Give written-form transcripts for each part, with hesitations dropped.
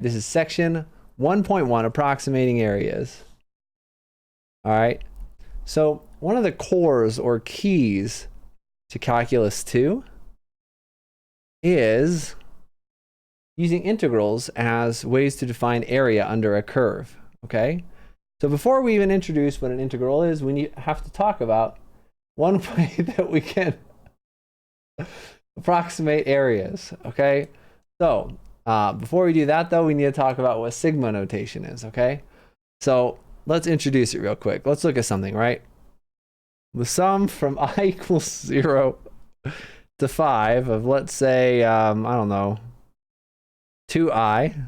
This is section 1.1, approximating areas. All right. So one of the cores or keys to calculus 2 is using integrals as ways to define area under a curve. Okay. So before we even introduce what an integral is, we have to talk about one way that we can approximate areas. Okay. So before we do that, though, we need to talk about what sigma notation is. Okay. So let's introduce it real quick. Let's look at something, right? The sum from I equals 0 to 5 of, let's say, I don't know, 2i.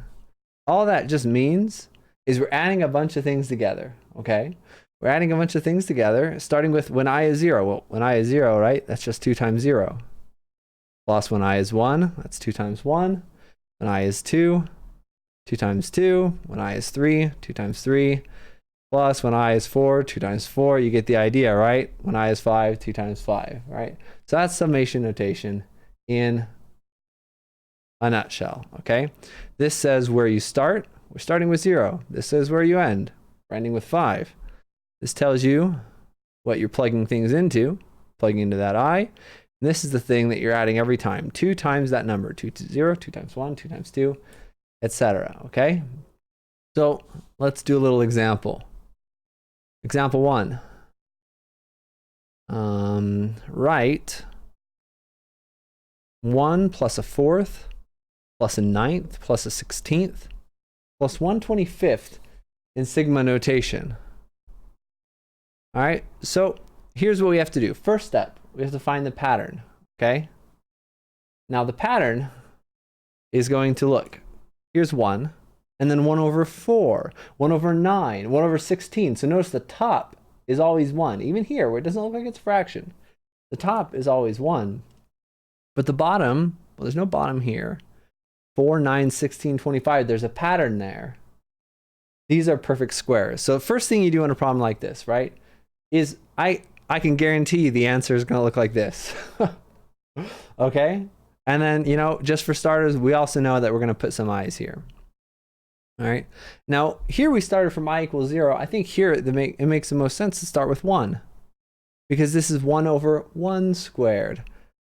All that just means is we're adding a bunch of things together, okay? We're adding a bunch of things together, starting with when I is 0. Well, when I is 0, right? That's just 2 times 0. Plus when I is 1, that's 2 times 1. When I is 2, 2 times 2. When I is 3, 2 times 3. Plus when I is 4, 2 times 4. You get the idea, right? When I is 5, 2 times 5, right? So that's summation notation in a nutshell, okay? This says where you start. We're starting with 0. This says where you end. We're ending with 5. This tells you what you're plugging things into, plugging into that I. And this is the thing that you're adding every time. 2 times that number. 2 to 0, 2 times 1, 2 times 2, etc. Okay? So let's do a little example. Example 1. Write 1 plus a 4th plus a 9th plus a 16th plus 1/25 in sigma notation. All right, so here's what we have to do. First step, we have to find the pattern, okay? Now the pattern is going to look, here's 1, and then 1 over 4, 1 over 9, 1 over 16. So notice the top is always 1. Even here, where it doesn't look like it's a fraction, the top is always 1. But the bottom, well, there's no bottom here. 4, 9, 16, 25, there's a pattern there. These are perfect squares. So the first thing you do in a problem like this, right, is I can guarantee you the answer is going to look like this. Okay? And then, you know, just for starters, we also know that we're going to put some i's here. All right. Now, here we started from I equals 0. I think here it makes the most sense to start with 1. Because this is 1 over 1 squared.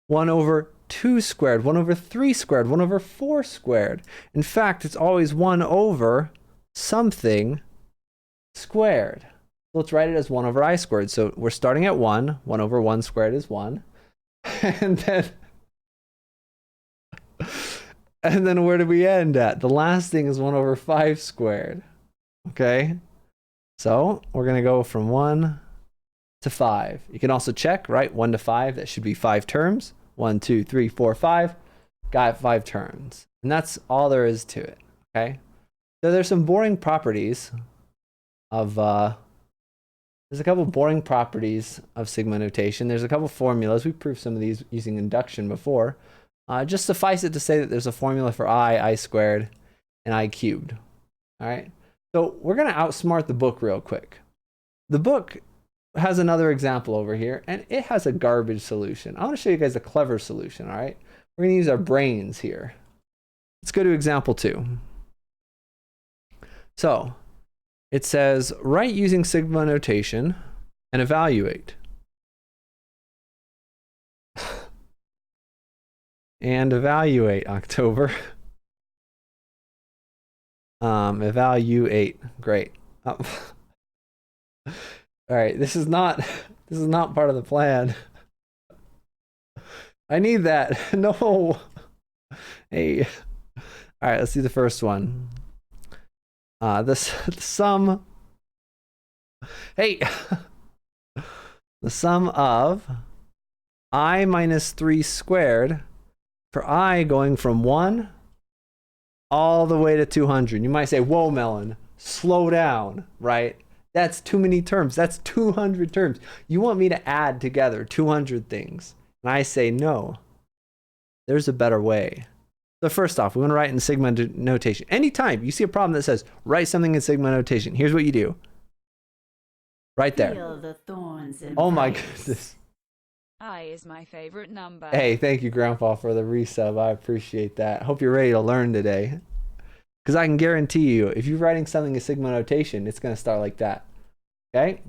1 over 2 squared. 1 over 3 squared. 1 over 4 squared. In fact, it's always 1 over something squared. So let's write it as 1 over I squared. So we're starting at 1. 1 over 1 squared is 1. And then where do we end at? The last thing is 1 over 5 squared. Okay? So we're going to go from 1 to 5. You can also check, right? 1 to 5, that should be 5 terms. 1, 2, 3, 4, 5. Got 5 terms. And that's all there is to it. Okay? So there's some boring properties of, there's a couple boring properties of sigma notation. There's a couple formulas. We proved some of these using induction before. Just suffice it to say that there's a formula for I squared, and I cubed. All right. So we're going to outsmart the book real quick. The book has another example over here, and it has a garbage solution. I want to show you guys a clever solution. All right. We're going to use our brains here. Let's go to example 2. So it says, write using sigma notation and evaluate. And evaluate, October. Evaluate. Great. All right, this is not part of the plan. I need that. No. Hey. All right, let's do the first one. The sum. Hey. The sum of I minus 3 squared for I going from 1 all the way to 200. You might say, whoa, Melyn, slow down, right? That's too many terms. That's 200 terms. You want me to add together 200 things. And I say, no, there's a better way. So first off, we want to write in sigma notation. Anytime you see a problem that says, write something in sigma notation, here's what you do. Right there. Feel the thorns and oh my goodness. I is my favorite number. Hey, thank you, Grandpa, for the resub. I appreciate that. Hope you're ready to learn today. Because I can guarantee you, if you're writing something in sigma notation, it's going to start like that. Okay?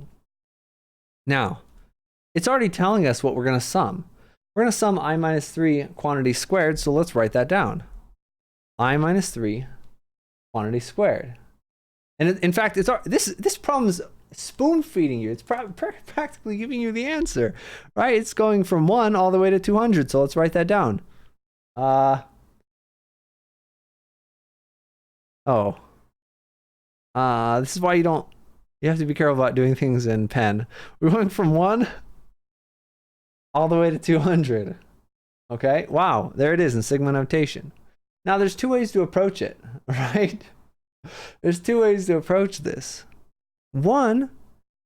Now, it's already telling us what we're going to sum. We're going to sum I minus 3 quantity squared, so let's write that down. I minus 3 quantity squared. And in fact, this problem's spoon feeding you. It's practically giving you the answer, right? It's going from 1 all the way to 200, so let's write that down. This is why you have to be careful about doing things in pen. We're going from 1 all the way to 200. Okay, wow, there it is in sigma notation. Now there's two ways to approach it, right? There's two ways to approach this. One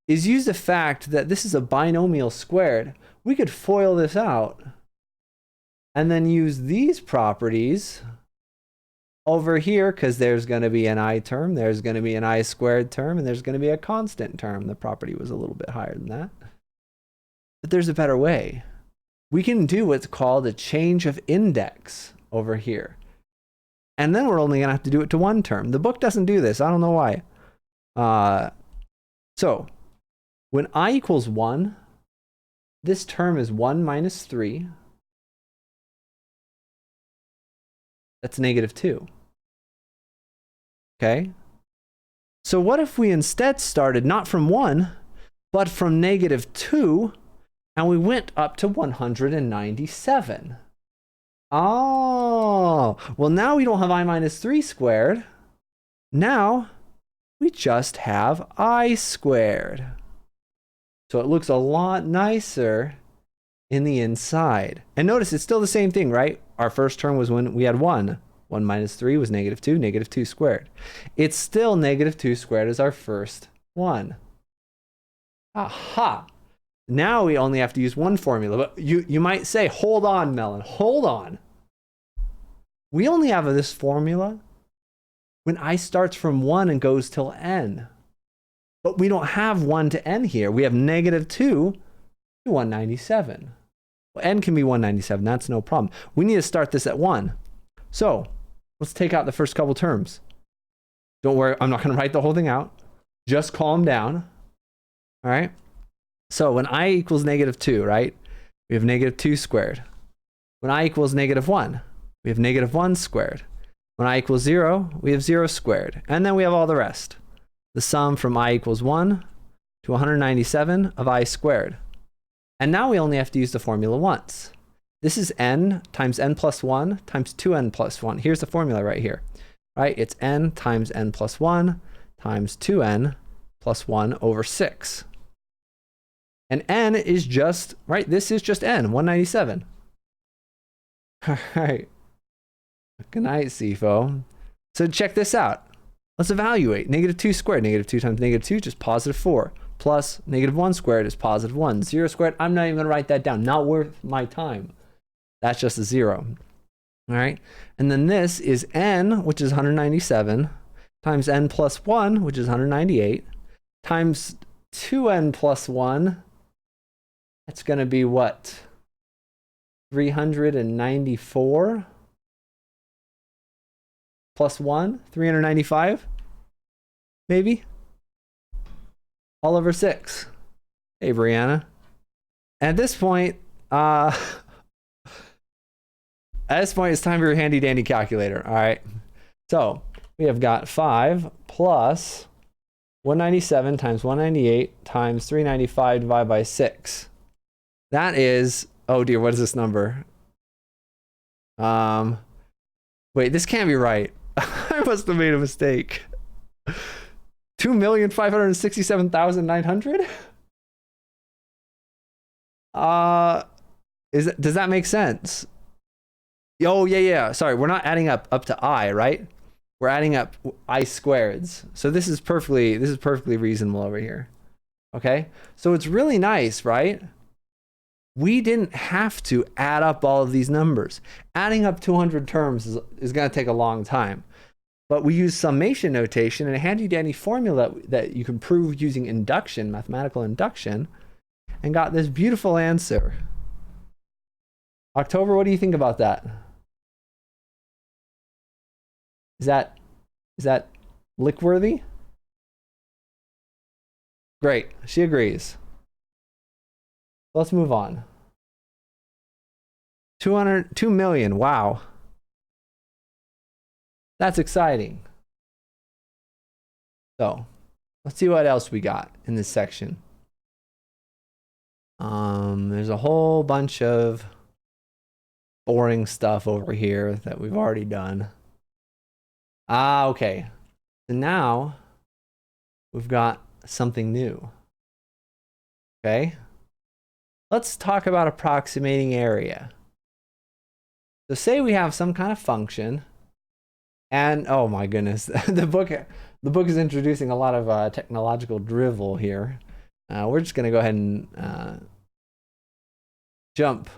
is use the fact that this is a binomial squared. We could FOIL this out and then use these properties over here, because there's going to be an I term, there's going to be an I squared term, and there's going to be a constant term. The property was a little bit higher than that. But there's a better way. We can do what's called a change of index over here. And then we're only going to have to do it to one term. The book doesn't do this. I don't know why. So when I equals 1, this term is 1 minus 3. That's negative 2. Okay? So what if we instead started not from 1, but from negative 2, and we went up to 197? Oh, well now we don't have I minus 3 squared. Now we just have I squared. So it looks a lot nicer in the inside. And notice it's still the same thing, right? Our first term was when we had 1. 1 minus 3 was negative 2, negative 2 squared. It's still negative 2 squared as our first one. Aha! Now we only have to use one formula. But you might say, hold on, Melyn, hold on. We only have this formula when I starts from 1 and goes till n. But we don't have 1 to n here. We have negative 2 to 197. Well, n can be 197. That's no problem. We need to start this at 1. So let's take out the first couple terms. Don't worry, I'm not going to write the whole thing out. Just calm down. All right? So when I equals negative 2, right? We have negative 2 squared. When I equals negative 1, we have negative 1 squared. When I equals 0, we have 0 squared. And then we have all the rest. The sum from I equals 1 to 197 of I squared. And now we only have to use the formula once. This is n times n plus 1 times 2n plus 1. Here's the formula right here. Right? It's n times n plus 1 times 2n plus 1 over 6. And n is just, right? This is just n, 197. All right. Good night, CFO. So check this out. Let's evaluate. Negative 2 squared. Negative 2 times negative 2, just positive 4. Plus negative 1 squared is positive 1. 0 squared, I'm not even going to write that down. Not worth my time. That's just a 0. All right. And then this is n, which is 197, times n plus 1, which is 198, times 2n plus 1. That's going to be what? 394 plus 1, 395, maybe? All over 6. Hey, Brianna. At this point, it's time for your handy dandy calculator. All right. So we have got 5 plus 197 times 198 times 395 divided by 6. That is, oh dear, what is this number? Wait, this can't be right. I must have made a mistake. 2,567,900? Does that make sense? Oh, yeah. Sorry, we're not adding up to I, right? We're adding up I squareds. So this is perfectly reasonable over here. Okay? So it's really nice, right? We didn't have to add up all of these numbers. Adding up 200 terms is going to take a long time. But we use summation notation and a handy dandy formula that you can prove using induction, mathematical induction, and got this beautiful answer. October, what do you think about that? Is that Is that lick-worthy? Great, she agrees. Let's move on. 2 million, wow. That's exciting. So, let's see what else we got in this section. There's a whole bunch of boring stuff over here that we've already done. Okay. So now we've got something new. Okay. Let's talk about approximating area. So say we have some kind of function, and oh my goodness, the book is introducing a lot of technological drivel here. We're just going to go ahead and jump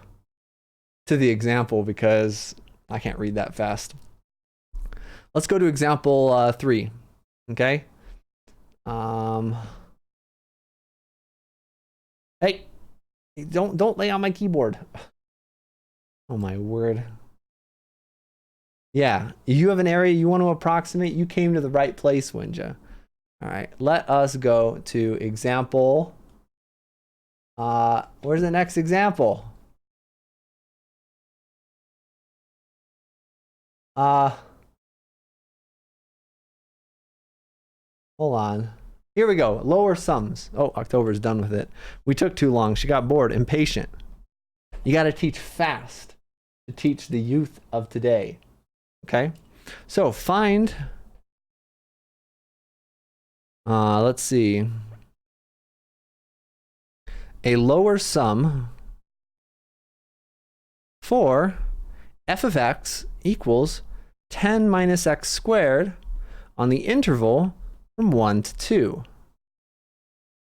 to the example because I can't read that fast. Let's go to example 3. Okay. Hey, don't lay on my keyboard. Oh my word. Yeah, you have an area you want to approximate. You came to the right place, Winja. All right, let us go to example. Where's the next example? Hold on. Here we go. Lower sums. Oh, October's done with it. We took too long. She got bored, impatient. You got to teach fast to teach the youth of today. Okay? So find, let's see, a lower sum for f of x equals 10 minus x squared on the interval from 1 to 2.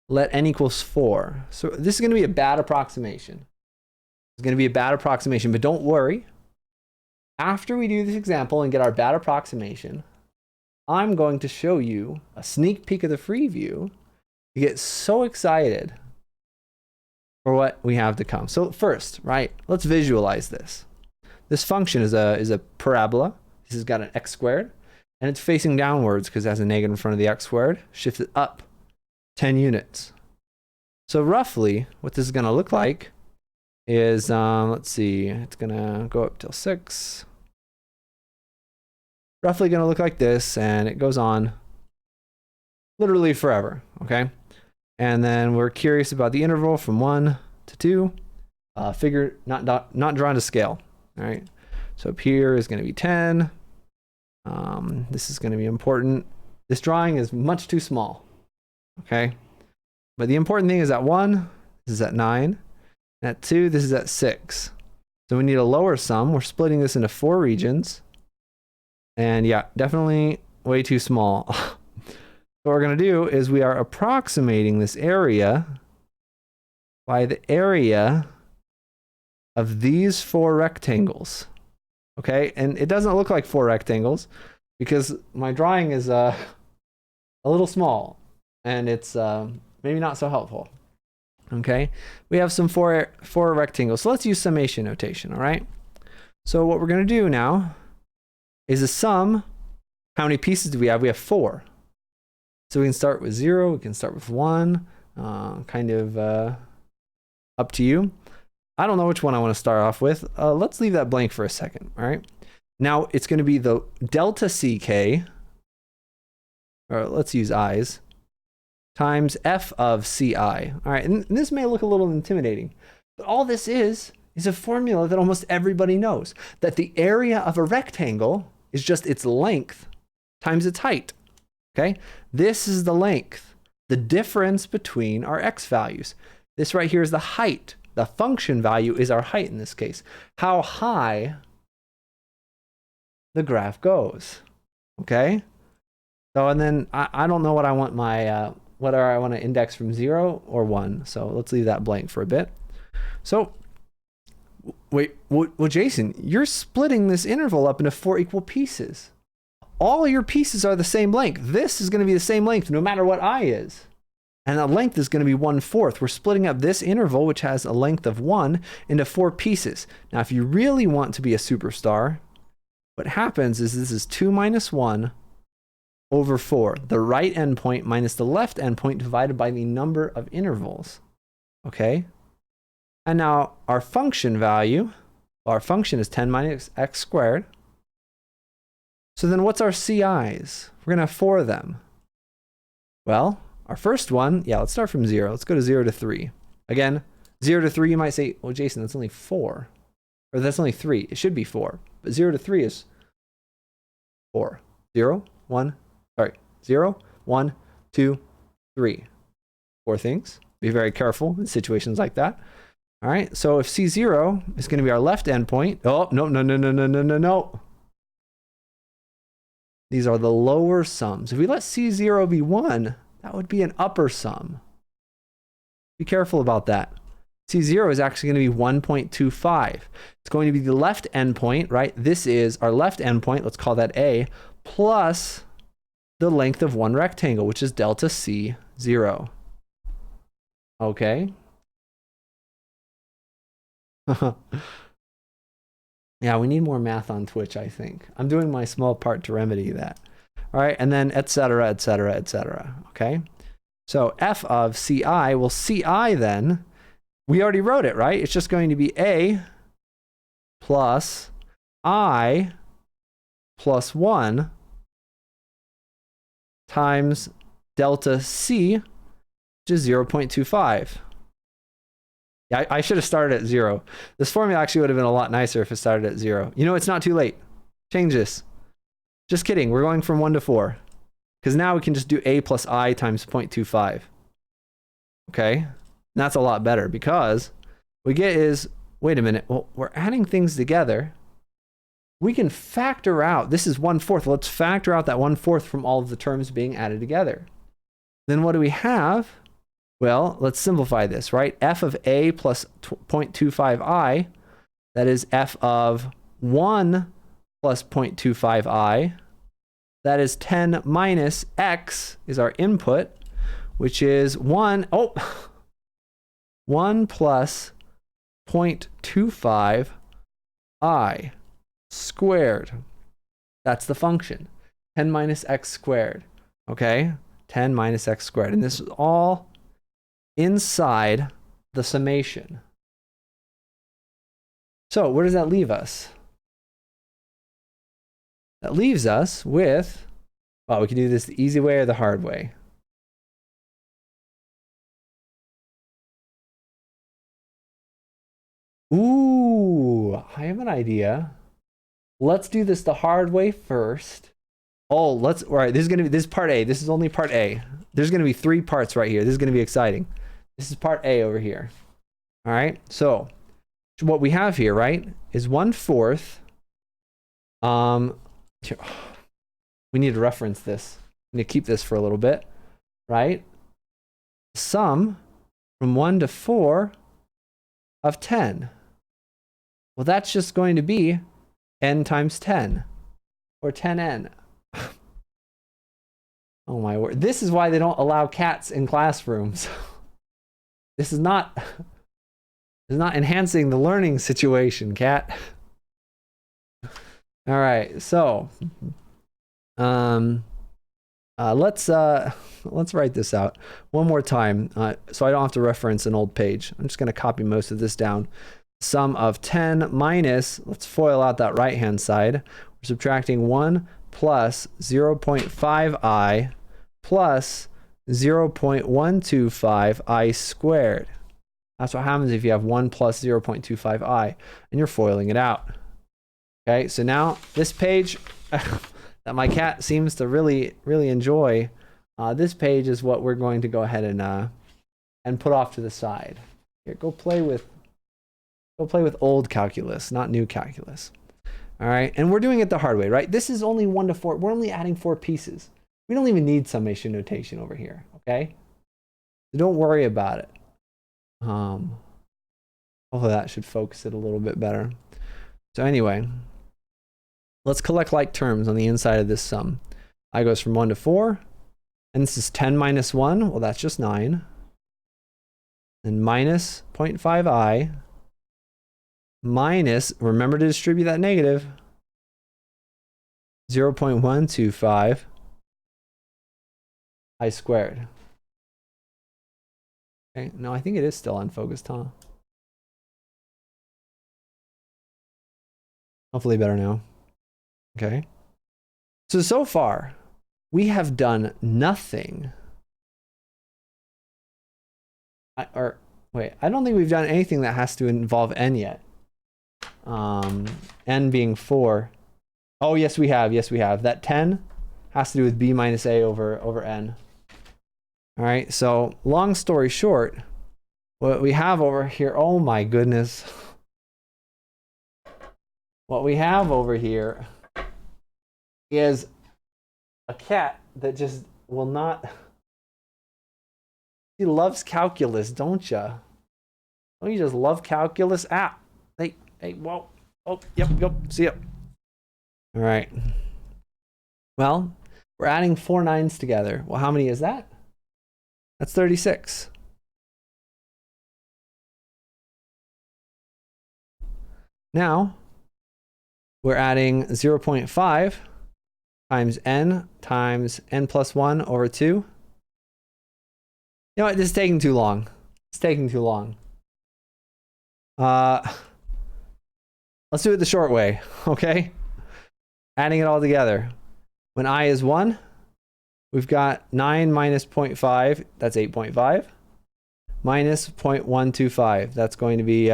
Let n equals 4. So this is going to be a bad approximation. It's going to be a bad approximation, but don't worry. After we do this example and get our bad approximation, I'm going to show you a sneak peek of the free view. You get so excited for what we have to come. So first, right, let's visualize this. This function is a parabola. This has got an x squared, and it's facing downwards because it has a negative in front of the x squared. Shift it up 10 units. So roughly, what this is going to look like is, let's see, it's going to go up till 6. Roughly going to look like this, and it goes on literally forever, okay? And then we're curious about the interval from 1 to 2. Figure not drawn to scale, all right? So up here is going to be 10. This is going to be important. This drawing is much too small, okay? But the important thing is at 1, this is at 9. At 2, this is at 6. So we need a lower sum. We're splitting this into 4 regions. And yeah, definitely way too small. What we're going to do is we are approximating this area by the area of these 4 rectangles. Okay, and it doesn't look like 4 rectangles because my drawing is a little small and it's maybe not so helpful. Okay, we have some four rectangles. So let's use summation notation, all right? So what we're going to do now is a sum. How many pieces do we have? We have 4. So we can start with 0, we can start with 1, kind of up to you. I don't know which one I want to start off with. Let's leave that blank for a second, all right? Now it's going to be the delta ck, or let's use i's, times f of ci. All right, and this may look a little intimidating, but all this is a formula that almost everybody knows, that the area of a rectangle is just its length times its height, okay? This is the length, the difference between our x values. This right here is the height. The function value is our height in this case, how high the graph goes, okay? So, and then I don't know what I want my, whether I want to index from 0 or 1. So let's leave that blank for a bit. So wait, well, Jason, you're splitting this interval up into 4 equal pieces. All your pieces are the same length. This is going to be the same length no matter what I is. And the length is going to be 1/4. We're splitting up this interval, which has a length of 1, into 4 pieces. Now, if you really want to be a superstar, what happens is this is 2 minus 1 over 4. The right endpoint minus the left endpoint divided by the number of intervals. Okay? And now our function value, well, our function is 10 minus x squared. So then what's our CIs? We're going to have 4 of them. Well, our first one, yeah, let's start from 0. Let's go to 0 to 3. Again, 0 to 3, you might say, well, Jason, that's only 4. Or that's only 3. It should be 4. But 0 to 3 is 4. 0, 1, 0, 1, 2, 3. 4 things. Be very careful in situations like that. All right, so if C0 is going to be our left endpoint, oh, no. These are the lower sums. If we let C0 be 1, that would be an upper sum. Be careful about that. C0 is actually going to be 1.25. It's going to be the left endpoint, right? This is our left endpoint, let's call that A, plus the length of one rectangle, which is delta C0. Okay. Yeah, we need more math on Twitch, I think. I'm doing my small part to remedy that. All right, and then et cetera, et cetera, et cetera. Okay. So f of ci, well, ci then, we already wrote it, right? It's just going to be a plus I plus 1 times delta C, which is 0.25. Yeah, I should have started at 0. This formula actually would have been a lot nicer if it started at 0. You know, it's not too late. Change this. Just kidding. We're going from 1 to 4. Because now we can just do a plus I times 0.25. Okay? And that's a lot better because what we get is, wait a minute, well, we're adding things together. We can factor out, this is 1/4. Let's factor out that 1/4 from all of the terms being added together. Then what do we have? Well, let's simplify this, right? F of a plus 0.25i, that is f of 1 plus 0.25i, that is 10 minus x is our input, which is 1 plus 0.25i squared. That's the function. 10 minus x squared, okay? 10 minus x squared. And this is all inside the summation. So where does that leave us? That leaves us with, well, we can do this the easy way or the hard way. Ooh, I have an idea. Let's do this the hard way first. Oh, all right, this is part A. This is only part A. There's gonna be 3 parts right here. This is gonna be exciting. This is part A over here. All right, so what we have here, right, is 1/4. We need to reference this. We need to keep this for a little bit, right? Sum from 1 to 4 of 10. Well, that's just going to be n times 10, or 10n. Oh my word. This is why they don't allow cats in classrooms. This is not enhancing the learning situation, cat. All right, so let's write this out one more time so I don't have to reference an old page. I'm just going to copy most of this down. Sum of 10 minus, let's FOIL out that right hand side. We're subtracting 1 plus 0.5i plus 0.125i squared. That's what happens if you have 1 plus 0.25i and you're FOILing it out. Okay, so now this page that my cat seems to really enjoy, this page is what we're going to go ahead and put off to the side. Here, go play with old calculus, not new calculus. All right, and we're doing it the hard way, right? This is only 1 to 4. We're only adding 4 pieces. We don't even need summation notation over here, okay? So don't worry about it. Hopefully that should focus it a little bit better. So anyway, let's collect like terms on the inside of this sum. I goes from 1 to 4, and this is 10 minus 1. Well, that's just 9. And minus 0.5i minus, remember to distribute that negative, 0.125 I squared. Okay, no, I think it is still unfocused, huh? Hopefully better now. Okay. So far, we have done nothing. Wait, I don't think we've done anything that has to involve n yet. N being 4. Oh, yes, we have. Yes, we have. That 10 has to do with b minus a over n. All right, so long story short, what we have over here, oh my goodness. What we have over here is a cat that just will not. He loves calculus, don't ya? Don't you just love calculus? Ah, hey, whoa. Oh, yep, see ya. All right. Well, we're adding 4 9s together. Well, how many is that? That's 36. Now, we're adding 0.5 times n plus 1 over 2. You know what? This is taking too long. It's taking too long. Let's do it the short way, okay? Adding it all together. When I is 1, we've got 9 minus 0.5, that's 8.5, minus 0.125, that's going to be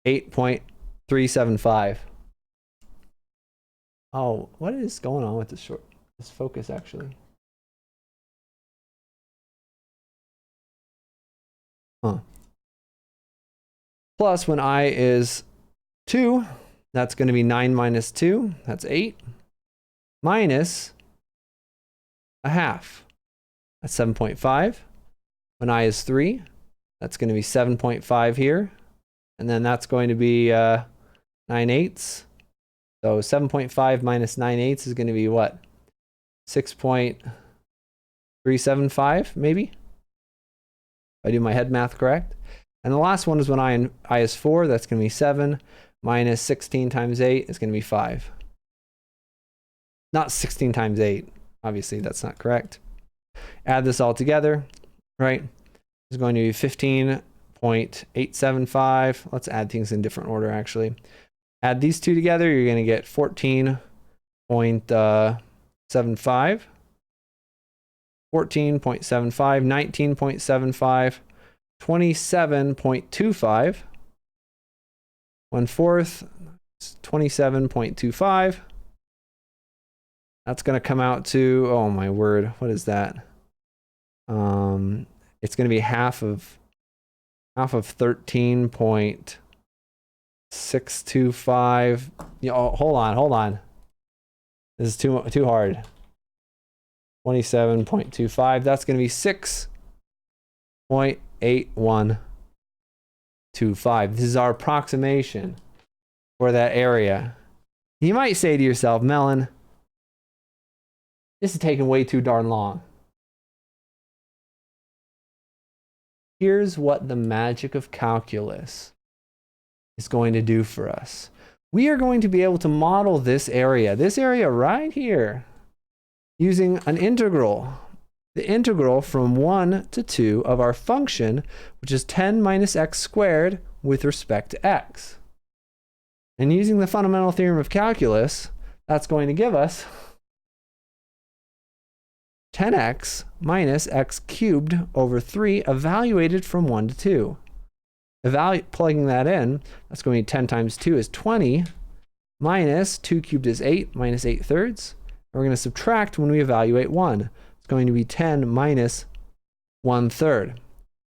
8.375. Oh, what is going on with this focus actually? Huh. Plus, when I is 2, that's going to be 9 minus 2, that's 8, minus a half, that's 7.5. When I is 3, that's going to be 7.5 here, and then that's going to be 9/8. So 7.5 minus 9/8 is going to be what? 6.375, maybe? If I do my head math correct. And the last one is when I is 4, that's going to be 7, minus 16 times 8 is going to be 5. Not 16 times 8. Obviously, that's not correct. Add this all together, right? It's going to be 15.875. Let's add things in different order, actually. Add these two together, you're going to get 14.75, 14.75, 19.75, 27.25, 1/4, 27.25. That's going to come out to, oh my word, what is that? It's going to be half of 13.625. Hold on. This is too hard. 27.25. That's going to be 6.8125. This is our approximation for that area. You might say to yourself, Melyn, this is taking way too darn long. Here's what the magic of calculus is going to do for us. We are going to be able to model this area right here, using an integral. The integral from 1 to 2 of our function, which is 10 minus x squared with respect to x. And using the fundamental theorem of calculus, that's going to give us 10x minus x cubed over 3 evaluated from 1 to 2. Plugging that in, that's going to be 10 times 2 is 20, minus 2 cubed is 8, minus 8/3. And we're going to subtract when we evaluate 1. It's going to be 10 minus 1/3.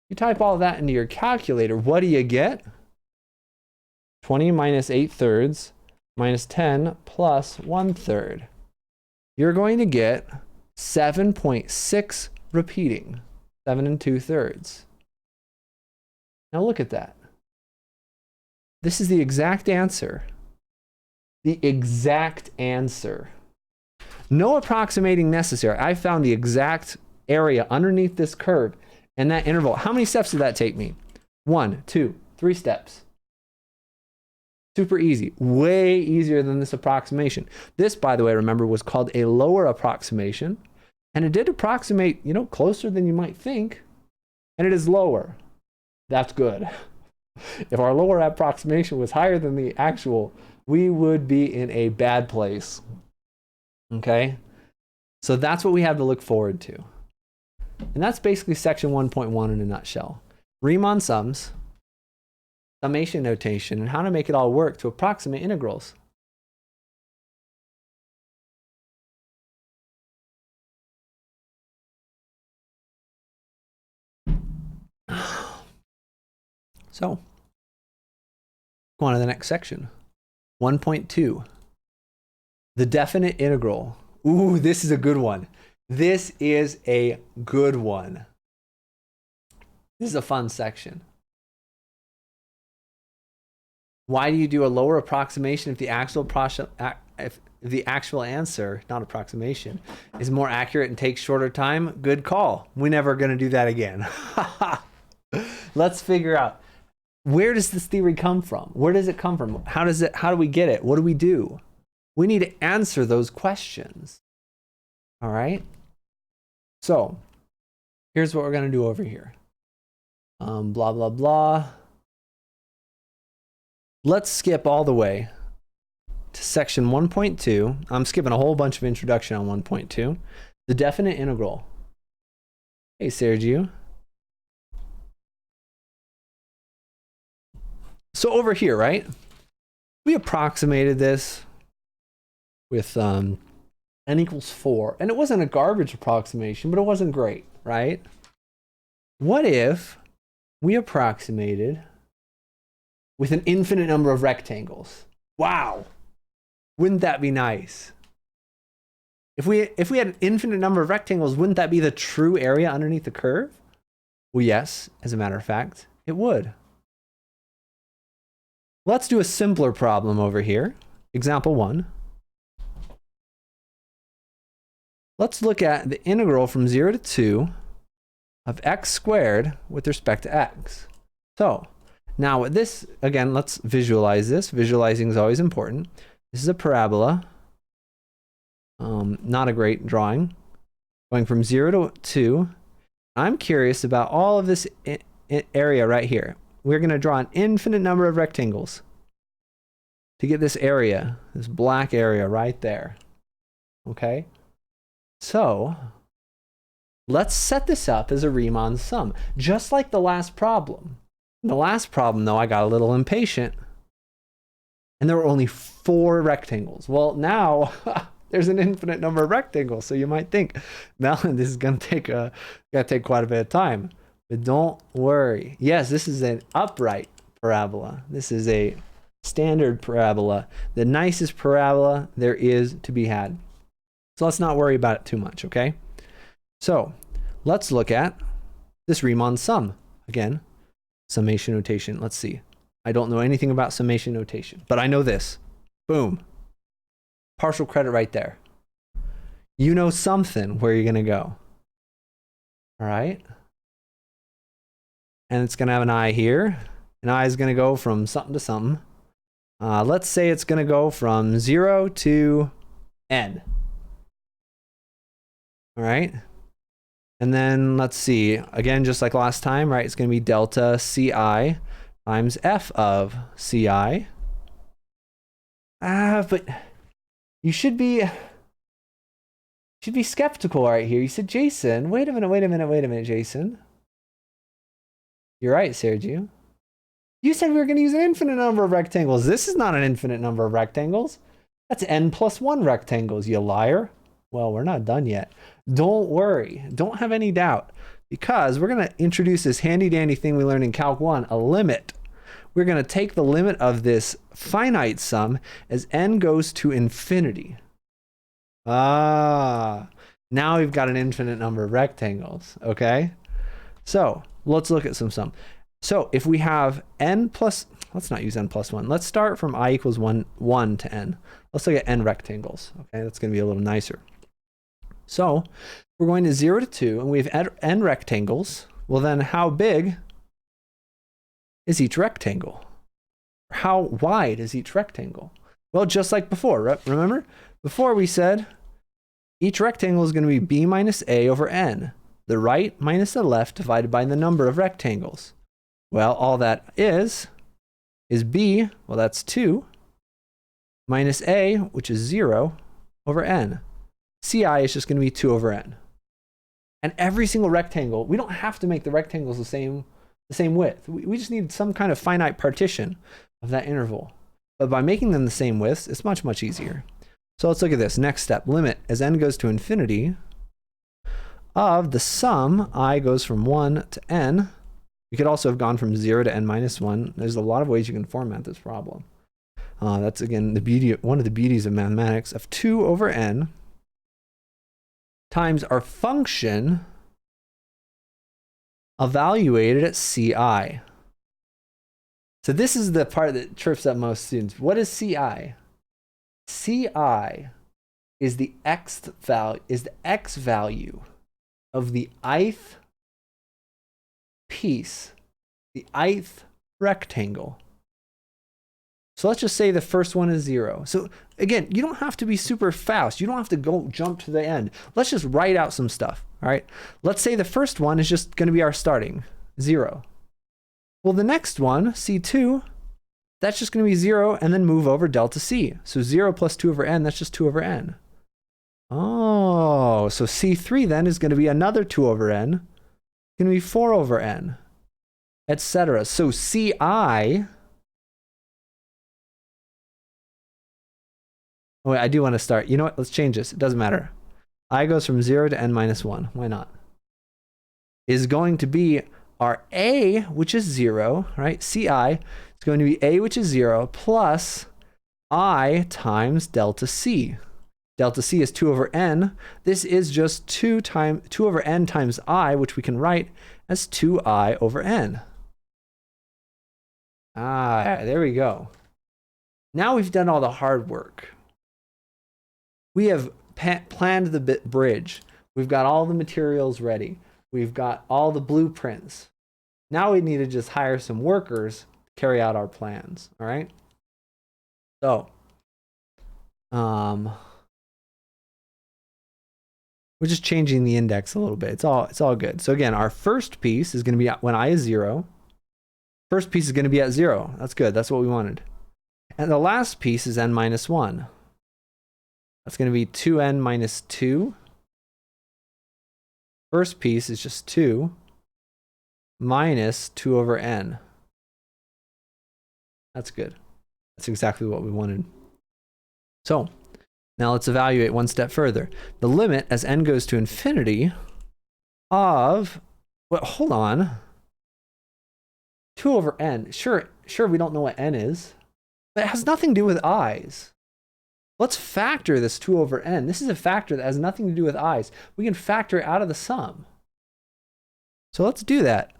You type all that into your calculator, what do you get? 20 minus 8/3 minus 10 plus 1/3. You're going to get 7.6 repeating, 7 2/3. Now look at that. This is the exact answer. The exact answer. No approximating necessary. I found the exact area underneath this curve and that interval. How many steps did that take me? 1, 2, 3 steps. Super easy. Way easier than this approximation. This, by the way, remember, was called a lower approximation And it did approximate, closer than you might think. And it is lower. That's good. If our lower approximation was higher than the actual, we would be in a bad place. Okay? So that's what we have to look forward to. And that's basically section 1.1 in a nutshell. Riemann sums, summation notation, and how to make it all work to approximate integrals. So, go on to the next section. 1.2. The definite integral. Ooh, this is a good one. This is a good one. This is a fun section. Why do you do a lower approximation if the actual answer, not approximation, is more accurate and takes shorter time? Good call. We're never going to do that again. Let's figure out, where does this theory come from? Where does it come from? How do we get it? What do we do? We need to answer those questions. All right? So, here's what we're going to do over here. Blah, blah, blah. Let's skip all the way to section 1.2. I'm skipping a whole bunch of introduction on 1.2. The definite integral. Hey, Sergio. So over here, right? We approximated this with n equals 4. And it wasn't a garbage approximation, but it wasn't great, right? What if we approximated with an infinite number of rectangles? Wow. Wouldn't that be nice? If we had an infinite number of rectangles, wouldn't that be the true area underneath the curve? Well, yes, as a matter of fact, it would. Let's do a simpler problem over here. Example 1. Let's look at the integral from 0 to 2 of x squared with respect to x. So, now with this, again, let's visualize this. Visualizing is always important. This is a parabola. Not a great drawing. Going from 0 to 2. I'm curious about all of this area right here. We're going to draw an infinite number of rectangles to get this area, this black area right there. Okay? So, let's set this up as a Riemann sum, just like the last problem. In the last problem, though, I got a little impatient, and there were only 4 rectangles. Well, now there's an infinite number of rectangles, so you might think, Melyn, this is going to take quite a bit of time. But don't worry. Yes, this is an upright parabola. This is a standard parabola, the nicest parabola there is to be had. So let's not worry about it too much, okay? So let's look at this Riemann sum. Again, summation notation. Let's see. I don't know anything about summation notation, but I know this. Boom. Partial credit right there. You know something where you're going to go. All right? And it's going to have an I here. An I is going to go from something to something. Let's say it's going to go from 0 to n. All right? And then let's see. Again, just like last time, right? It's going to be delta ci times f of ci. But you should be skeptical right here. You said, Jason, wait a minute, Jason. You're right, Sergio. You said we were going to use an infinite number of rectangles. This is not an infinite number of rectangles. That's n plus 1 rectangles, you liar. Well, we're not done yet. Don't worry. Don't have any doubt. Because we're going to introduce this handy-dandy thing we learned in Calc 1, a limit. We're going to take the limit of this finite sum as n goes to infinity. Now we've got an infinite number of rectangles, okay? So let's look at some sum. So if we have n plus, let's not use n plus 1. Let's start from I equals 1 to n. Let's look at n rectangles, okay? That's going to be a little nicer. So we're going to 0 to 2, and we have n rectangles. Well, then how big is each rectangle? How wide is each rectangle? Well, just like before, remember? Before we said Each rectangle is going to be b minus a over n. The right minus the left divided by the number of rectangles. Well, all that is b, well, that's 2, minus a, which is 0, over n. Ci is just going to be 2 over n. And every single rectangle, we don't have to make the rectangles the same width. We just need some kind of finite partition of that interval. But by making them the same widths, it's much, much easier. So let's look at this. Next step, limit as n goes to infinity of the sum, I goes from 1 to n. We could also have gone from 0 to n minus 1. There's a lot of ways you can format this problem. That's, again, one of the beauties of mathematics, of 2 over n times our function evaluated at ci. So this is the part that trips up most students. What is ci? Ci is the x value of the ith piece, the ith rectangle. So let's just say the first one is 0. So again, you don't have to be super fast. You don't have to go jump to the end. Let's just write out some stuff. All right. Let's say the first one is just going to be our starting 0. Well, the next one, C2, that's just going to be 0 and then move over delta C. So 0 plus 2 over n, that's just 2 over n. Oh, so C3 then is going to be another 2 over n. It's going to be 4 over n, etc. So CI... Oh, wait, I do want to start. You know what? Let's change this. It doesn't matter. I goes from 0 to n minus 1. Why not? Is going to be our a, which is 0, right? Ci is going to be a, which is 0, plus I times delta c. Delta c is 2 over n. This is just 2 over n times I, which we can write as 2i over n. There we go. Now we've done all the hard work. We have planned the bridge. We've got all the materials ready. We've got all the blueprints. Now we need to just hire some workers to carry out our plans. All right. So, we're just changing the index a little bit. It's all good. So again, our first piece is going to be when I is 0. First piece is going to be at 0. That's good. That's what we wanted. And the last piece is n minus 1. That's going to be 2n minus 2. First piece is just 2 minus 2 over n. That's good. That's exactly what we wanted. So now let's evaluate one step further. The limit as n goes to infinity of, well, hold on. 2 over n. Sure, we don't know what n is, but it has nothing to do with i's. Let's factor this 2 over n. This is a factor that has nothing to do with i's. We can factor it out of the sum. So let's do that.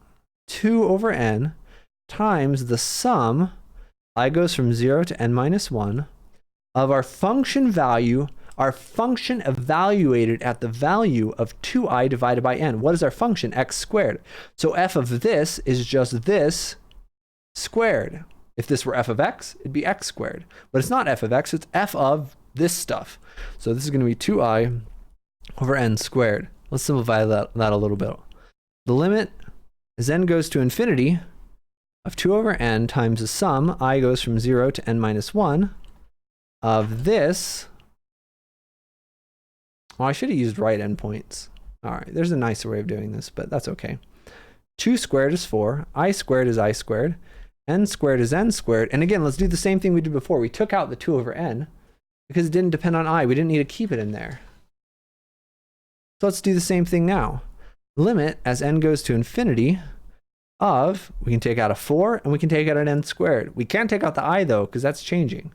2 over n times the sum, I goes from 0 to n minus 1, of our function value, our function evaluated at the value of 2i divided by n. What is our function? X squared. So f of this is just this squared. If this were f of x, it'd be x squared. But it's not f of x, it's f of this stuff. So this is going to be 2i over n squared. Let's simplify that a little bit. The limit as n goes to infinity of 2 over n times the sum, I goes from 0 to n minus 1, of this. Well, I should have used right endpoints. All right, there's a nicer way of doing this, but that's okay. 2 squared is 4, I squared is I squared, n squared is n squared. And again, let's do the same thing we did before. We took out the 2 over n because it didn't depend on I. We didn't need to keep it in there. So let's do the same thing now. Limit as n goes to infinity of, we can take out a 4 and we can take out an n squared. We can't take out the I though, because that's changing.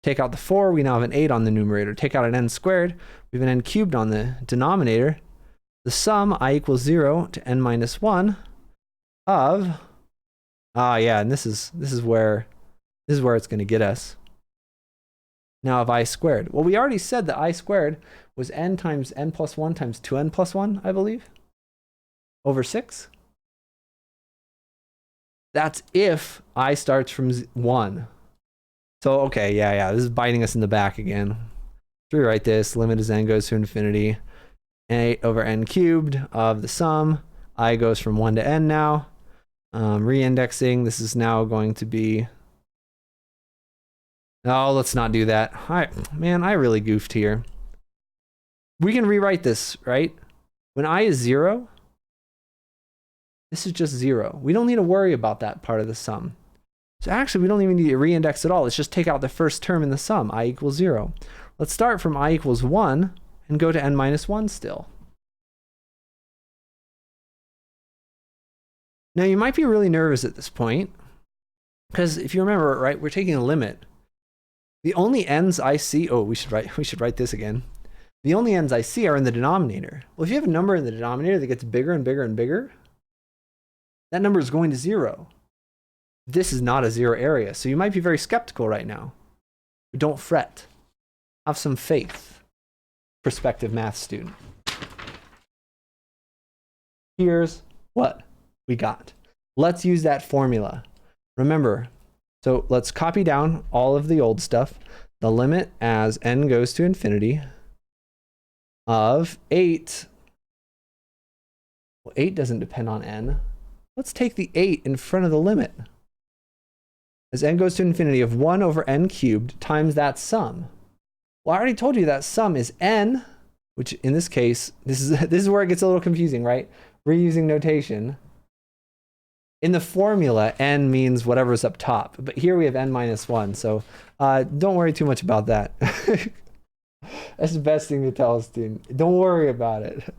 Take out the 4, we now have an 8 on the numerator. Take out an n squared, we have an n cubed on the denominator. The sum, I equals 0 to n minus 1 of, and this is where it's going to get us. Now of I squared. Well, we already said that I squared was n times n plus 1 times 2n plus 1, I believe, over 6. That's if I starts from 1. So, okay, yeah, this is biting us in the back again. To rewrite this, limit as n goes to infinity, 8 over n cubed of the sum. I goes from 1 to n now. Reindexing, this is now going to be... Oh, let's not do that. Man, I really goofed here. We can rewrite this, right? When I is 0, this is just 0. We don't need to worry about that part of the sum. So actually, we don't even need to reindex at all. Let's just take out the first term in the sum, I equals 0. Let's start from I equals 1 and go to n minus 1 still. Now, you might be really nervous at this point, because if you remember, right, we're taking a limit. The only n's I see, oh, we should write this again. The only n's I see are in the denominator. Well, if you have a number in the denominator that gets bigger and bigger and bigger, that number is going to 0. This is not a 0 area, so you might be very skeptical right now. But don't fret. Have some faith, prospective math student. Here's what we got. Let's use that formula. Remember, so let's copy down all of the old stuff. The limit as n goes to infinity of 8. Well, 8 doesn't depend on n. Let's take the 8 in front of the limit. As n goes to infinity of 1 over n cubed times that sum. Well, I already told you that sum is n, which in this case, this is where it gets a little confusing, right? We're using notation. In the formula, n means whatever's up top, but here we have n minus 1, so don't worry too much about that. That's the best thing to tell a student. Don't worry about it.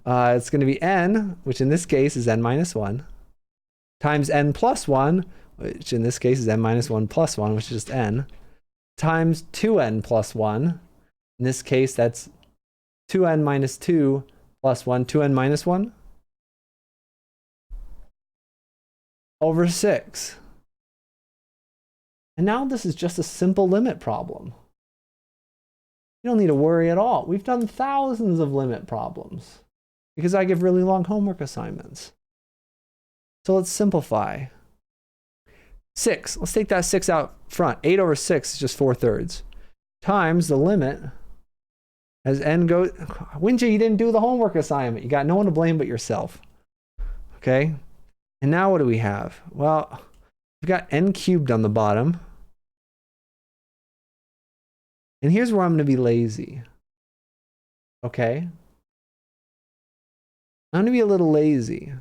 It's going to be n, which in this case is n minus 1, times n plus 1, which in this case is n minus 1 plus 1, which is just n, times 2n plus 1. In this case, that's 2n minus 2 plus 1, 2n minus 1, over 6. And now this is just a simple limit problem. You don't need to worry at all. We've done thousands of limit problems because I give really long homework assignments. So let's simplify. 6, let's take that 6 out front. 8 over 6 is just 4/3 times the limit as n goes. Winja, you didn't do the homework assignment. You got no one to blame but yourself. Okay? And now what do we have? Well, we've got n cubed on the bottom. And here's where I'm going to be lazy. Okay? I'm going to be a little lazy.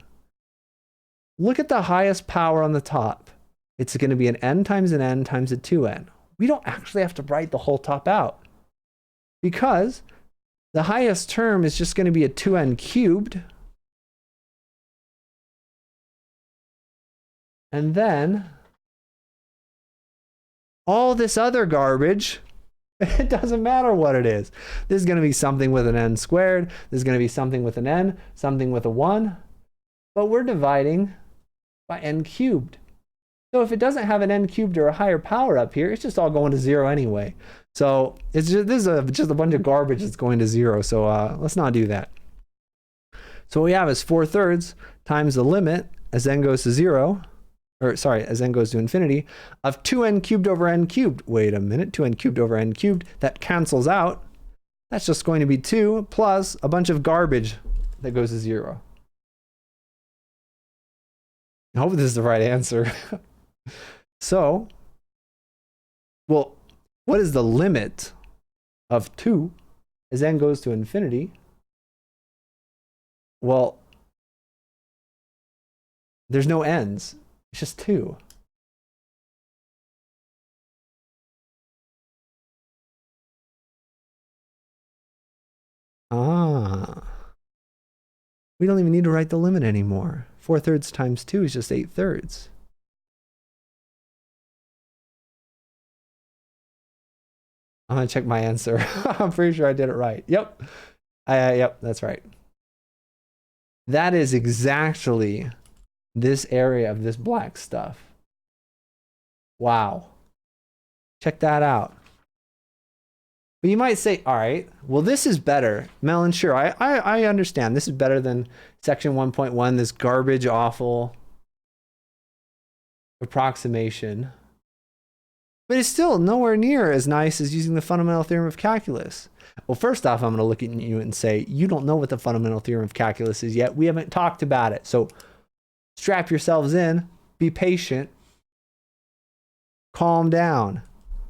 Look at the highest power on the top. It's going to be an n times a 2n. We don't actually have to write the whole top out because the highest term is just going to be a 2n cubed. And then all this other garbage, it doesn't matter what it is. This is going to be something with an n squared. This is going to be something with an n, something with a 1. But we're dividing by n cubed. So if it doesn't have an n cubed or a higher power up here, it's just all going to 0 anyway. So it's just, this is just a bunch of garbage that's going to 0. So let's not do that. So what we have is 4/3 times the limit as n goes to 0. Or sorry, as n goes to infinity, of 2n cubed over n cubed. Wait a minute, 2n cubed over n cubed, that cancels out. That's just going to be 2 plus a bunch of garbage that goes to 0. I hope this is the right answer. So, well, what is the limit of 2 as n goes to infinity? Well, there's no n's. It's just 2. We don't even need to write the limit anymore. 4/3 times 2 is just 8/3. I'm gonna check my answer. I'm pretty sure I did it right. Yep. Yep, that's right. That is exactly this area of this black stuff. Wow. Check that out. But you might say, all right, well, this is better. Melyn, sure, I understand. This is better than section 1.1, this garbage, awful approximation. But it's still nowhere near as nice as using the fundamental theorem of calculus. Well, first off, I'm going to look at you and say, you don't know what the fundamental theorem of calculus is yet. We haven't talked about it. So strap yourselves in, be patient, calm down.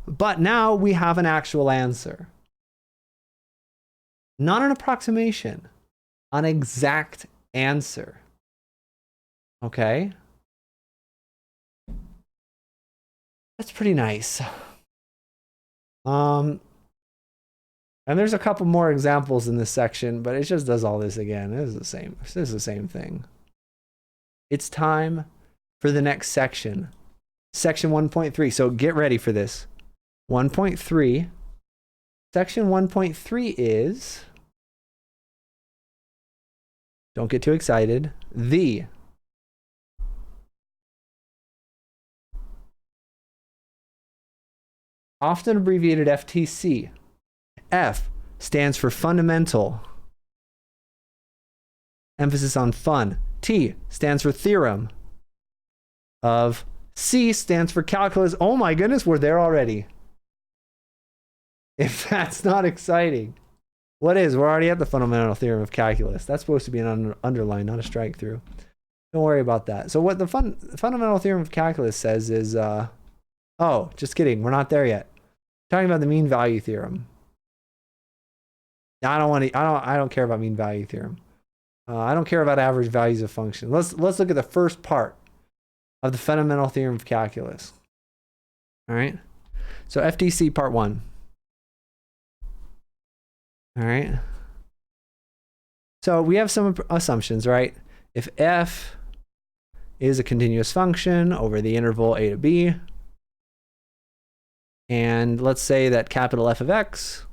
But now we have an actual answer. Not an approximation, an exact answer. Okay? That's pretty nice. And there's a couple more examples in this section, but it just does all this again. This is the same. This is the same thing. It's time for the next section. Section 1.3. So get ready for this. 1.3. Section 1.3 is, don't get too excited, the often abbreviated FTC. F stands for fundamental. Emphasis on fun. T stands for theorem. Of C stands for calculus. Oh my goodness, we're there already. If that's not exciting, what is? We're already at the fundamental theorem of calculus. That's supposed to be an underline, not a strike through. Don't worry about that. So what the fundamental theorem of calculus says is, oh, just kidding. We're not there yet. Talking about the mean value theorem. I don't care about mean value theorem. I don't care about average values of function. Let's look at the first part of the fundamental theorem of calculus. All right. So FTC part 1. All right. So we have some assumptions, right? If f is a continuous function over the interval a to b, and let's say that capital F of x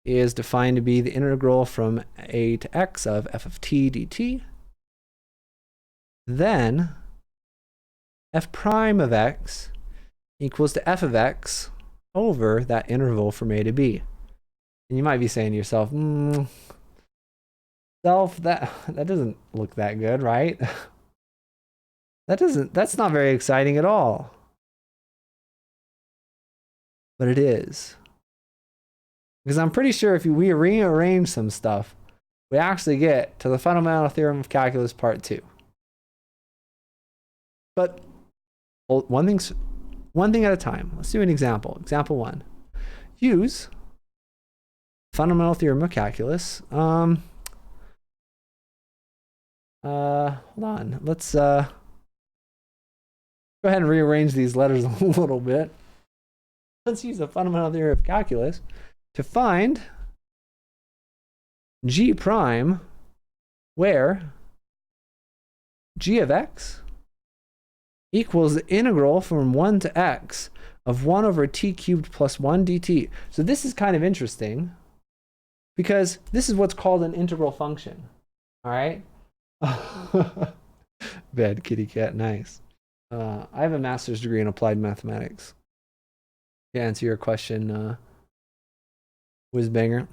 is defined to be the integral from a to x of f of t dt, then f prime of x equals to f of x over that interval from a to b. And you might be saying to yourself, that doesn't look that good, right? That's not very exciting at all. But it is. Because I'm pretty sure if we rearrange some stuff, we actually get to the fundamental theorem of calculus part 2. But one thing at a time. Let's do an example. Example 1. Use fundamental theorem of calculus. Hold on. Let's go ahead and rearrange these letters a little bit. Let's use the fundamental theorem of calculus to find g prime where g of x equals the integral from 1 to x of 1 over t cubed plus 1 dt. So this is kind of interesting because this is what's called an integral function. All right? Bad kitty cat, nice. I have a master's degree in applied mathematics. To answer your question, Whizbanger.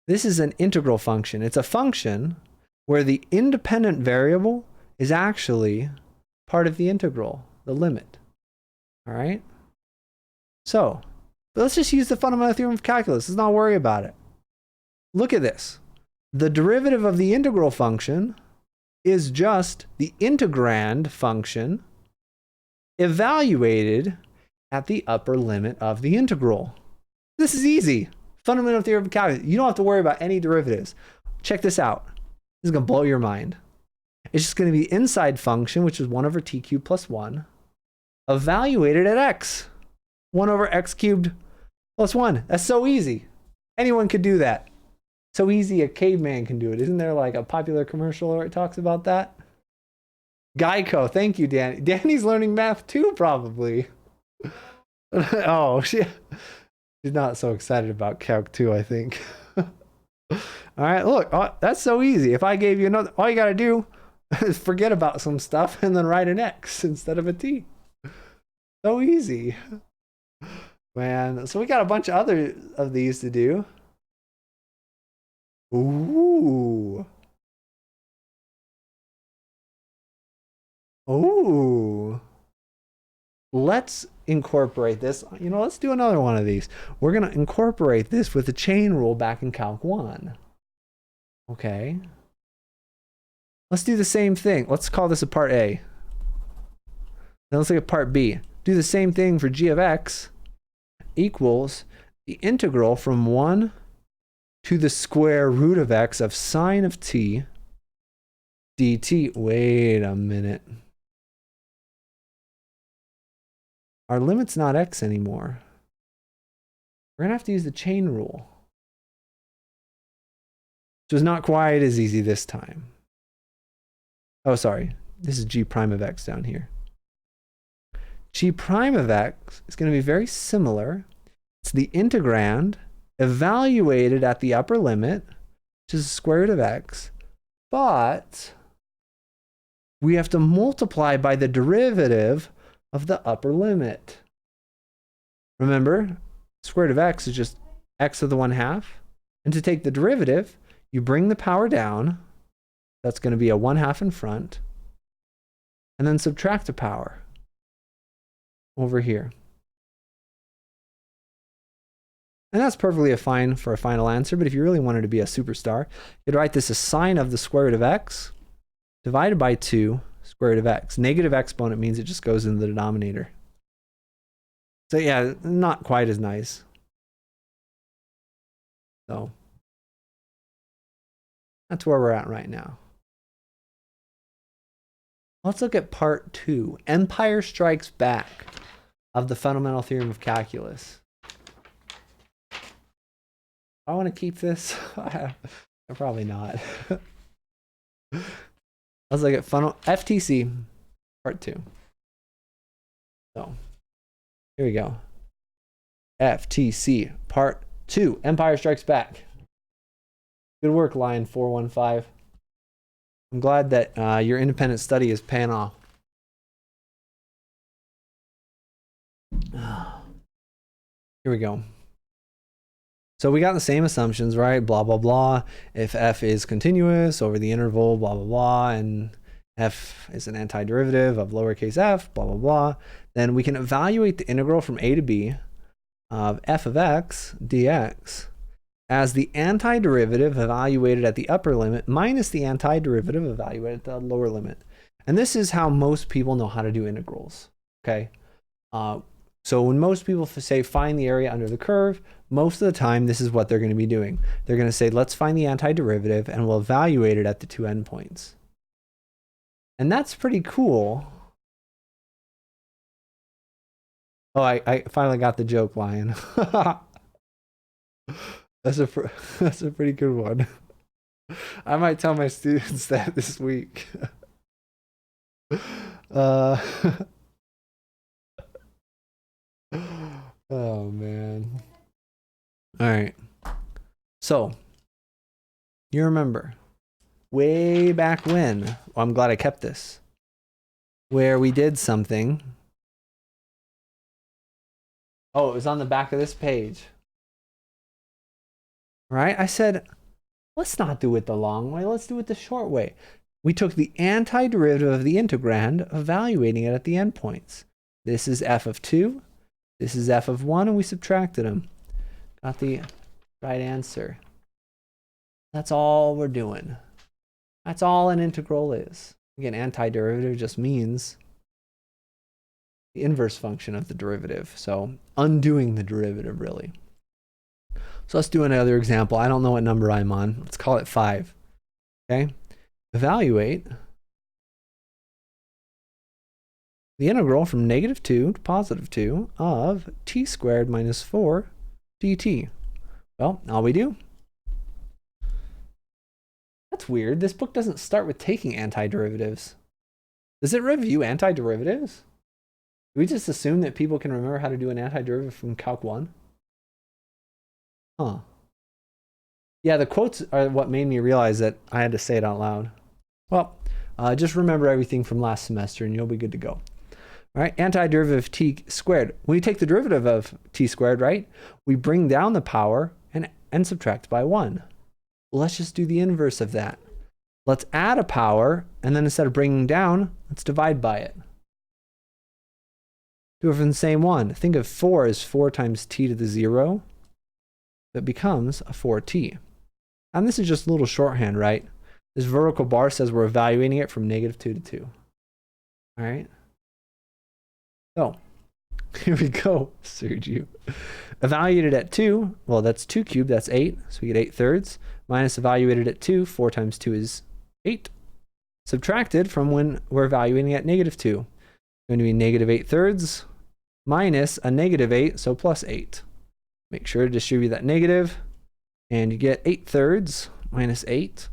This is an integral function. It's a function where the independent variable is actually part of the integral, the limit. All right? So, let's just use the fundamental theorem of calculus. Let's not worry about it. Look at this. The derivative of the integral function is just the integrand function evaluated at the upper limit of the integral. This is easy. Fundamental theorem of calculus. You don't have to worry about any derivatives. Check this out. This is going to blow your mind. It's just going to be inside function, which is 1 over t cubed plus 1, evaluated at x. 1 over x cubed plus 1. That's so easy. Anyone could do that. So easy a caveman can do it. Isn't there like a popular commercial where it talks about that? Geico. Thank you, Danny. Danny's learning math too, probably. Oh, she's not so excited about Calc 2, I think. All right, look, that's so easy. If I gave you another, all you got to do is forget about some stuff and then write an X instead of a T. So easy. Man, so we got a bunch of other of these to do. Ooh. Ooh. Let's incorporate this. You know, let's do another one of these. We're going to incorporate this with the chain rule back in Calc 1. Okay. Let's do the same thing. Let's call this a part A. Then let's look at part B. Do the same thing for g of x equals the integral from 1 to the square root of x of sine of t dt. Wait a minute. Our limit's not x anymore. We're going to have to use the chain rule. So it's not quite as easy this time. Oh, sorry. This is g prime of x down here. G prime of x is going to be very similar. It's the integrand evaluated at the upper limit, which is the square root of x, but we have to multiply by the derivative of the upper limit. Remember, square root of x is just x to the 1/2. And to take the derivative, you bring the power down. That's going to be a 1/2 in front. And then subtract a power over here. And that's perfectly fine for a final answer, but if you really wanted to be a superstar, you'd write this as sine of the square root of x divided by 2 square root of x. Negative exponent means it just goes in the denominator. So yeah, not quite as nice. So that's where we're at right now. Let's look at part 2, Empire Strikes Back, of the fundamental theorem of calculus. I want to keep this. Probably not. Let's look at FTC part 2. So here we go. FTC part 2, Empire Strikes Back. Good work, line 415. I'm glad that your independent study is paying off. Here we go. So we got the same assumptions, right? Blah, blah, blah. If f is continuous over the interval, blah, blah, blah, and f is an antiderivative of lowercase f, blah, blah, blah, then we can evaluate the integral from a to b of f of x dx as the antiderivative evaluated at the upper limit minus the antiderivative evaluated at the lower limit. And this is how most people know how to do integrals, okay? So when most people say find the area under the curve, most of the time this is what they're going to be doing. They're going to say, let's find the antiderivative and we'll evaluate it at the two endpoints. And that's pretty cool. Oh, I finally got the joke, Lion. That's a pretty good one. I might tell my students that this week. Oh man. All right. So you remember way back when, well, I'm glad I kept this, where we did something. Oh, it was on the back of this page. Right? I said, let's not do it the long way. Let's do it the short way. We took the antiderivative of the integrand, evaluating it at the endpoints. This is f of 2. This is f of 1, and we subtracted them. Got the right answer. That's all we're doing. That's all an integral is. Again, antiderivative just means the inverse function of the derivative. So undoing the derivative, really. So let's do another example. I don't know what number I'm on. Let's call it 5. Okay? Evaluate the integral from -2 to +2 of t squared minus 4 dt. Well, all we do. That's weird. This book doesn't start with taking antiderivatives. Does it review antiderivatives? Do we just assume that people can remember how to do an antiderivative from Calc 1? Huh. Yeah, the quotes are what made me realize that I had to say it out loud. Well, just remember everything from last semester and you'll be good to go. All right, antiderivative of t squared. When you take the derivative of t squared, right, we bring down the power and subtract by 1. Well, let's just do the inverse of that. Let's add a power, and then instead of bringing down, let's divide by it. Do it from the same one. Think of 4 as 4 times t to the 0. That becomes a 4t. And this is just a little shorthand, right? This vertical bar says we're evaluating it from -2 to 2. All right. So here we go, Sergio. Evaluated at 2, well, that's 2 cubed, that's 8. So we get 8/3. Minus evaluated at 2, 4 times 2 is 8. Subtracted from when we're evaluating at -2. It's going to be -8/3 minus a -8, so plus 8. Make sure to distribute that negative, and you get 8/3 minus 8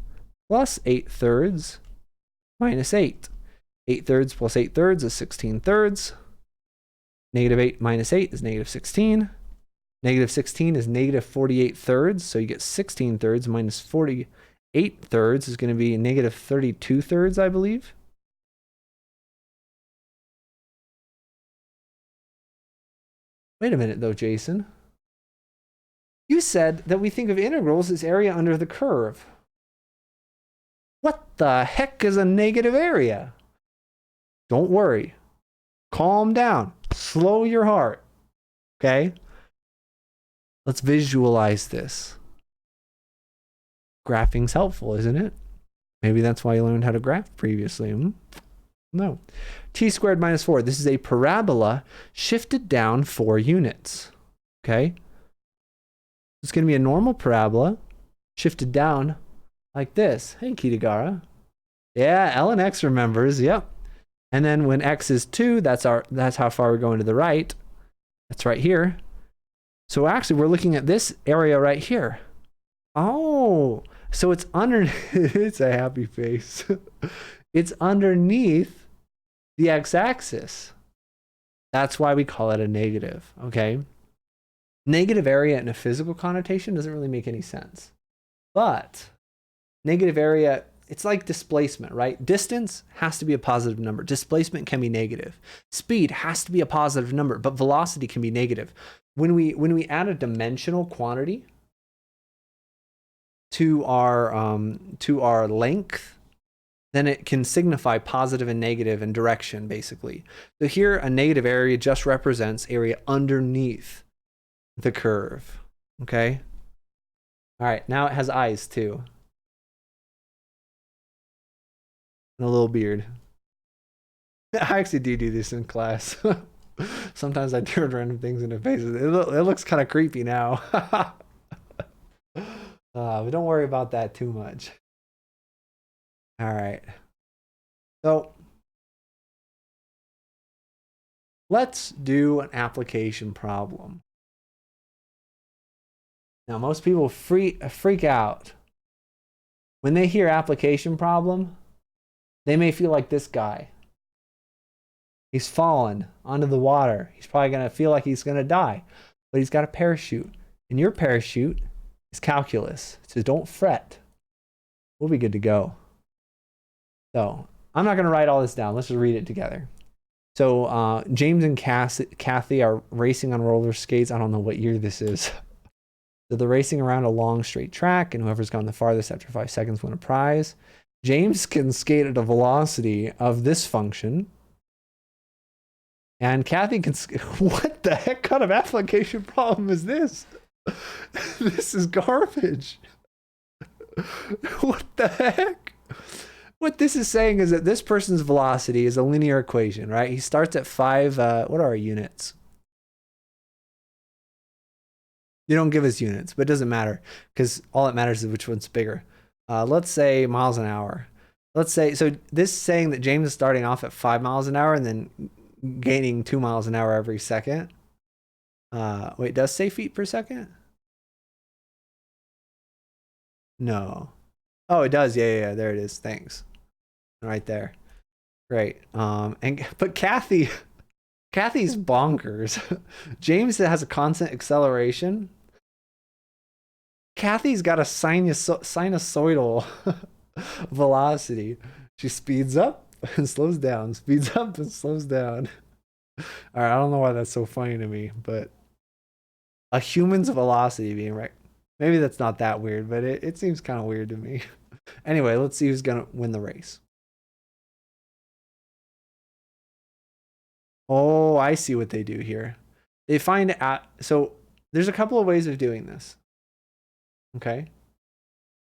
plus 8/3 minus 8. 8/3 plus 8/3 is 16/3. -8 minus 8 is -16. -16 is -48/3, so you get 16/3 minus 48/3 is going to be -32/3, I believe. Wait a minute though, Jason. You said that we think of integrals as area under the curve. What the heck is a negative area? Don't worry. Calm down. Slow your heart. Okay? Let's visualize this. Graphing's helpful, isn't it? Maybe that's why you learned how to graph previously. No. T squared minus 4. This is a parabola shifted down 4 units. Okay? It's going to be a normal parabola shifted down like this. Hey, Kitagara. Yeah, L and X remembers. Yep. And then when X is 2, that's how far we're going to the right. That's right here. So actually, we're looking at this area right here. Oh, so it's under. It's a happy face. It's underneath the x-axis. That's why we call it a negative. Okay. Negative area in a physical connotation doesn't really make any sense. But negative area, it's like displacement, right? Distance has to be a positive number. Displacement can be negative. Speed has to be a positive number, but velocity can be negative. When we add a dimensional quantity to our length, then it can signify positive and negative and direction, basically. So here, a negative area just represents area underneath the curve. Okay? All right, now it has eyes too. And a little beard. I actually do this in class. Sometimes I turn random things into faces. It looks kind of creepy now. But don't worry about that too much. All right. So let's do an application problem. Now, most people freak out when they hear application problem. They may feel like this guy. He's fallen onto the water. He's probably going to feel like he's going to die, but he's got a parachute. And your parachute is calculus. It says, don't fret. We'll be good to go. So I'm not going to write all this down. Let's just read it together. So James and Kathy are racing on roller skates. I don't know what year this is. So they're racing around a long straight track, and whoever's gone the farthest after 5 seconds win a prize. James can skate at a velocity of this function. And Kathy can... What the heck kind of application problem is this? This is garbage. What the heck? What this is saying is that this person's velocity is a linear equation, right? He starts at 5... what are our units? They don't give us units, but it doesn't matter because all that matters is which one's bigger. Let's say miles an hour. Let's say, so this is saying that James is starting off at 5 miles an hour and then gaining 2 miles an hour every second. Wait, does it say feet per second? No. Oh, it does. Yeah. There it is. Thanks. Right there. Great. But Kathy's bonkers. James has a constant acceleration. Kathy's got a sinusoidal velocity. She speeds up and slows down, speeds up and slows down. All right, I don't know why that's so funny to me, but a human's velocity being right. Maybe that's not that weird, but it seems kind of weird to me. Anyway, let's see who's going to win the race. Oh, I see what they do here. They find at, so there's a couple of ways of doing this. Okay.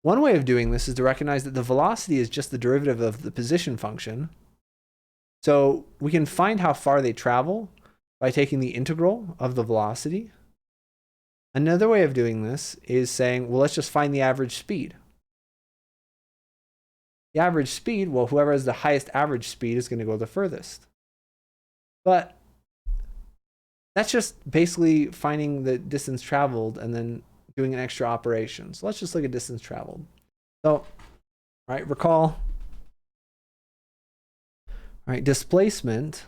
One way of doing this is to recognize that the velocity is just the derivative of the position function. So we can find how far they travel by taking the integral of the velocity. Another way of doing this is saying, well, let's just find the average speed. The average speed, well, whoever has the highest average speed is going to go the furthest. But that's just basically finding the distance traveled and then doing an extra operation. So let's just look at distance traveled. So, right, recall, right, displacement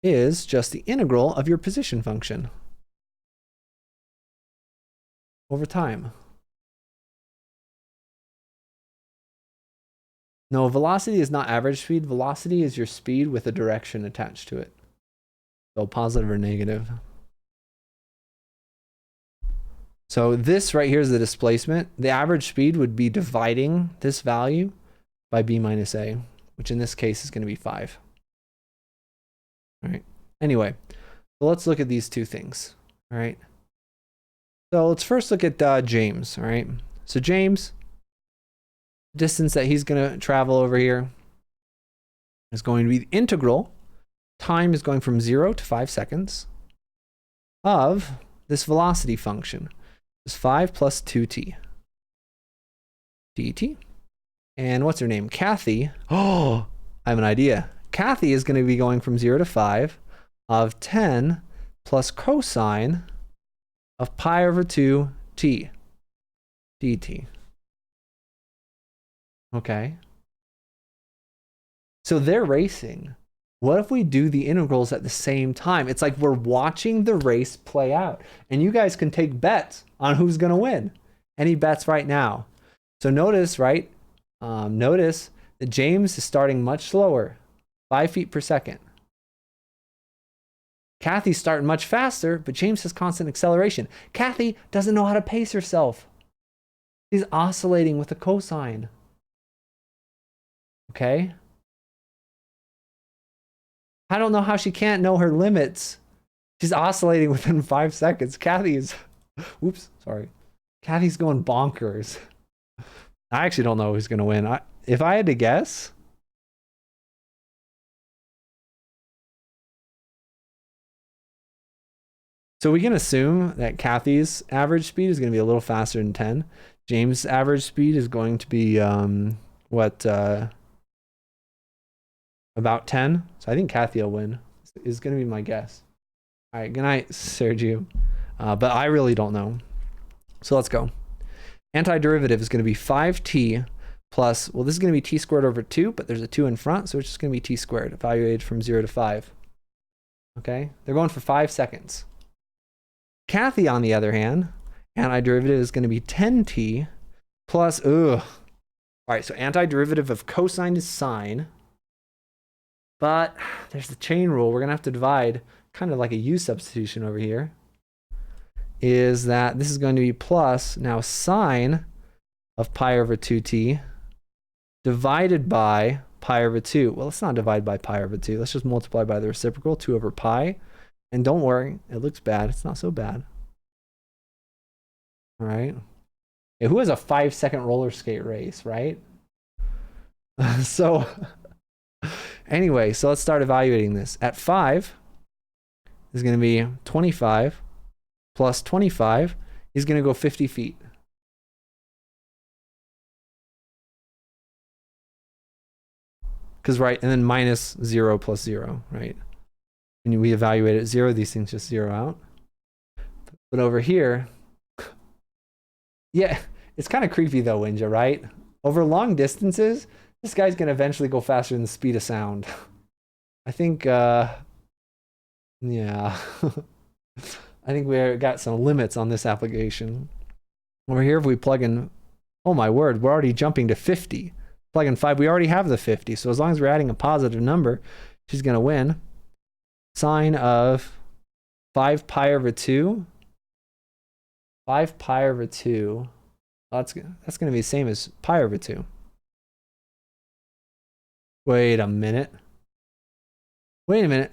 is just the integral of your position function over time. No, velocity is not average speed. Velocity is your speed with a direction attached to it. So positive or negative. So this right here is the displacement. The average speed would be dividing this value by b minus a, which in this case is going to be 5. All right. Anyway, so let's look at these two things. All right. So let's first look at James. All right. So James, distance that he's going to travel over here is going to be the integral. Time is going from 0 to 5 seconds of this velocity function. It's 5 plus 2t dt. And what's her name? Kathy. Oh, I have an idea. Kathy is going to be going from 0 to 5 of 10 plus cosine of pi over 2 t dt. Okay. So they're racing. What if we do the integrals at the same time? It's like we're watching the race play out. And you guys can take bets on who's going to win. Any bets right now? So notice, right? Notice that James is starting much slower, 5 feet per second. Kathy's starting much faster, but James has constant acceleration. Kathy doesn't know how to pace herself. She's oscillating with the cosine. Okay? I don't know how she can't know her limits. She's oscillating within 5 seconds. Kathy's, oops, sorry. Kathy's going bonkers. I actually don't know who's going to win. If I had to guess, so we can assume that Kathy's average speed is going to be a little faster than 10. James' average speed is going to be, about 10. So I think Kathy will win, is going to be my guess. All right, good night, Sergio. But I really don't know. So let's go. Antiderivative is going to be 5t plus, well, this is going to be t squared over 2, but there's a 2 in front, so it's just going to be t squared, evaluated from 0 to 5. Okay, they're going for 5 seconds. Kathy, on the other hand, antiderivative is going to be 10t plus, All right, so antiderivative of cosine is sine. But there's the chain rule. We're going to have to divide, kind of like a u substitution over here, is that this is going to be plus now sine of pi over 2t divided by pi over 2. Well, let's not divide by pi over 2. Let's just multiply by the reciprocal, 2 over pi. And don't worry, it looks bad. It's not so bad. All right. Yeah, who has a 5-second roller skate race, right? So anyway, so let's start evaluating this. At 5 is going to be 25 plus 25 is going to go 50 feet. Because, right, and then minus 0 plus 0, right? And we evaluate at 0, these things just zero out. But over here, yeah, it's kind of creepy though, Winja, right? Over long distances, this guy's going to eventually go faster than the speed of sound. I think, yeah. I think we got some limits on this application. Over here, if we plug in, oh my word, we're already jumping to 50. Plug in 5, we already have the 50. So as long as we're adding a positive number, she's going to win. Sine of 5 pi over 2. 5 pi over 2. That's going to be the same as pi over 2. Wait a minute. Wait a minute.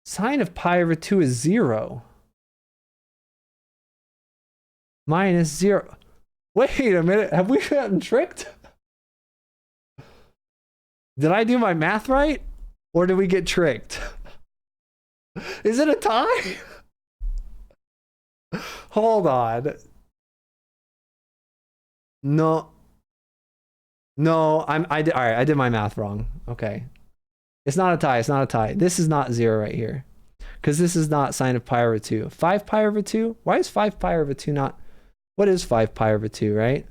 Sine of pi over 2 is 0. Minus 0. Wait a minute. Have we gotten tricked? Did I do my math right? Or did we get tricked? Is it a tie? Hold on. No. No, I did. All right, I did my math wrong. Okay. It's not a tie. It's not a tie. This is not 0 right here. Because this is not sine of pi over 2. 5 pi over 2? Why is 5 pi over 2 not? What is 5 pi over 2, right?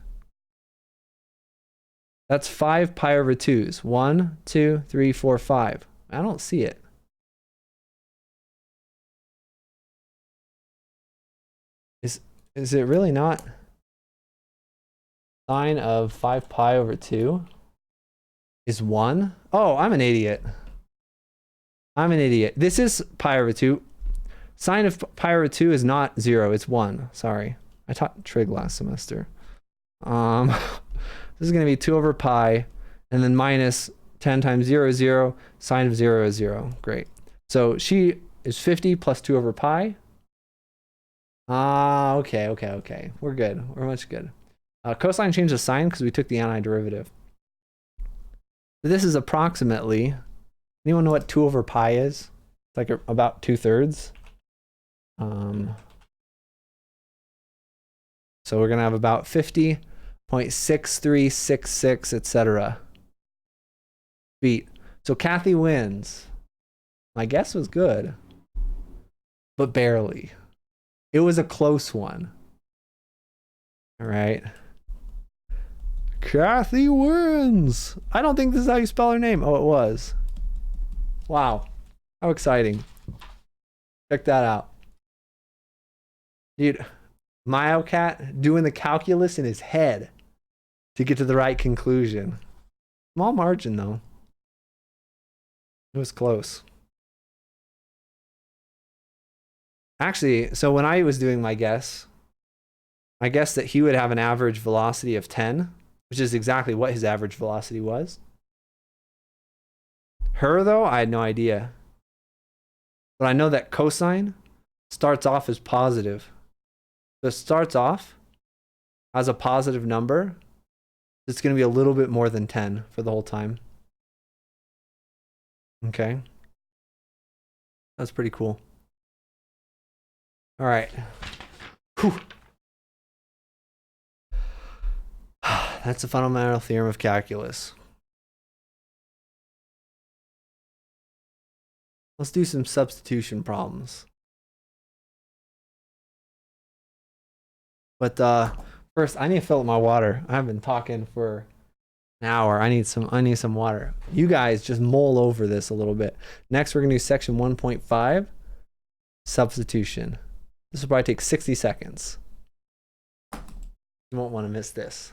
That's 5 pi over 2's. 1, 2, 3, 4, 5. I don't see it. Is it really not? Sine of 5 pi over 2 is 1. Oh, I'm an idiot. I'm an idiot. This is pi over 2. Sine of pi over 2 is not 0. It's 1. Sorry. I taught trig last semester. This is going to be 2 over pi and then minus 10 times 0 is 0. Sine of 0 is 0. Great. So she is 50 plus 2 over pi. Okay. We're good. We're much good. Cosine changes sign because we took the antiderivative. So this is approximately, anyone know what 2 over pi is? It's like about 2/3. So we're going to have about 50.6366, etc. feet. So Kathy wins. My guess was good, but barely. It was a close one. All right. Kathy wins. I don't think this is how you spell her name. Oh, it was. Wow. How exciting. Check that out. Dude, Myocat doing the calculus in his head to get to the right conclusion. Small margin, though. It was close. Actually, so when I was doing my guess, I guessed that he would have an average velocity of 10, which is exactly what his average velocity was. Her, though, I had no idea. But I know that cosine starts off as positive. So it starts off as a positive number. It's going to be a little bit more than 10 for the whole time. Okay. That's pretty cool. All right. Whew. That's the fundamental theorem of calculus. Let's do some substitution problems. But first, I need to fill up my water. I've been talking for an hour. I need some water. You guys just mull over this a little bit. Next, we're gonna do section 1.5, substitution. This will probably take 60 seconds. You won't want to miss this.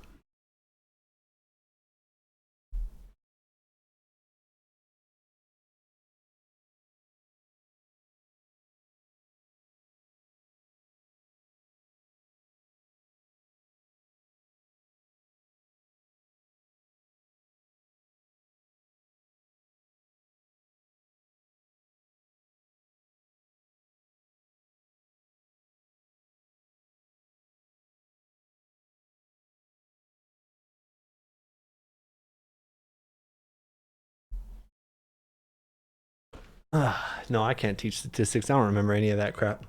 No, I can't teach statistics. I don't remember any of that crap.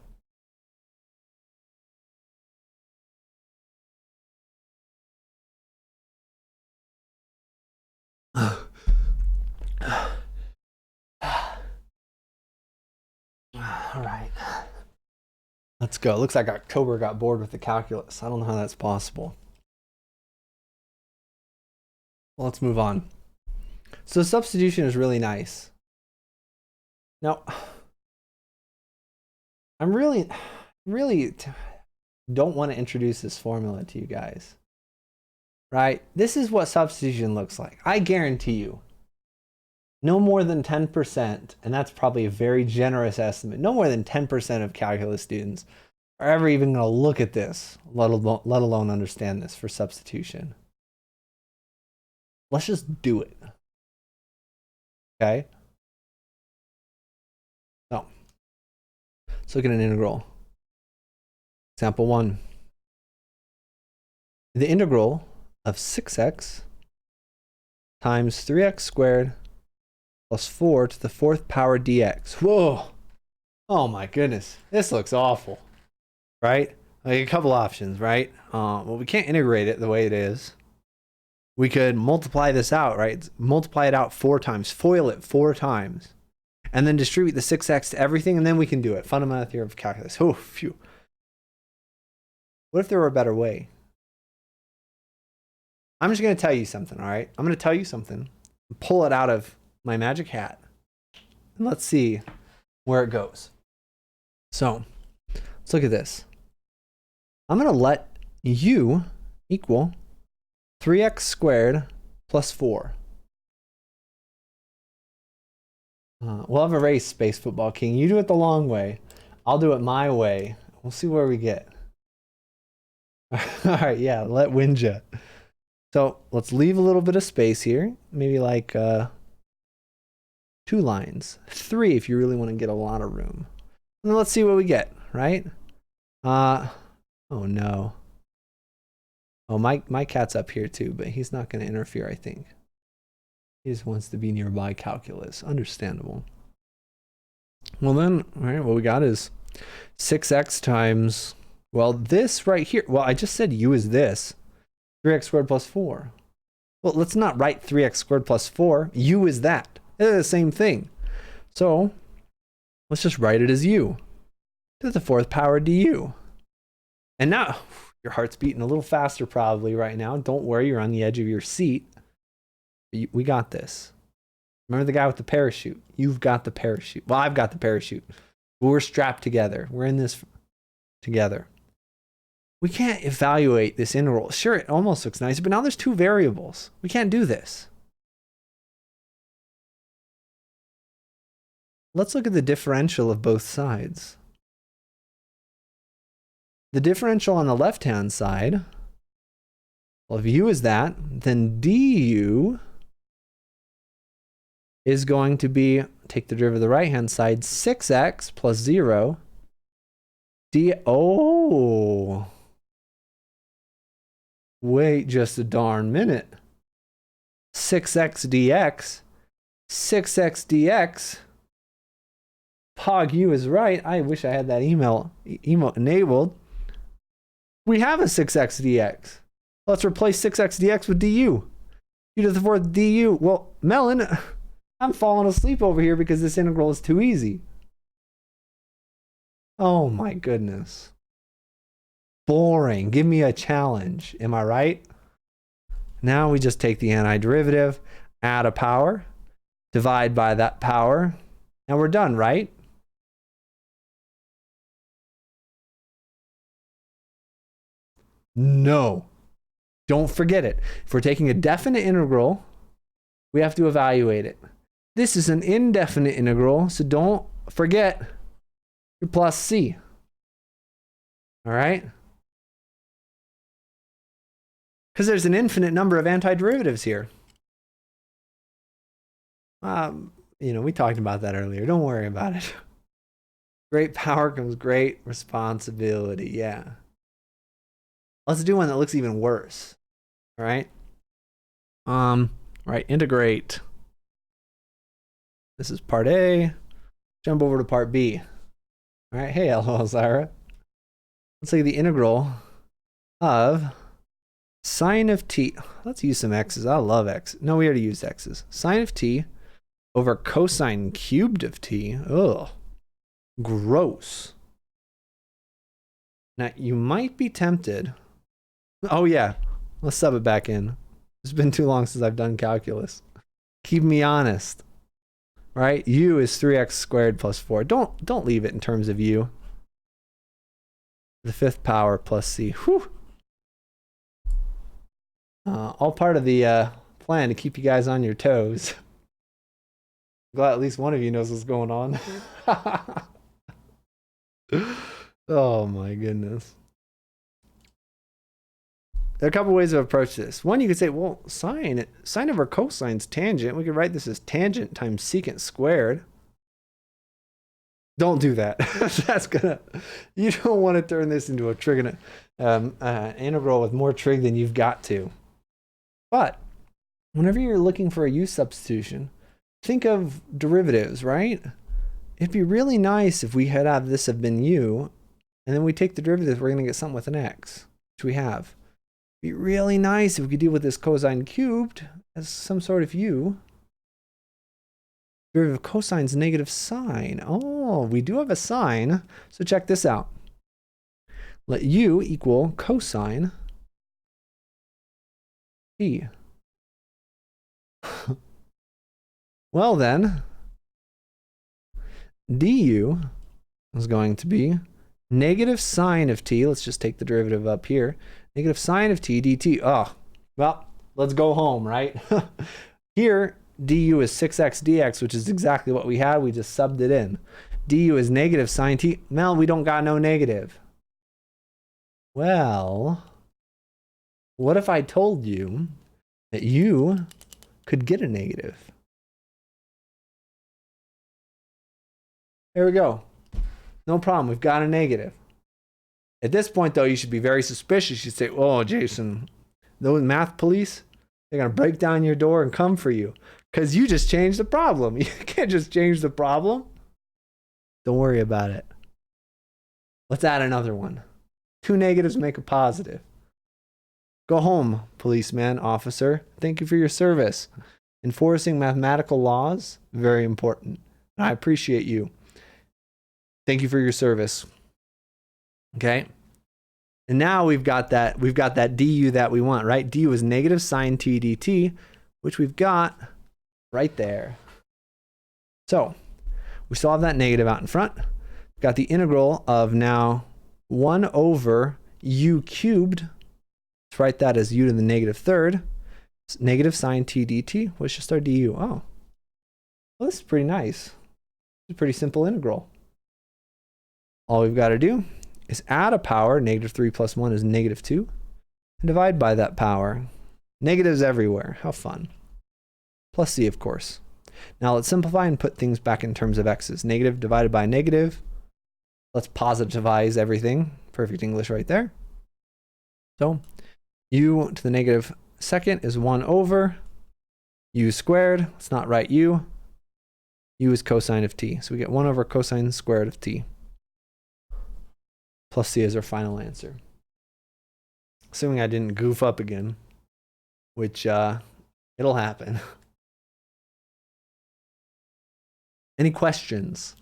All right. Let's go. Looks like October got bored with the calculus. I don't know how that's possible. Well, let's move on. So substitution is really nice. Now, I'm really don't want to introduce this formula to you guys. Right? This is what substitution looks like. I guarantee you, no more than 10%, and that's probably a very generous estimate, no more than 10% of calculus students are ever even going to look at this, let alone understand this for substitution. Let's just do it. Okay. So let's look at an integral. Example 1. The integral of 6x times 3x squared plus 4 to the 4th power dx. Whoa. Oh my goodness. This looks awful. Right? Like a couple options, right? Well, we can't integrate it the way it is. We could multiply this out, right? Multiply it out 4 times, FOIL it 4 times, and then distribute the 6x to everything, and then we can do it. Fundamental theorem of calculus. Oh, phew. What if there were a better way? I'm just going to tell you something, all right? I'm going to tell you something. Pull it out of my magic hat. And let's see where it goes. So, let's look at this. I'm going to let u equal 3x squared plus 4. We'll have a race, Space Football King. You do it the long way. I'll do it my way. We'll see where we get. All right, yeah, let Winja. So let's leave a little bit of space here. Maybe like 2 lines. 3 if you really want to get a lot of room. And then let's see what we get, right? Oh no. Oh, my cat's up here too, but he's not going to interfere, I think. He just wants to be nearby calculus. Understandable. Well then, all right, what we got is 6x times, well, this right here. Well, I just said u is this. 3x squared plus 4. Well, let's not write 3x squared plus 4. U is that. They're the same thing. So let's just write it as u to the 4th power du. And now your heart's beating a little faster probably right now. Don't worry, you're on the edge of your seat. We got this. Remember the guy with the parachute? You've got the parachute. Well, I've got the parachute. We're strapped together. We're in this together. We can't evaluate this integral. Sure, it almost looks nice, but now there's 2 variables. We can't do this. Let's look at the differential of both sides. The differential on the left-hand side, well, if u is that, then du is going to be, take the derivative of the right-hand side, 6x plus 0 oh. Wait just a darn minute. 6x dx. 6x dx. Pog u is right. I wish I had that email enabled. We have a 6x dx. Let's replace 6x dx with du. U to the 4th du. Well, Melyn, I'm falling asleep over here because this integral is too easy. Oh my goodness. Boring. Give me a challenge. Am I right? Now we just take the antiderivative, add a power, divide by that power, and we're done, right? No. Don't forget it. If we're taking a definite integral, we have to evaluate it. This is an indefinite integral, so don't forget your plus c. All right? Because there's an infinite number of antiderivatives here. We talked about that earlier. Don't worry about it. Great power comes great responsibility. Yeah. Let's do one that looks even worse. All right. Right. Integrate. This is part A. Jump over to part B. All right. Hey, Elzira. Let's look at the integral of sine of t. Let's use some x's. I love x. No, we already used x's. Sine of t over cosine cubed of t. Ugh. Gross. Now, you might be tempted. Oh, yeah. Let's sub it back in. It's been too long since I've done calculus. Keep me honest. Right? U is 3x squared plus 4. Don't leave it in terms of u. The 5th power plus c. Whew. All part of the plan to keep you guys on your toes. Glad at least one of you knows what's going on. Oh my goodness. there are a couple ways to approach this. One, you could say, well, sine over cosine's tangent. We could write this as tangent times secant squared. Don't do that. You don't want to turn this into a trig, integral with more trig than you've got to. But whenever you're looking for a u substitution, think of derivatives, right? It'd be really nice if we had have this have been u, and then we take the derivative, we're going to get something with an x, which we have. It'd be really nice if we could deal with this cosine cubed as some sort of u. Derivative of cosine is negative sine. Oh, we do have a sine. So check this out. Let u equal cosine t. Well then, du is going to be negative sine of t. Let's just take the derivative up here. Negative sine of t dt. Oh, well, let's go home, right? Here, du is 6x dx, which is exactly what we had. We just subbed it in. Du is negative sine t. Mel, we don't got no negative. Well, what if I told you that you could get a negative? There we go. No problem. We've got a negative. At this point, though, you should be very suspicious. You say, oh, Jason, those math police, they're going to break down your door and come for you because you just changed the problem. You can't just change the problem. Don't worry about it. Let's add another one. 2 negatives make a positive. Go home, policeman, officer. Thank you for your service. Enforcing mathematical laws, very important. I appreciate you. Thank you for your service. Okay. And now we've got that du that we want, right? Du is negative sine t dt, which we've got right there. So we still have that negative out in front. We've got the integral of now 1 over u cubed. Let's write that as u to the negative third. It's negative sine t dt. What's just our du? Oh, well, this is pretty nice. It's a pretty simple integral. All we've got to do is add a power. Negative 3 plus 1 is negative 2. And divide by that power. Negatives everywhere. How fun. Plus c, of course. Now let's simplify and put things back in terms of x's. Negative divided by negative. Let's positivize everything. Perfect English right there. So u to the negative second is 1 over u squared. Let's not write u. U is cosine of t. So we get 1 over cosine squared of t. Plus c is our final answer. Assuming I didn't goof up again, which it'll happen. Any questions?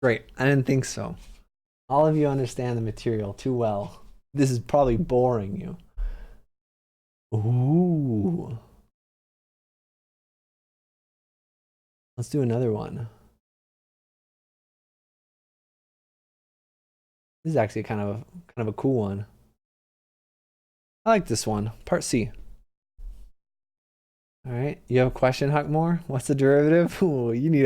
Great. I didn't think so. All of you understand the material too well. This is probably boring you. Ooh. Let's do another one. This is actually kind of a cool one. I like this one. Part C. All right. You have a question, Huckmore? What's the derivative? Ooh, you need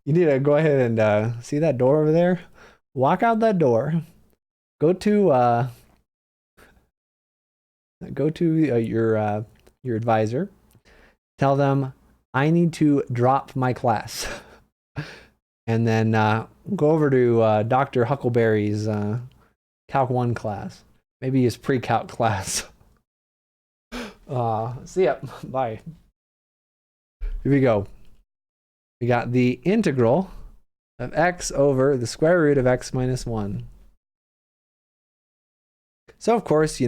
to go ahead and see that door over there? Walk out that door. Go to your advisor. Tell them I need to drop my class. And then go over to Dr. Huckleberry's Calc 1 class. Maybe his pre-calc class. See ya. Bye. Here we go. We got the integral of x over the square root of x minus 1. So, of course, we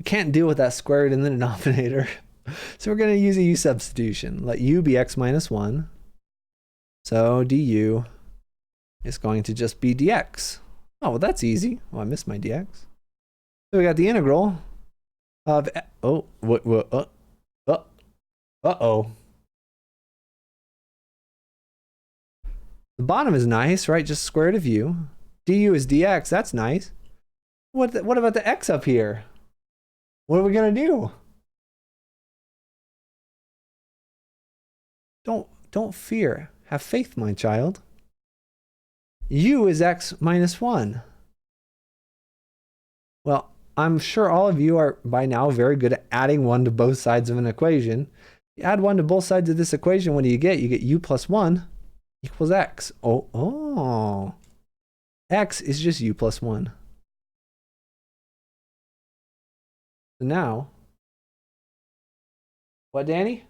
can't deal with that square root in the denominator. So we're going to use a u substitution. Let u be x minus 1. So du is going to just be dx. Oh, well, that's easy. Oh, I missed my dx. So we got the integral of, uh-oh. The bottom is nice, right? Just square root of u. Du is dx. That's nice. What about the x up here? What are we going to do? Don't fear. Have faith, my child. U is x minus 1. Well, I'm sure all of you are by now very good at adding 1 to both sides of an equation. You add 1 to both sides of this equation, what do you get? You get u plus 1 equals x. Oh. X is just u plus 1. So now, what, Danny?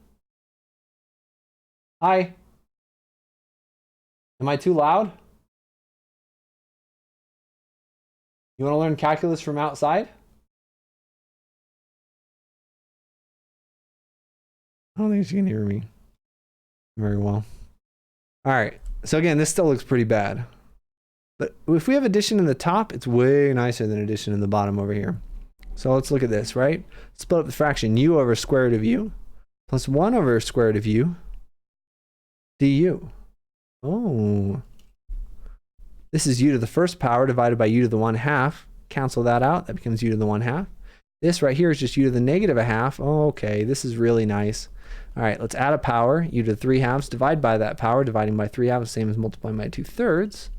Hi. Am I too loud? You want to learn calculus from outside? I don't think she can hear me very well. All right. So again, this still looks pretty bad. But if we have addition in the top, it's way nicer than addition in the bottom over here. So let's look at this, right? Split up the fraction u over square root of u plus 1 over square root of u du. Oh. This is u to the first power divided by u to the 1/2. Cancel that out. That becomes u to the 1/2. This right here is just u to the negative 1/2. Oh, okay, this is really nice. All right, let's add a power. U to the 3/2, divide by that power. Dividing by 3/2 is the same as multiplying by 2/3.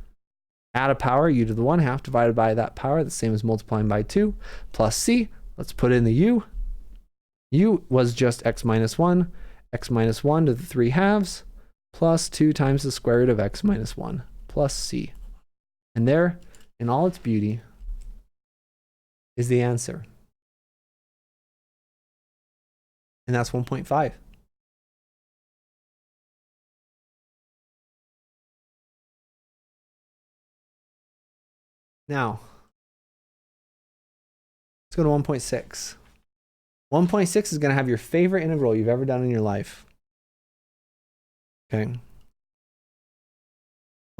Add a power, u to the 1/2, divided by that power. The same as multiplying by 2. Plus c. Let's put in the u. U was just x minus 1. X minus 1 to the 3/2 plus 2 times the square root of x minus 1 plus c. And there, in all its beauty, is the answer. And that's 1.5. Now, let's go to 1.6. 1.6 is going to have your favorite integral you've ever done in your life. Okay.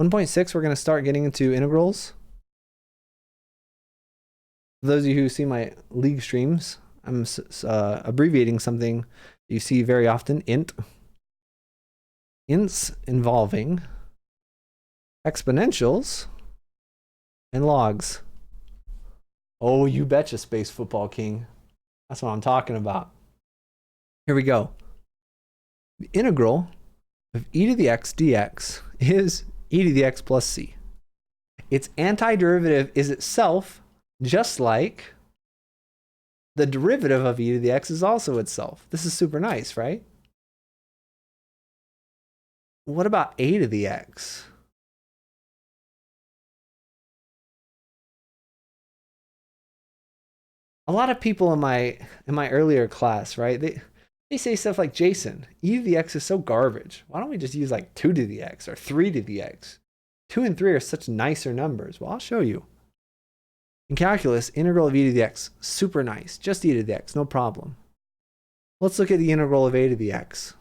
1.6, we're going to start getting into integrals. For those of you who see my league streams, I'm abbreviating something you see very often, int. Ints involving exponentials and logs. Oh, you betcha, Space Football King. That's what I'm talking about. Here we go. The integral of e to the x dx is e to the x plus c. Its antiderivative is itself, just like the derivative of e to the x is also itself. This is super nice, right? What about a to the x? A lot of people in my earlier class, right? They say stuff like, Jason, e to the x is so garbage. Why don't we just use like 2 to the x or 3 to the x? 2 and 3 are such nicer numbers. Well, I'll show you. In calculus, integral of e to the x, super nice. Just e to the x, no problem. Let's look at the integral of a to the x.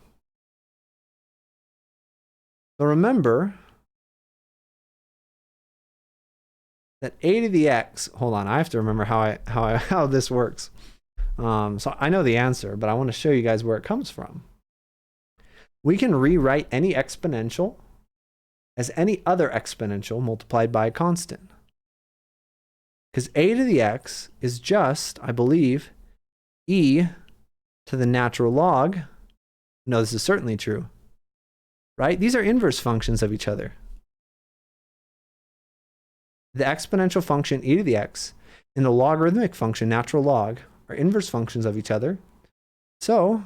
So remember that a to the x, hold on, I have to remember how this works. So I know the answer, but I want to show you guys where it comes from. We can rewrite any exponential as any other exponential multiplied by a constant. Because a to the x is just, I believe, e to the natural log. No, this is certainly true. Right? These are inverse functions of each other. The exponential function e to the x and the logarithmic function natural log are inverse functions of each other. So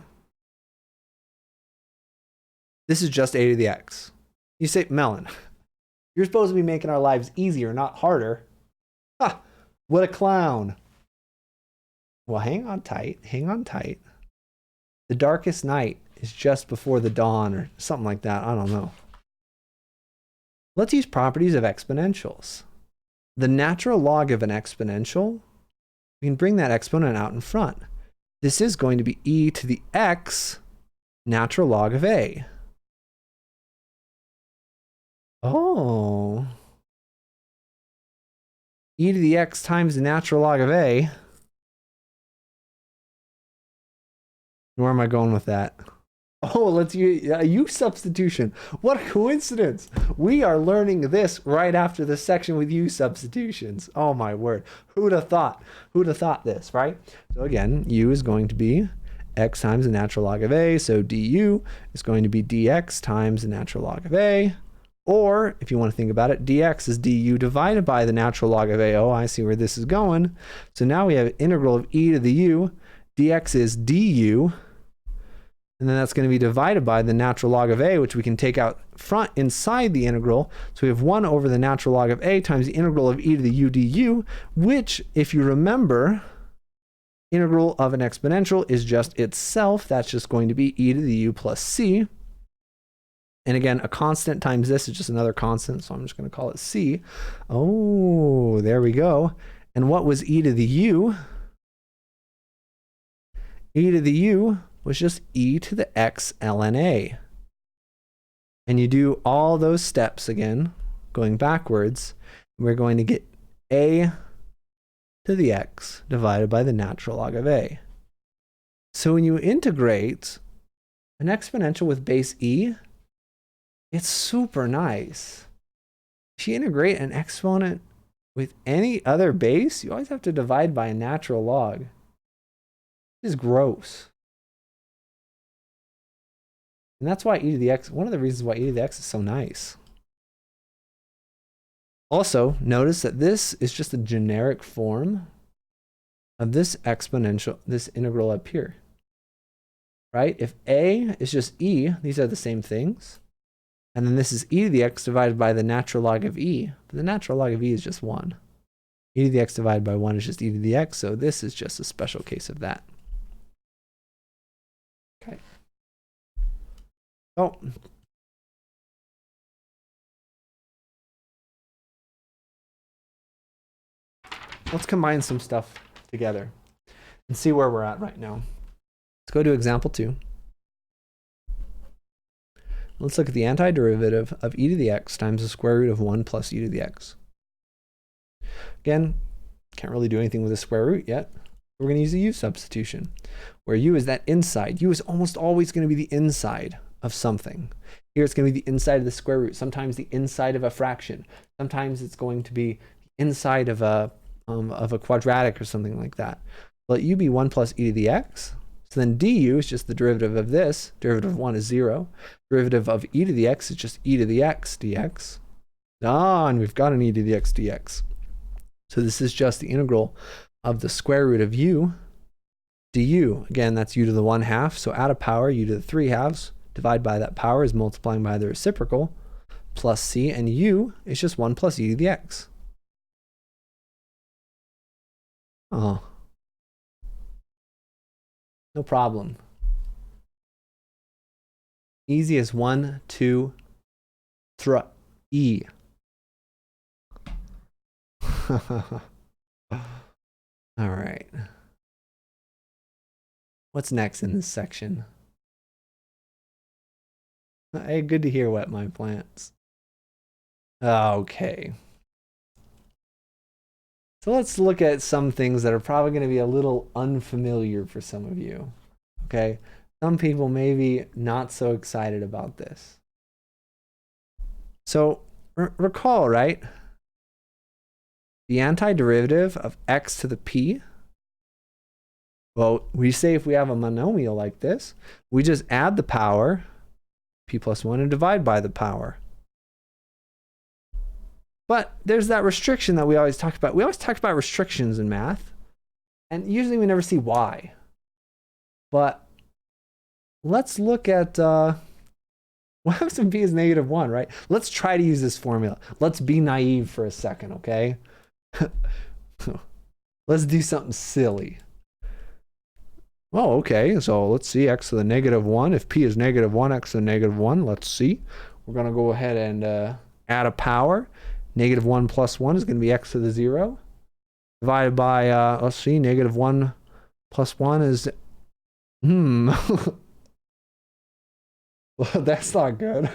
this is just a to the x. You say, Melyn, you're supposed to be making our lives easier, not harder. Ha! What a clown. Well, hang on tight. Hang on tight. The darkest night is just before the dawn or something like that. I don't know. Let's use properties of exponentials. The natural log of an exponential, we can bring that exponent out in front. This is going to be e to the x natural log of a. Oh. E to the x times the natural log of a. Where am I going with that? Oh, let's use a u substitution. What a coincidence. We are learning this right after the section with u substitutions. Oh my word. Who'd have thought? Who'd have thought this, right? So again, u is going to be x times the natural log of a. So du is going to be dx times the natural log of a. Or if you want to think about it, dx is du divided by the natural log of a. Oh, I see where this is going. So now we have integral of e to the u. Dx is du. And then that's going to be divided by the natural log of a, which we can take out front inside the integral. So we have 1 over the natural log of a times the integral of e to the u du, which, if you remember, integral of an exponential is just itself. That's just going to be e to the u plus c. And again, a constant times this is just another constant, so I'm just going to call it c. Oh, there we go. And what was e to the u? E to the u was just e to the x ln a. And you do all those steps again, going backwards, we're going to get a to the x divided by the natural log of a. So when you integrate an exponential with base e, it's super nice. If you integrate an exponent with any other base, you always have to divide by a natural log. This is gross. And that's why e to the x, one of the reasons why e to the x is so nice. Also, notice that this is just a generic form of this exponential, this integral up here. Right? If a is just e, these are the same things. And then this is e to the x divided by the natural log of e. But the natural log of e is just 1. E to the x divided by 1 is just e to the x, so this is just a special case of that. Okay. Oh. Let's combine some stuff together and see where we're at right now. Let's go to example 2. Let's look at the antiderivative of e to the x times the square root of 1 plus e to the x. Again, can't really do anything with the square root yet. We're going to use a u substitution, where u is that inside. U is almost always going to be the inside of something. Here it's going to be the inside of the square root, sometimes the inside of a fraction. Sometimes it's going to be the inside of a quadratic or something like that. Let u be 1 plus e to the x. So then du is just the derivative of this. Derivative of 1 is 0. Derivative of e to the x is just e to the x dx. Ah, and we've got an e to the x dx. So this is just the integral of the square root of u du. Again, that's u to the 1/2. So add a power, u to the 3/2. Divide by that power is multiplying by the reciprocal, plus c, and u is just 1 plus e to the x. Oh. No problem. Easy as 1, 2, 3, e. All right. What's next in this section? Hey, good to hear, wet my plants. Okay. So let's look at some things that are probably going to be a little unfamiliar for some of you. Okay? Some people may be not so excited about this. So recall, right? The antiderivative of x to the p. Well, we say if we have a monomial like this, we just add the power, p plus 1, and divide by the power. But there's that restriction that we always talk about. We always talk about restrictions in math, and usually we never see why. But let's look at what happens when p is -1, right? Let's try to use this formula. Let's be naive for a second, okay? Let's do something silly. Oh, okay, so let's see x to the -1. If p is -1, x to the -1, let's see. We're going to go ahead and add a power. -1 plus 1 is going to be x to the 0. Divided by, let's see, -1 plus 1 is, well, that's not good.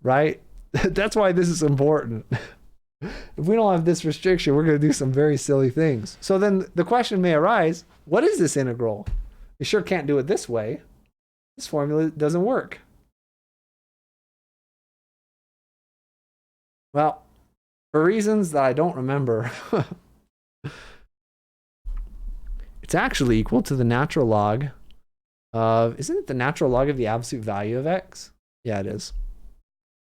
Right? That's why this is important. If we don't have this restriction, we're going to do some very silly things. So then the question may arise, what is this integral? We sure can't do it this way. This formula doesn't work. Well, for reasons that I don't remember, it's actually equal to the natural log of, isn't it the natural log of the absolute value of x? Yeah, it is.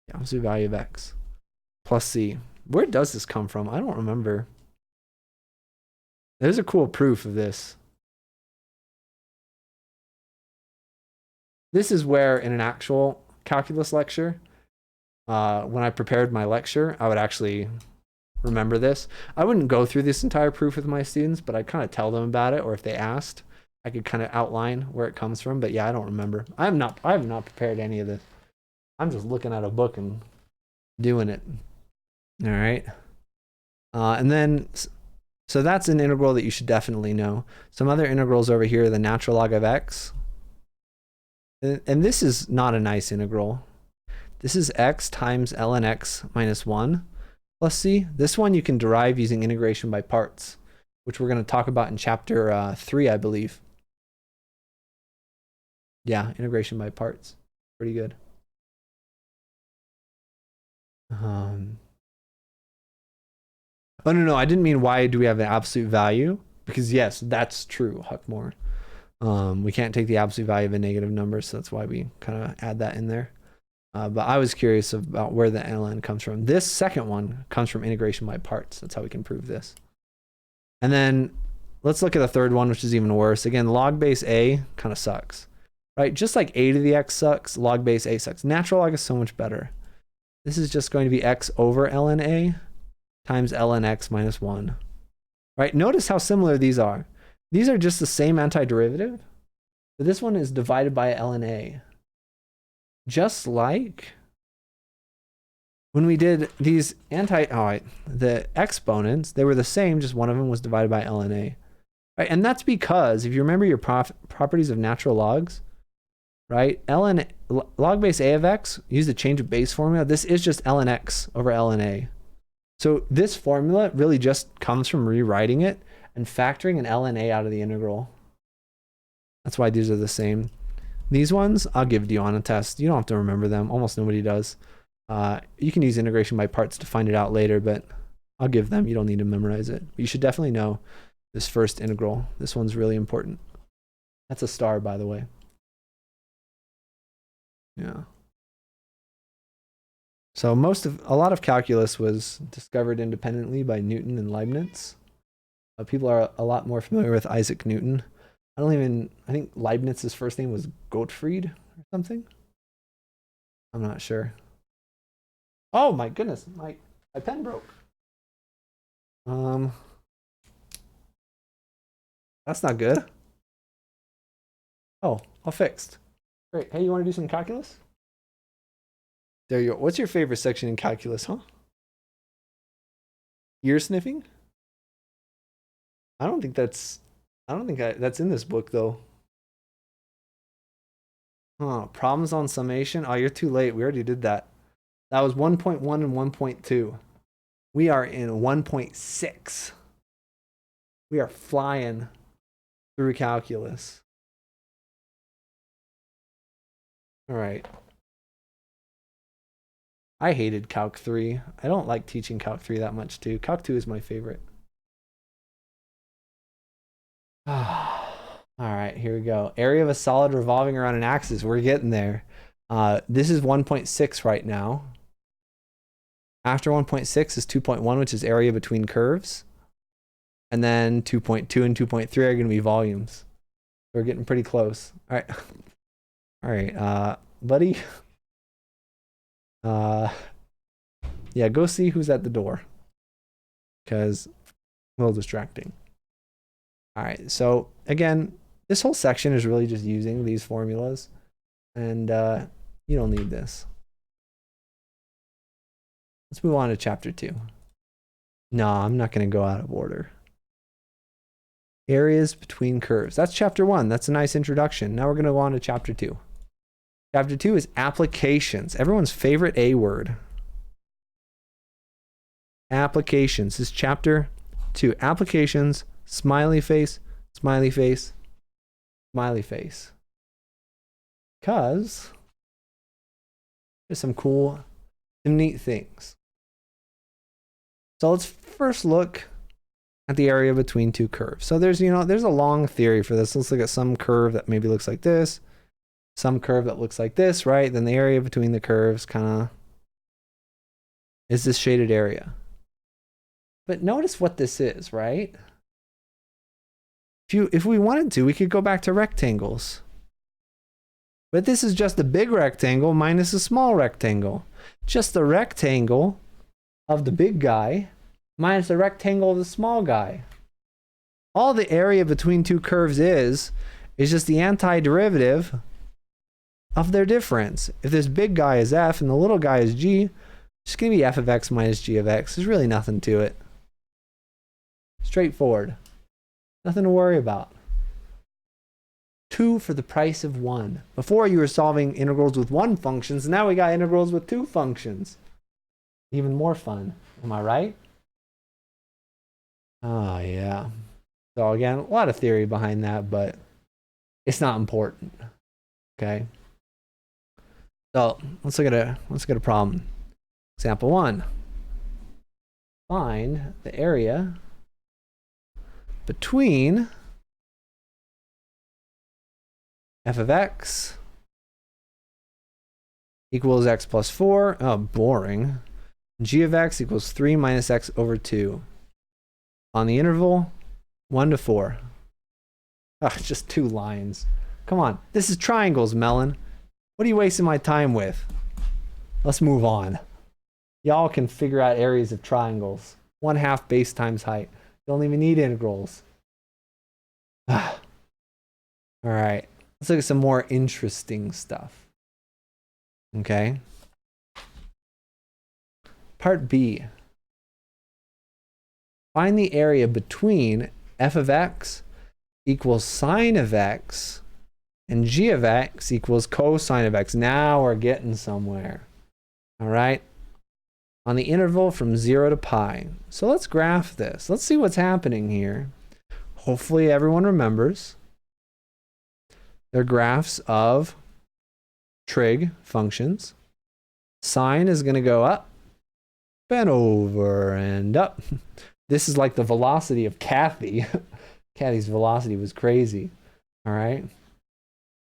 The absolute value of x plus c. Where does this come from? I don't remember. There's a cool proof of this. This is where in an actual calculus lecture, when I prepared my lecture, I would actually remember this. I wouldn't go through this entire proof with my students, but I'd kind of tell them about it, or if they asked, I could kind of outline where it comes from. But yeah, I don't remember. I have not prepared any of this. I'm just looking at a book and doing it. All right. And then, so that's an integral that you should definitely know. Some other integrals over here, the natural log of x. And this is not a nice integral. This is x times ln x minus 1 plus c. This one you can derive using integration by parts, which we're going to talk about in chapter 3, I believe. Yeah, integration by parts. Pretty good. Oh, no, I didn't mean why do we have an absolute value? Because yes, that's true, Huckmore. We can't take the absolute value of a negative number, so that's why we kind of add that in there. But I was curious about where the ln comes from. This second one comes from integration by parts. That's how we can prove this. And then let's look at the third one, which is even worse. Again, log base a kind of sucks, right? Just like a to the x sucks, log base a sucks. Natural log is so much better. This is just going to be x over ln a times ln x minus 1, right? Notice how similar these are. These are just the same antiderivative, but this one is divided by ln a. Just like when we did these the exponents, they were the same, just one of them was divided by ln a. Right? And that's because if you remember your properties of natural logs, right? Log base a of x, use the change of base formula. This is just ln x over ln a. So this formula really just comes from rewriting it and factoring an ln a out of the integral. That's why these are the same. These ones, I'll give to you on a test. You don't have to remember them. Almost nobody does. You can use integration by parts to find it out later, but I'll give them. You don't need to memorize it. But you should definitely know this first integral. This one's really important. That's a star, by the way. Yeah. So a lot of calculus was discovered independently by Newton and Leibniz. People are a lot more familiar with Isaac Newton. I think Leibniz's first name was Gottfried or something. I'm not sure. Oh my goodness, my pen broke. That's not good. Oh, all fixed. Great. Hey, you want to do some calculus? There you go. What's your favorite section in calculus, huh? Ear sniffing? I don't think that's in this book though. Huh, problems on summation. Oh, you're too late. We already did that. That was 1.1 and 1.2. We are in 1.6. We are flying through calculus. All right. I hated Calc 3. I don't like teaching Calc 3 that much too. Calc 2 is my favorite. All right, here we go. Area of a solid revolving around an axis. We're getting there. This is 1.6 right now. After 1.6 is 2.1, which is area between curves. And then 2.2 and 2.3 are going to be volumes. We're getting pretty close. All right. All right, buddy. Yeah, go see who's at the door. Because a little distracting. All right, so again, this whole section is really just using these formulas. And you don't need this. Let's move on to chapter 2. No, I'm not going to go out of order. Areas between curves. That's chapter 1. That's a nice introduction. Now we're going to go on to chapter 2. Chapter 2 is applications. Everyone's favorite A word. Applications. This is chapter 2. Applications, smiley face, smiley face, smiley face. Because there's some neat things. So let's first look at the area between two curves. So there's, there's a long theory for this. Let's look at some curve that maybe looks like this, some curve that looks like this, right? Then the area between the curves kind of is this shaded area. But notice what this is, right? If we wanted to, we could go back to rectangles. But this is just a big rectangle minus a small rectangle. Just the rectangle of the big guy minus the rectangle of the small guy. All the area between two curves is just the antiderivative of their difference. If this big guy is f and the little guy is g, it's going to be f of x minus g of x. There's really nothing to it. Straightforward. Nothing to worry about. 2 for the price of 1. Before you were solving integrals with 1 functions, now we got integrals with 2 functions. Even more fun. Am I right? Oh, yeah. So again, a lot of theory behind that, but it's not important. Okay. So let's look at a problem. Example 1. Find the area between f of x equals x plus 4. Oh, boring. G of x equals 3 minus x over 2. On the interval 1 to 4. Oh, just 2 lines. Come on. This is triangles, Melyn. What are you wasting my time with? Let's move on. Y'all can figure out areas of triangles. 1/2 base times height. Don't even need integrals. All right. Let's look at some more interesting stuff. Okay. Part B. Find the area between f of x equals sine of x and g of x equals cosine of x. Now we're getting somewhere. All right. On the interval from 0 to pi. So let's graph this. Let's see what's happening here. Hopefully everyone remembers. They're graphs of trig functions. Sine is going to go up and over and up. This is like the velocity of Kathy. Kathy's velocity was crazy. All right.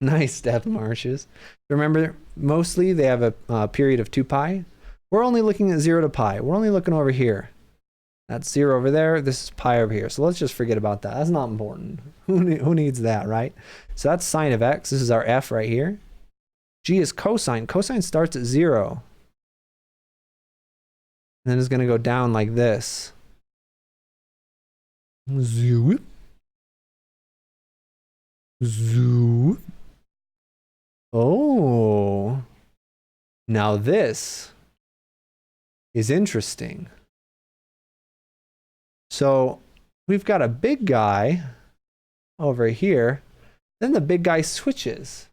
Nice depth marshes. Remember, mostly they have a period of 2 pi. We're only looking at 0 to pi. We're only looking over here. That's 0 over there. This is pi over here. So let's just forget about that. That's not important. Who needs that, right? So that's sine of x. This is our f right here. G is cosine. Cosine starts at 0. And then it's going to go down like this. Zoop. Zoop. Oh. Now this is interesting. So we've got a big guy over here. Then the big guy switches.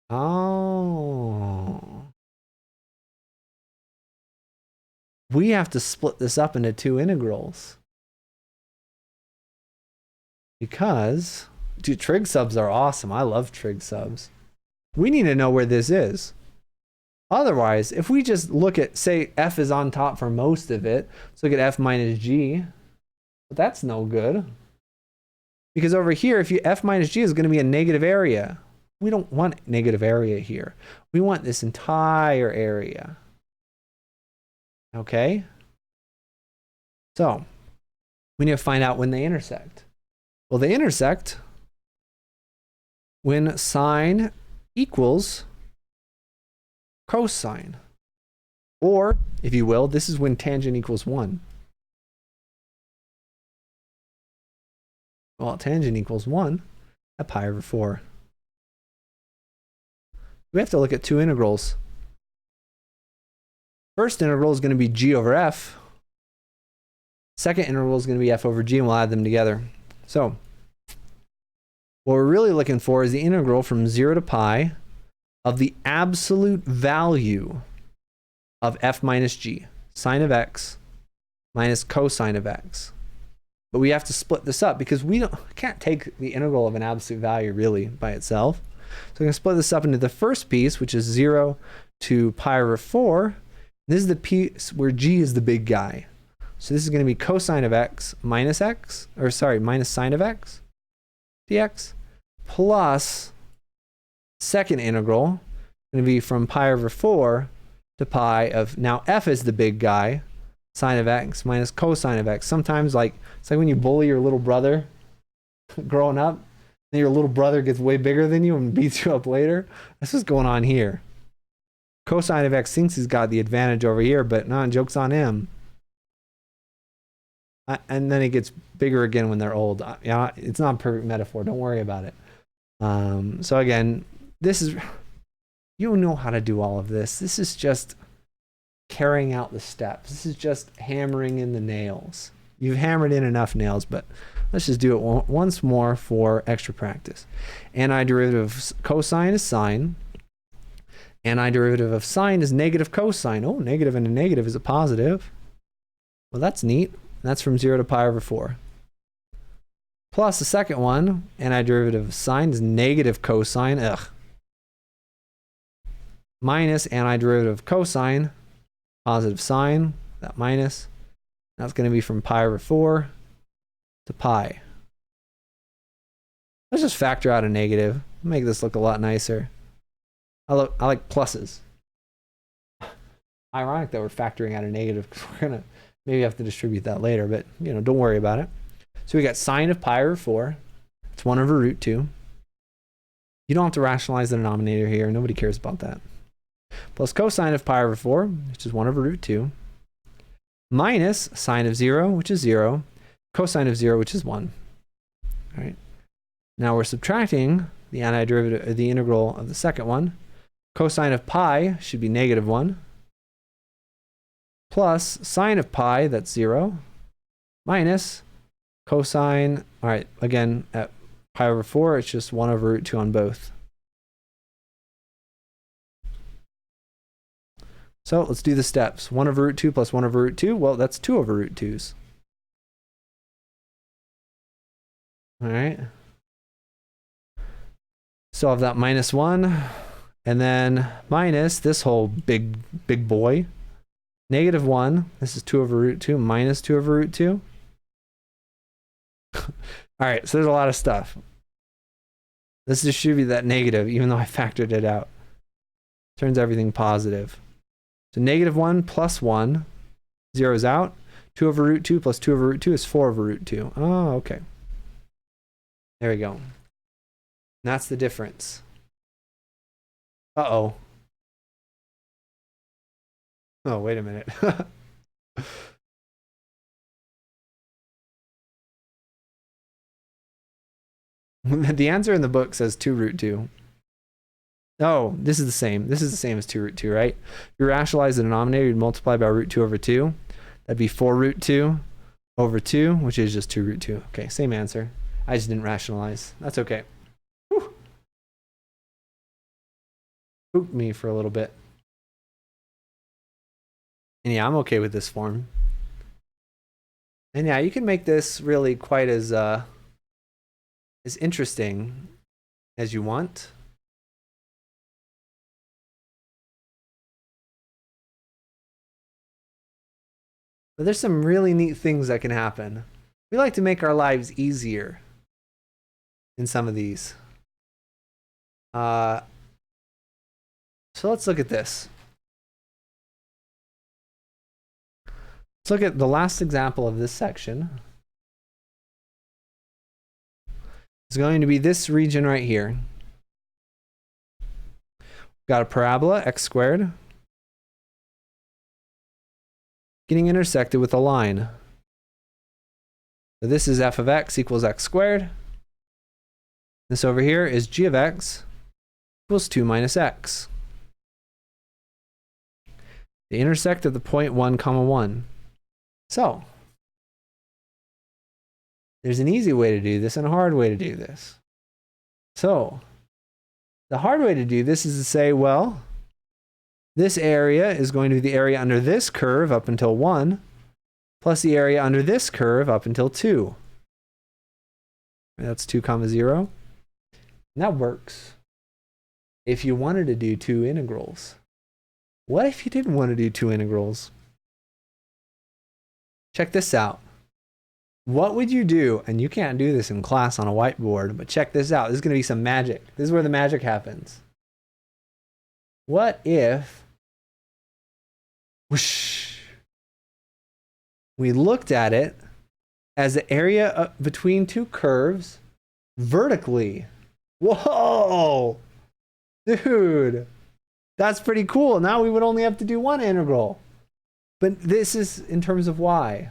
Oh. We have to split this up into 2 integrals. Because, dude, trig subs are awesome. I love trig subs. We need to know where this is. Otherwise, if we just look at, say, f is on top for most of it, let's look at f minus g. But that's no good. Because over here, if you f minus g is going to be a negative area. We don't want negative area here. We want this entire area. Okay? So, we need to find out when they intersect. Well, they intersect when sine equals cosine. Or, if you will, this is when tangent equals 1. Well, tangent equals 1 at pi over 4. We have to look at 2 integrals. First integral is going to be g over f. Second integral is going to be f over g, and we'll add them together. So, what we're really looking for is the integral from 0 to pi of the absolute value of f minus g, sine of x minus cosine of x. But we have to split this up because we can't take the integral of an absolute value really by itself. So we're going to split this up into the first piece, which is 0 to pi over 4. This is the piece where g is the big guy. So this is going to be cosine of x minus x, or sorry, minus sine of x dx, plus second integral, going to be from pi over 4 to pi of, now f is the big guy, sine of x minus cosine of x. Sometimes it's like when you bully your little brother growing up, and your little brother gets way bigger than you and beats you up later. That's what's going on here. Cosine of x thinks he's got the advantage over here, but no, joke's on him. And then it gets bigger again when they're old. Yeah, it's not a perfect metaphor. Don't worry about it. So again, this is, you don't know how to do all of this. This is just carrying out the steps. This is just hammering in the nails. You've hammered in enough nails, but let's just do it once more for extra practice. Antiderivative of cosine is sine. Antiderivative of sine is negative cosine. Oh, negative and a negative is a positive. Well, that's neat. That's from 0 to pi over 4. Plus the second one, antiderivative of sine is negative cosine. Ugh. Minus antiderivative of cosine, positive sine, that minus. That's going to be from pi over 4 to pi. Let's just factor out a negative. Make this look a lot nicer. I like pluses. Ironic that we're factoring out a negative, because we're going to maybe have to distribute that later, but don't worry about it. So we got sine of pi over 4. It's 1 over root 2. You don't have to rationalize the denominator here. Nobody cares about that. Plus cosine of pi over 4, which is 1 over root 2. Minus sine of 0, which is 0. Cosine of 0, which is 1. All right. Now we're subtracting the antiderivative, the integral of the second one. Cosine of pi should be negative 1. Plus sine of pi, that's 0. Minus cosine, all right, again, at pi over 4, it's just 1 over root 2 on both. So let's do the steps. 1 over root 2 plus 1 over root 2. Well, that's 2 over root 2s. All right. So I have that minus 1. And then minus this whole big boy. Negative 1. This is 2 over root 2 minus 2 over root 2. All right, so there's a lot of stuff. Let's distribute that negative, even though I factored it out. Turns everything positive. So negative 1 plus 1 zeroes out. 2 over root 2 plus 2 over root 2 is 4 over root 2. Oh, okay. There we go. And that's the difference. Uh-oh. Oh, wait a minute. The answer in the book says 2 root 2. Oh, this is the same. This is the same as 2 root 2, right? If you rationalize the denominator, you'd multiply by root 2 over 2. That'd be 4 root 2 over 2, which is just 2 root 2. Okay, same answer. I just didn't rationalize. That's okay. Whew. Spooked me for a little bit. And yeah, I'm okay with this form. And yeah, you can make this really quite as interesting as you want. But there's some really neat things that can happen. We like to make our lives easier in some of these. So let's look at this. Let's look at the last example of this section. It's going to be this region right here. We've got a parabola, x squared, getting intersected with a line. So this is f of x equals x squared. This over here is g of x equals 2 minus x. They intersect at the point 1, 1. So there's an easy way to do this and a hard way to do this. So the hard way to do this is to say, well, this area is going to be the area under this curve up until 1, plus the area under this curve up until 2. That's 2, 0. And that works if you wanted to do 2 integrals. What if you didn't want to do 2 integrals? check this out. What would you do? And you can't do this in class on a whiteboard, but check this out. This is going to be some magic. This is where the magic happens. What if, whoosh, we looked at it as the area between two curves vertically? Whoa, dude, that's pretty cool. Now we would only have to do one integral. But this is in terms of y.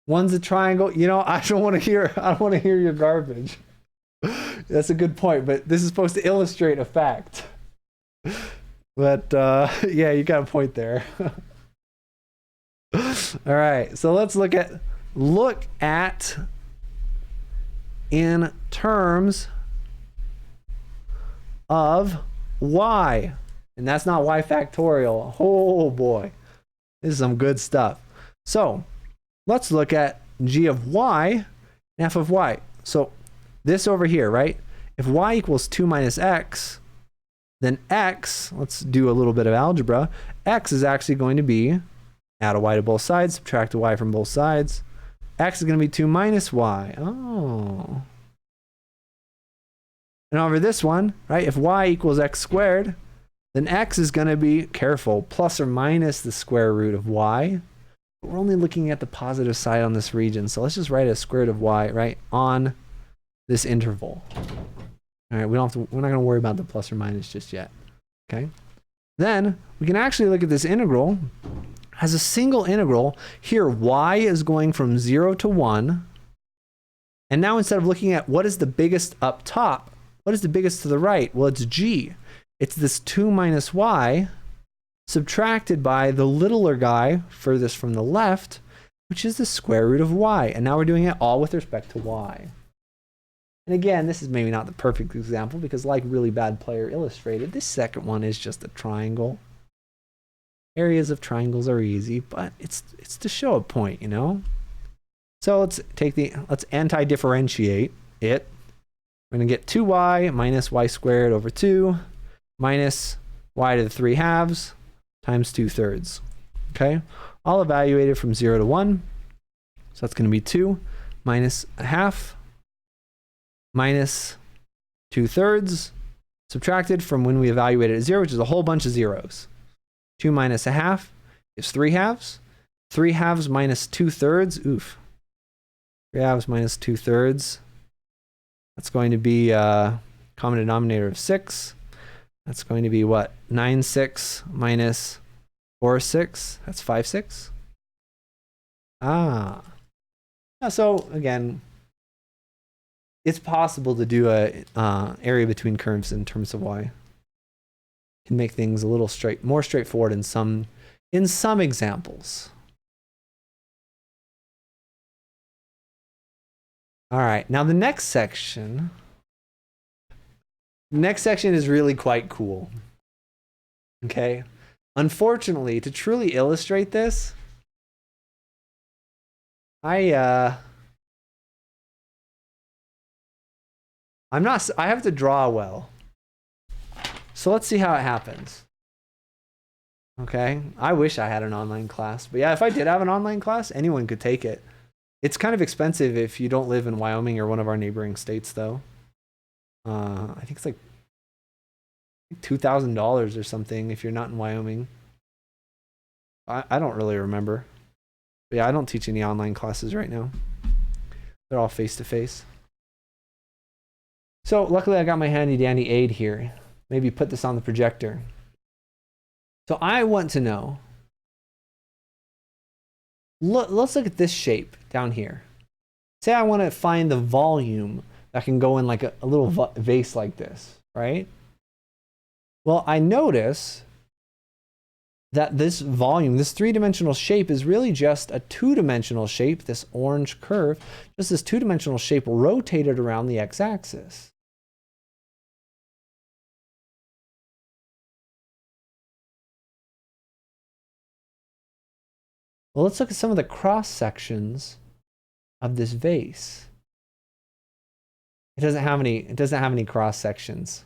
One's a triangle. You know, I don't want to hear your garbage. That's a good point, but this is supposed to illustrate a fact. But yeah, you got a point there. All right, so let's look at in terms of y. And that's not y factorial. Oh boy, this is some good stuff. So let's look at g of y and f of y. So this over here, right? If y equals 2 minus x, then x, let's do a little bit of algebra, x is actually going to be, add a y to both sides, subtract a y from both sides. X is going to be 2 minus y. Oh. And over this one, right, if y equals x squared, then x is going to be, careful, plus or minus the square root of y. But we're only looking at the positive side on this region, so let's just write a square root of y, right, on this interval. All right, we're not going to worry about the plus or minus just yet. Okay. Then we can actually look at this integral as a single integral. Here, y is going from 0 to 1. And now instead of looking at what is the biggest up top, what is the biggest to the right? Well, it's g. It's this 2 minus y subtracted by the littler guy furthest from the left, which is the square root of y. And now we're doing it all with respect to y. And again, this is maybe not the perfect example because, like Really Bad Player Illustrated, this second one is just a triangle. Areas of triangles are easy, but it's to show a point, you know? So let's anti-differentiate it. We're going to get 2y minus y squared over 2 minus y to the 3 halves times 2/3. Okay? All evaluated from 0 to 1. So that's going to be 2 minus a half minus 2/3 subtracted from when we evaluated at 0, which is a whole bunch of zeros. 2 minus a half is 3 halves. 3 halves minus 2/3. Oof. 3 halves minus 2/3. That's going to be a common denominator of 6. That's going to be what? 9/6 minus 4/6. That's 5/6. Ah. So again, it's possible to do a area between curves in terms of y. Can make things a little more straightforward in some examples. All right, now the next section is really quite cool. Okay, unfortunately, to truly illustrate this, I have to draw well. So let's see how it happens. Okay, I wish I had an online class, but yeah, if I did have an online class, anyone could take it. It's kind of expensive if you don't live in Wyoming or one of our neighboring states, though. I think it's like $2,000 or something if you're not in Wyoming. I don't really remember. But yeah, I don't teach any online classes right now. They're all face-to-face. So luckily I got my handy dandy aid here. Maybe put this on the projector. So I want to know, let's look at this shape down here. Say I want to find the volume that can go in like a little vase like this, right? Well, I notice that this volume, this three-dimensional shape, is really just a two-dimensional shape, this orange curve, just this two-dimensional shape rotated around the x-axis. Well, let's look at some of the cross sections of this vase. It doesn't have any cross sections.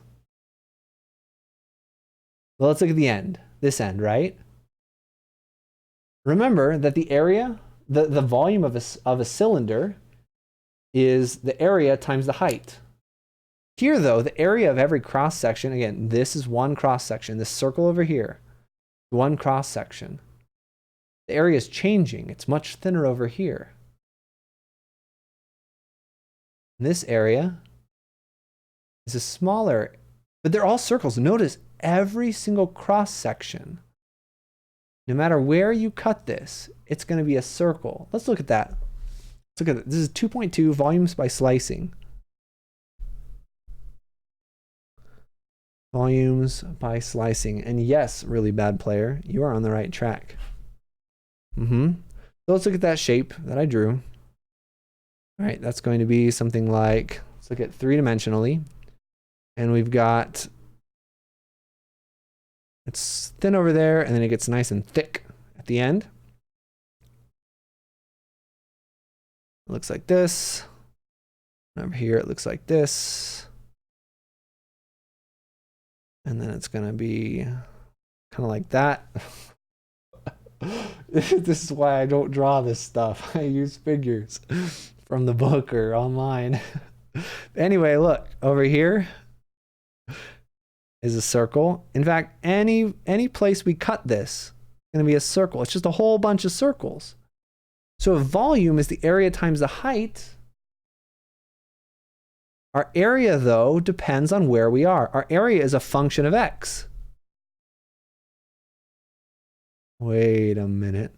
Well, let's look at the end. This end, right? Remember that the area, the volume of a cylinder is the area times the height. Here, though, the area of every cross section, again, this is one cross section. This circle over here, one cross section. The area is changing. It's much thinner over here. This area is a smaller, but they're all circles. Notice every single cross section, no matter where you cut this, it's going to be a circle. Let's look at that. Let's look at it. This is 2.2 volumes by slicing. Volumes by slicing. And yes, really bad player, you are on the right track. So let's look at that shape that I drew. All right, that's going to be something like, let's look at three-dimensionally. And we've got, it's thin over there, and then it gets nice and thick at the end. It looks like this. Over here, it looks like this. And then it's going to be kind of like that. This is why I don't draw this stuff. I use figures from the book or online. Anyway, look, over here is a circle. In fact, any place we cut this is going to be a circle. It's just a whole bunch of circles. So if volume is the area times the height, our area, though, depends on where we are. Our area is a function of x. Wait a minute.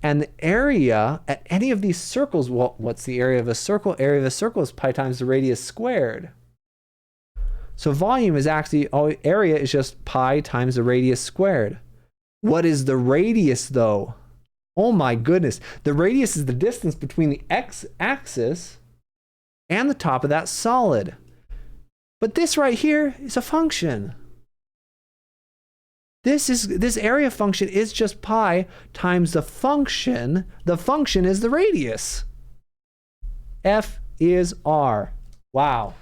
And the area at any of these circles, well, what's the area of a circle? Area of a circle is pi times the radius squared. So volume is actually, area is just pi times the radius squared. What is the radius, though? Oh my goodness. The radius is the distance between the x-axis and the top of that solid. But this right here is a function. This area function is just pi times the function. The function is the radius. F is R. Wow.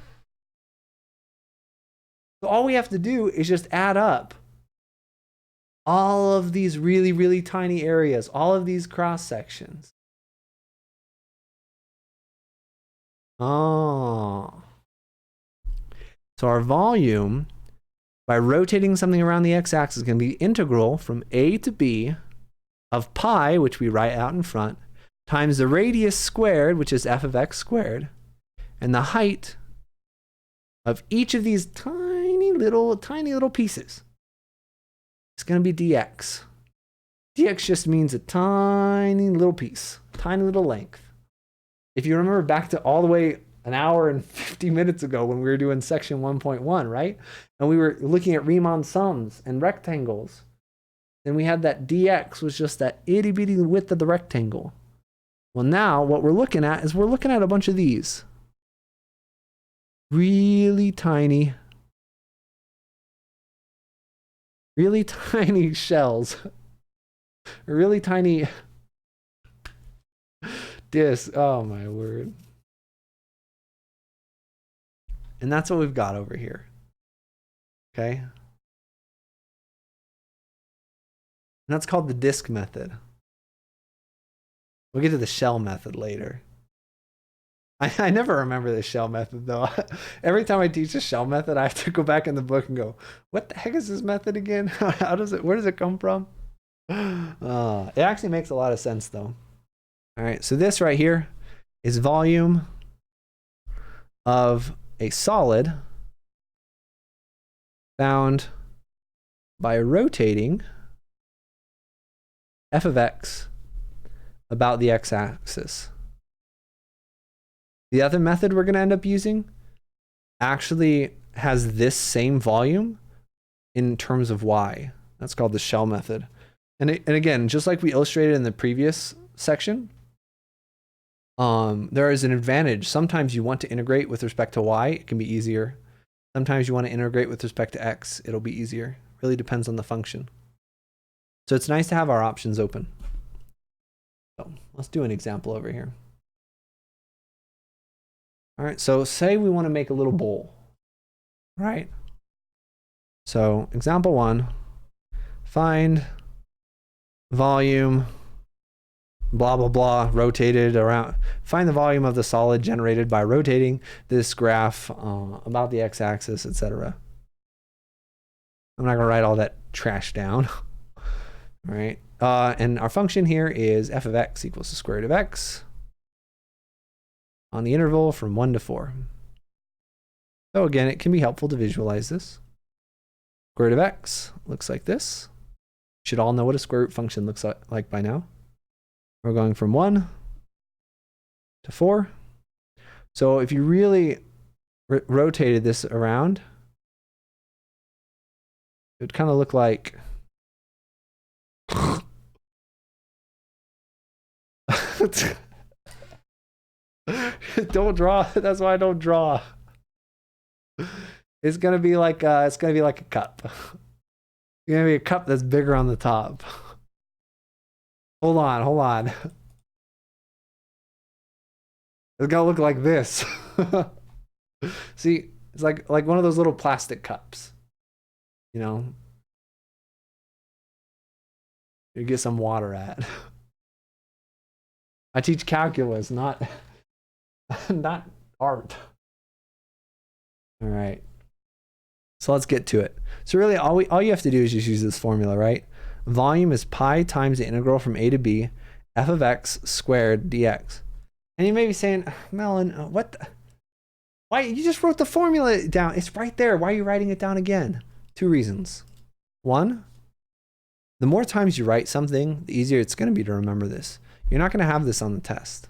So all we have to do is just add up all of these really, really tiny areas, all of these cross sections. Oh. So our volume, by rotating something around the x-axis, is going to be integral from a to b of pi, which we write out in front, times the radius squared, which is f of x squared, and the height of each of these tiny little pieces. It's going to be dx. Dx just means a tiny little piece, tiny little length. If you remember back to all the way an hour and 50 minutes ago when we were doing section 1.1, right? And we were looking at Riemann sums and rectangles. Then we had that dx was just that itty bitty width of the rectangle. Well, now what we're looking at is we're looking at a bunch of these really tiny shells, really tiny discs. Oh my word. And that's what we've got over here. Okay. And that's called the disk method. We'll get to the shell method later. I never remember the shell method though. Every time I teach the shell method, I have to go back in the book and go, what the heck is this method again? Where does it come from? It actually makes a lot of sense though. All right, so this right here is volume of a solid found by rotating f of x about the x-axis. The other method we're going to end up using actually has this same volume in terms of y. That's called the shell method. And again, just like we illustrated in the previous section, there is an advantage. Sometimes you want to integrate with respect to y, it can be easier. Sometimes you want to integrate with respect to x, it'll be easier. Really depends on the function. So it's nice to have our options open. So let's do an example over here. All right, so say we want to make a little bowl, right? So example 1, find volume, blah, blah, blah, rotated around. Find the volume of the solid generated by rotating this graph about the x-axis, etc. I'm not going to write all that trash down. All right. And our function here is f of x equals the square root of x on the interval from 1 to 4. So again, it can be helpful to visualize this. Square root of x looks like this. You should all know what a square root function looks like by now. We're going from 1 to 4. So if you really rotated this around, it would kind of look like don't draw. That's why I don't draw. It's gonna be like a cup. It's gonna be a cup that's bigger on the top. Hold on. It's gonna look like this. See, it's like one of those little plastic cups. You know, you get some water at. I teach calculus, not art. All right. So let's get to it. So really all you have to do is just use this formula, right? Volume is pi times the integral from a to b, f of x squared dx. And you may be saying, Melyn, why you just wrote the formula down? It's right there. Why are you writing it down again? 2 reasons. 1, the more times you write something, the easier it's going to be to remember this. You're not going to have this on the test.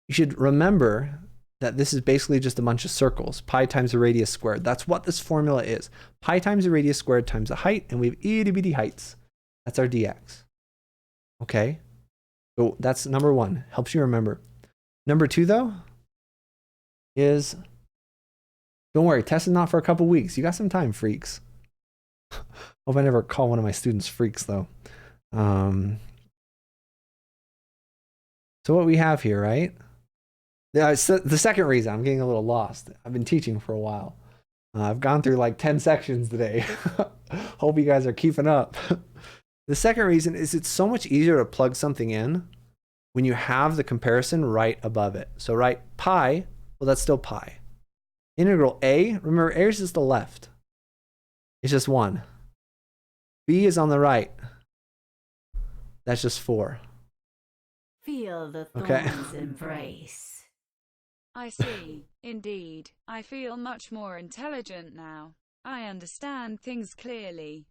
You should remember that this is basically just a bunch of circles. Pi times the radius squared. That's what this formula is. Pi times the radius squared times the height, and we have itty bitty heights. That's our dx. Okay? So that's number 1. Helps you remember. Number 2, though, is don't worry, test is not for a couple weeks. You got some time, freaks. Hope I never call one of my students freaks, though. So what we have here, right? The second reason, I'm getting a little lost. I've been teaching for a while. I've gone through like 10 sections today. Hope you guys are keeping up. The second reason is it's so much easier to plug something in when you have the comparison right above it. So right, pi, well, that's still pi. Integral a, remember a is just the left. It's just 1. B is on the right. That's just 4. Feel the thorns embrace. I see. Indeed, I feel much more intelligent now. I understand things clearly.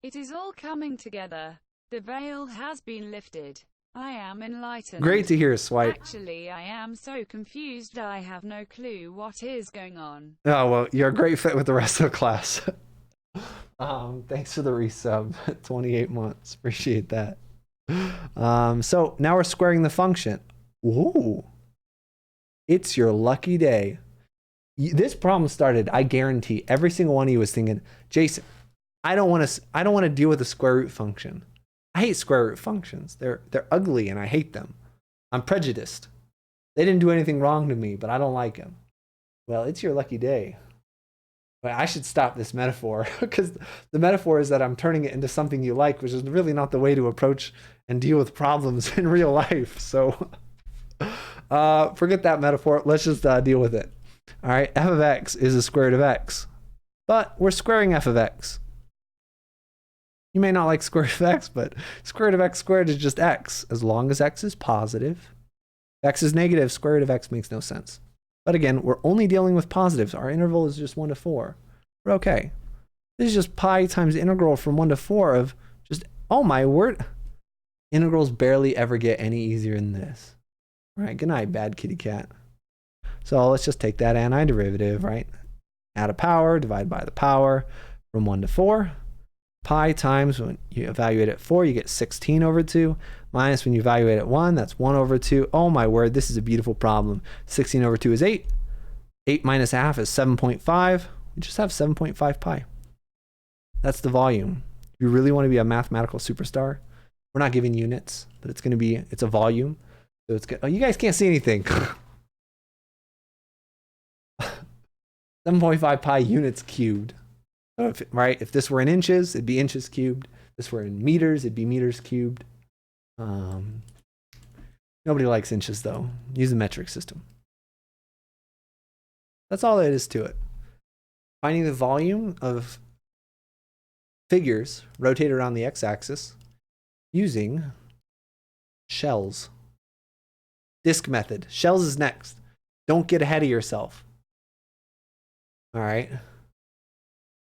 It is all coming together. The veil has been lifted. I am enlightened. Great to hear, Swipe. Actually, I am so confused I have no clue what is going on. Oh, well, you're a great fit with the rest of the class. Thanks for the resub. 28 months. Appreciate that. So now we're squaring the function. Ooh. It's your lucky day. This problem started, I guarantee, every single one of you was thinking, Jason, I don't want to deal with a square root function. I hate square root functions. They're ugly and I hate them. I'm prejudiced. They didn't do anything wrong to me, but I don't like them. Well, it's your lucky day. But I should stop this metaphor because the metaphor is that I'm turning it into something you like, which is really not the way to approach and deal with problems in real life. So forget that metaphor. Let's just deal with it. All right, f of x is the square root of x, but we're squaring f of x. You may not like square root of x, but square root of x squared is just x, as long as x is positive. If x is negative, square root of x makes no sense. But again, we're only dealing with positives. Our interval is just 1 to 4. We're okay. This is just pi times the integral from 1 to 4 of just, oh my word. Integrals barely ever get any easier than this. All right, good night, bad kitty cat. So let's just take that antiderivative, right? Add a power, divide by the power from 1 to 4. Pi times when you evaluate at 4, you get 16 over 2. Minus when you evaluate at 1, that's 1 over 2. Oh my word, this is a beautiful problem. 16 over 2 is 8. 8 minus a half is 7.5. We just have 7.5 pi. That's the volume. If you really want to be a mathematical superstar, we're not giving units, but it's a volume. So it's good. Oh, you guys can't see anything. 7.5 pi units cubed. So if this were in inches, it'd be inches cubed. This were in meters, it'd be meters cubed. Nobody likes inches though. Use a metric system. That's all there is to it. Finding the volume of figures rotated around the x-axis using shells. Disk method. Shells is next. Don't get ahead of yourself. All right.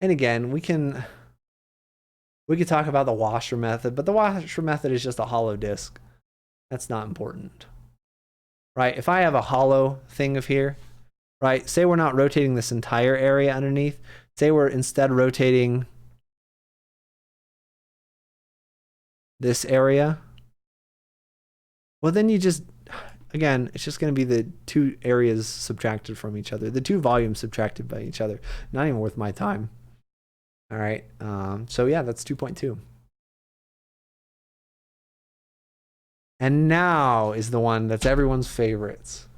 And again, we could talk about the washer method, but the washer method is just a hollow disk. That's not important. Right? If I have a hollow thing of here, right? Say we're not rotating this entire area underneath. Say we're instead rotating this area. Well, then you just, again, it's just going to be the two areas subtracted from each other, the two volumes subtracted by each other. Not even worth my time. All right. So yeah, that's 2.2. And now is the one that's everyone's favorites.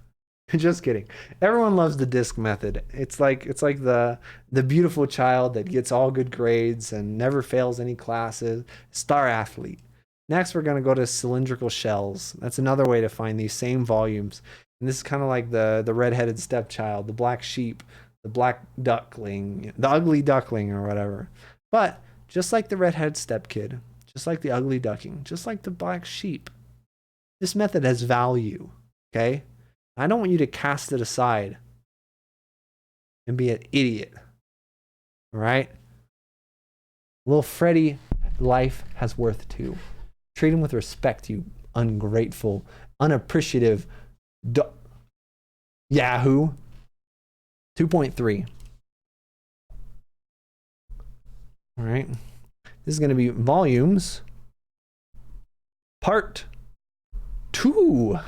Just kidding. Everyone loves the disk method. It's like the beautiful child that gets all good grades and never fails any classes. Star athlete. Next, we're going to go to cylindrical shells. That's another way to find these same volumes. And this is kind of like the red-headed stepchild, the black sheep, the black duckling, the ugly duckling or whatever. But just like the red-headed stepkid, just like the ugly ducking, just like the black sheep, this method has value, okay? I don't want you to cast it aside and be an idiot, all right? Little Freddy, life has worth too. Treat him with respect, you ungrateful, unappreciative Yahoo. 2.3. All right. This is going to be volumes. Part 2.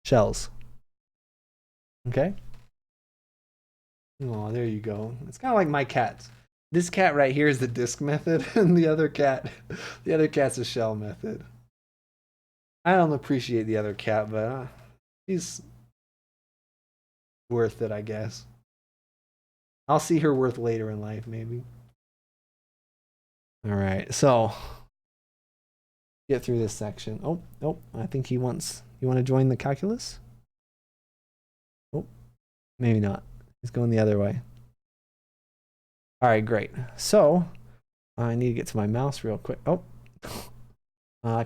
Shells. Okay. Oh, there you go. It's kind of like my cats. This cat right here is the disk method, and the other cat's a shell method. I don't appreciate the other cat, but he's worth it, I guess. I'll see her worth later in life, maybe. All right, so get through this section. Oh, I think you want to join the calculus? Oh, maybe not. He's going the other way. All right, great. So I need to get to my mouse real quick. Oh,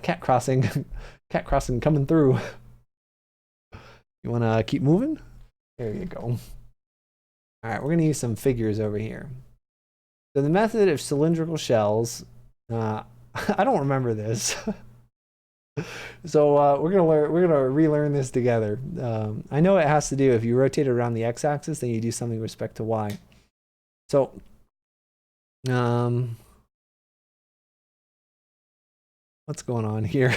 cat crossing. Cat crossing coming through. You want to keep moving? There you go. All right, we're going to use some figures over here. So the method of cylindrical shells, I don't remember this. So we're gonna relearn this together. I know it has to do, if you rotate it around the x-axis, then you do something with respect to y. So what's going on here?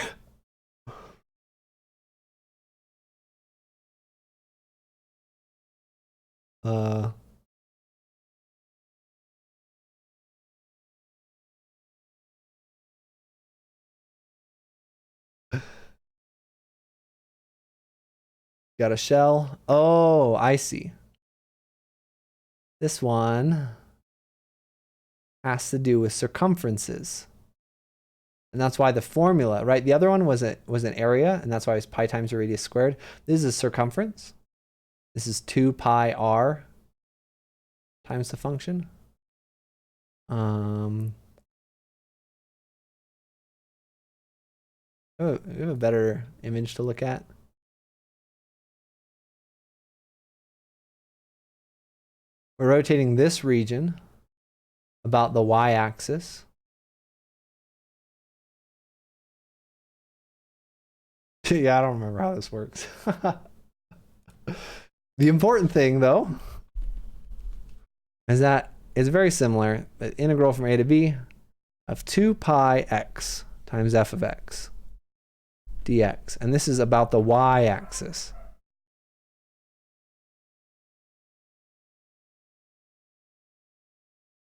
Got a shell. Oh, I see. This one has to do with circumferences. And that's why the formula, right? The other one was an area, and that's why it's pi times the radius squared. This is a circumference. This is 2 pi r times the function. Oh, we have a better image to look at. We're rotating this region about the y-axis. Yeah, I don't remember how this works. The important thing, though, is that it's very similar. The integral from a to b of 2 pi x times f of x dx. And this is about the y-axis.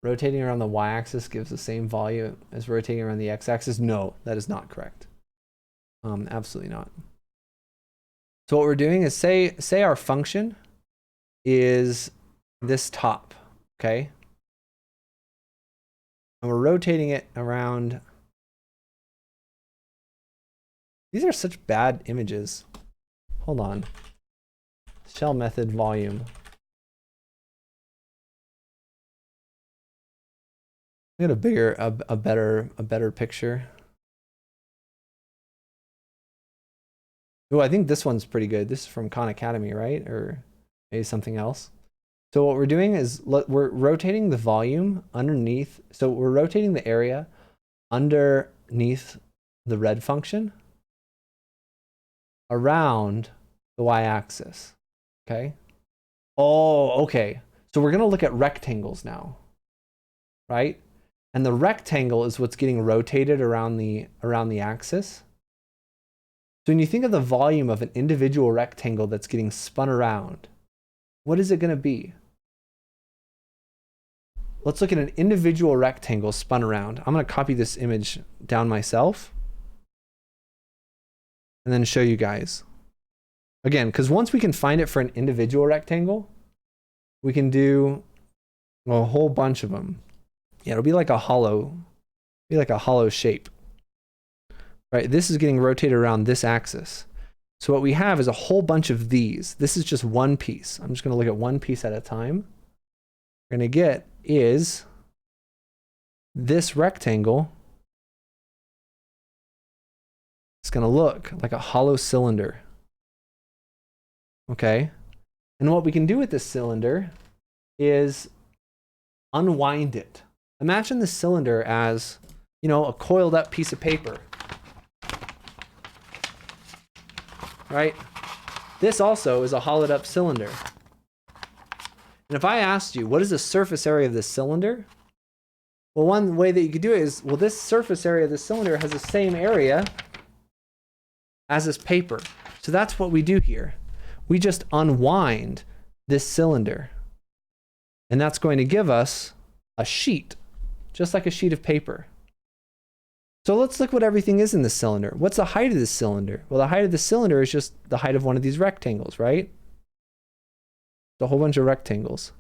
Rotating around the y-axis gives the same volume as rotating around the x-axis? No, that is not correct. Absolutely not. So what we're doing is say our function is this top, okay? and we're rotating it around. These are such bad images. Hold on. Shell method volume. Get a bigger, a better picture. Oh, I think this one's pretty good. This is from Khan Academy, right? Or maybe something else. So what we're doing is we're rotating the volume underneath. So we're rotating the area underneath the red function around the y-axis. Okay. Oh, okay. So we're going to look at rectangles now, right? And the rectangle is what's getting rotated around the axis. So when you think of the volume of an individual rectangle that's getting spun around, what is it going to be? Let's look at an individual rectangle spun around. I'm going to copy this image down myself and then show you guys. Again, because once we can find it for an individual rectangle, we can do a whole bunch of them. Yeah, it'll be like a hollow shape. Right, this is getting rotated around this axis. So what we have is a whole bunch of these. This is just one piece. I'm just going to look at one piece at a time. What we're going to get is this rectangle. It's going to look like a hollow cylinder. Okay. And what we can do with this cylinder is unwind it. Imagine the cylinder as, you know, a coiled up piece of paper. Right? This also is a hollowed up cylinder. And if I asked you, what is the surface area of this cylinder? Well, one way that you could do it is, well, this surface area of the cylinder has the same area as this paper. So that's what we do here. We just unwind this cylinder. And that's going to give us a sheet, just like a sheet of paper. So let's look what everything is in the cylinder. What's the height of this cylinder? Well, the height of the cylinder is just the height of one of these rectangles, right? It's a whole bunch of rectangles.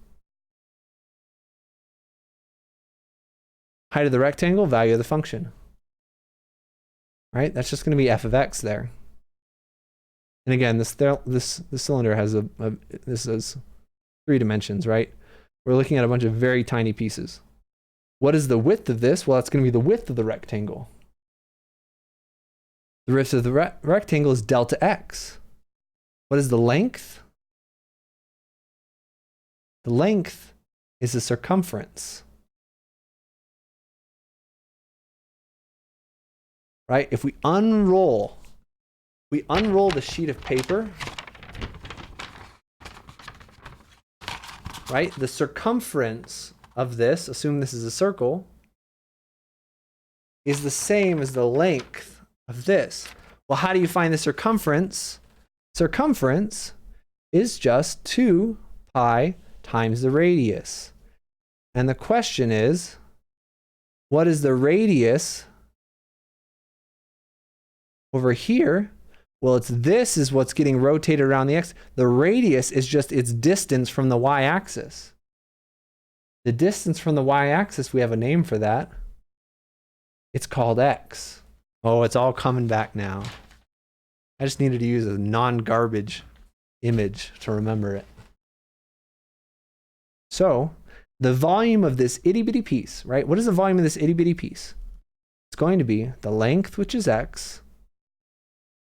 Height of the rectangle, value of the function. Right? That's just going to be f of x there. And again, this cylinder has this is 3 dimensions, right? We're looking at a bunch of very tiny pieces. What is the width of this? Well, it's going to be the width of the rectangle. The width of the rectangle is delta x. What is the length? The length is the circumference. Right? If we unroll the sheet of paper, right? The circumference of this, assume this is a circle, is the same as the length of this. Well, how do you find the circumference? Circumference is just 2 pi times the radius. And the question is, what is the radius over here? Well, this is what's getting rotated around the x. The radius is just its distance from the y-axis. The distance from the y-axis, we have a name for that. It's called x. Oh, it's all coming back now. I just needed to use a non-garbage image to remember it. So, the volume of this itty-bitty piece, right? What is the volume of this itty-bitty piece? It's going to be the length, which is x,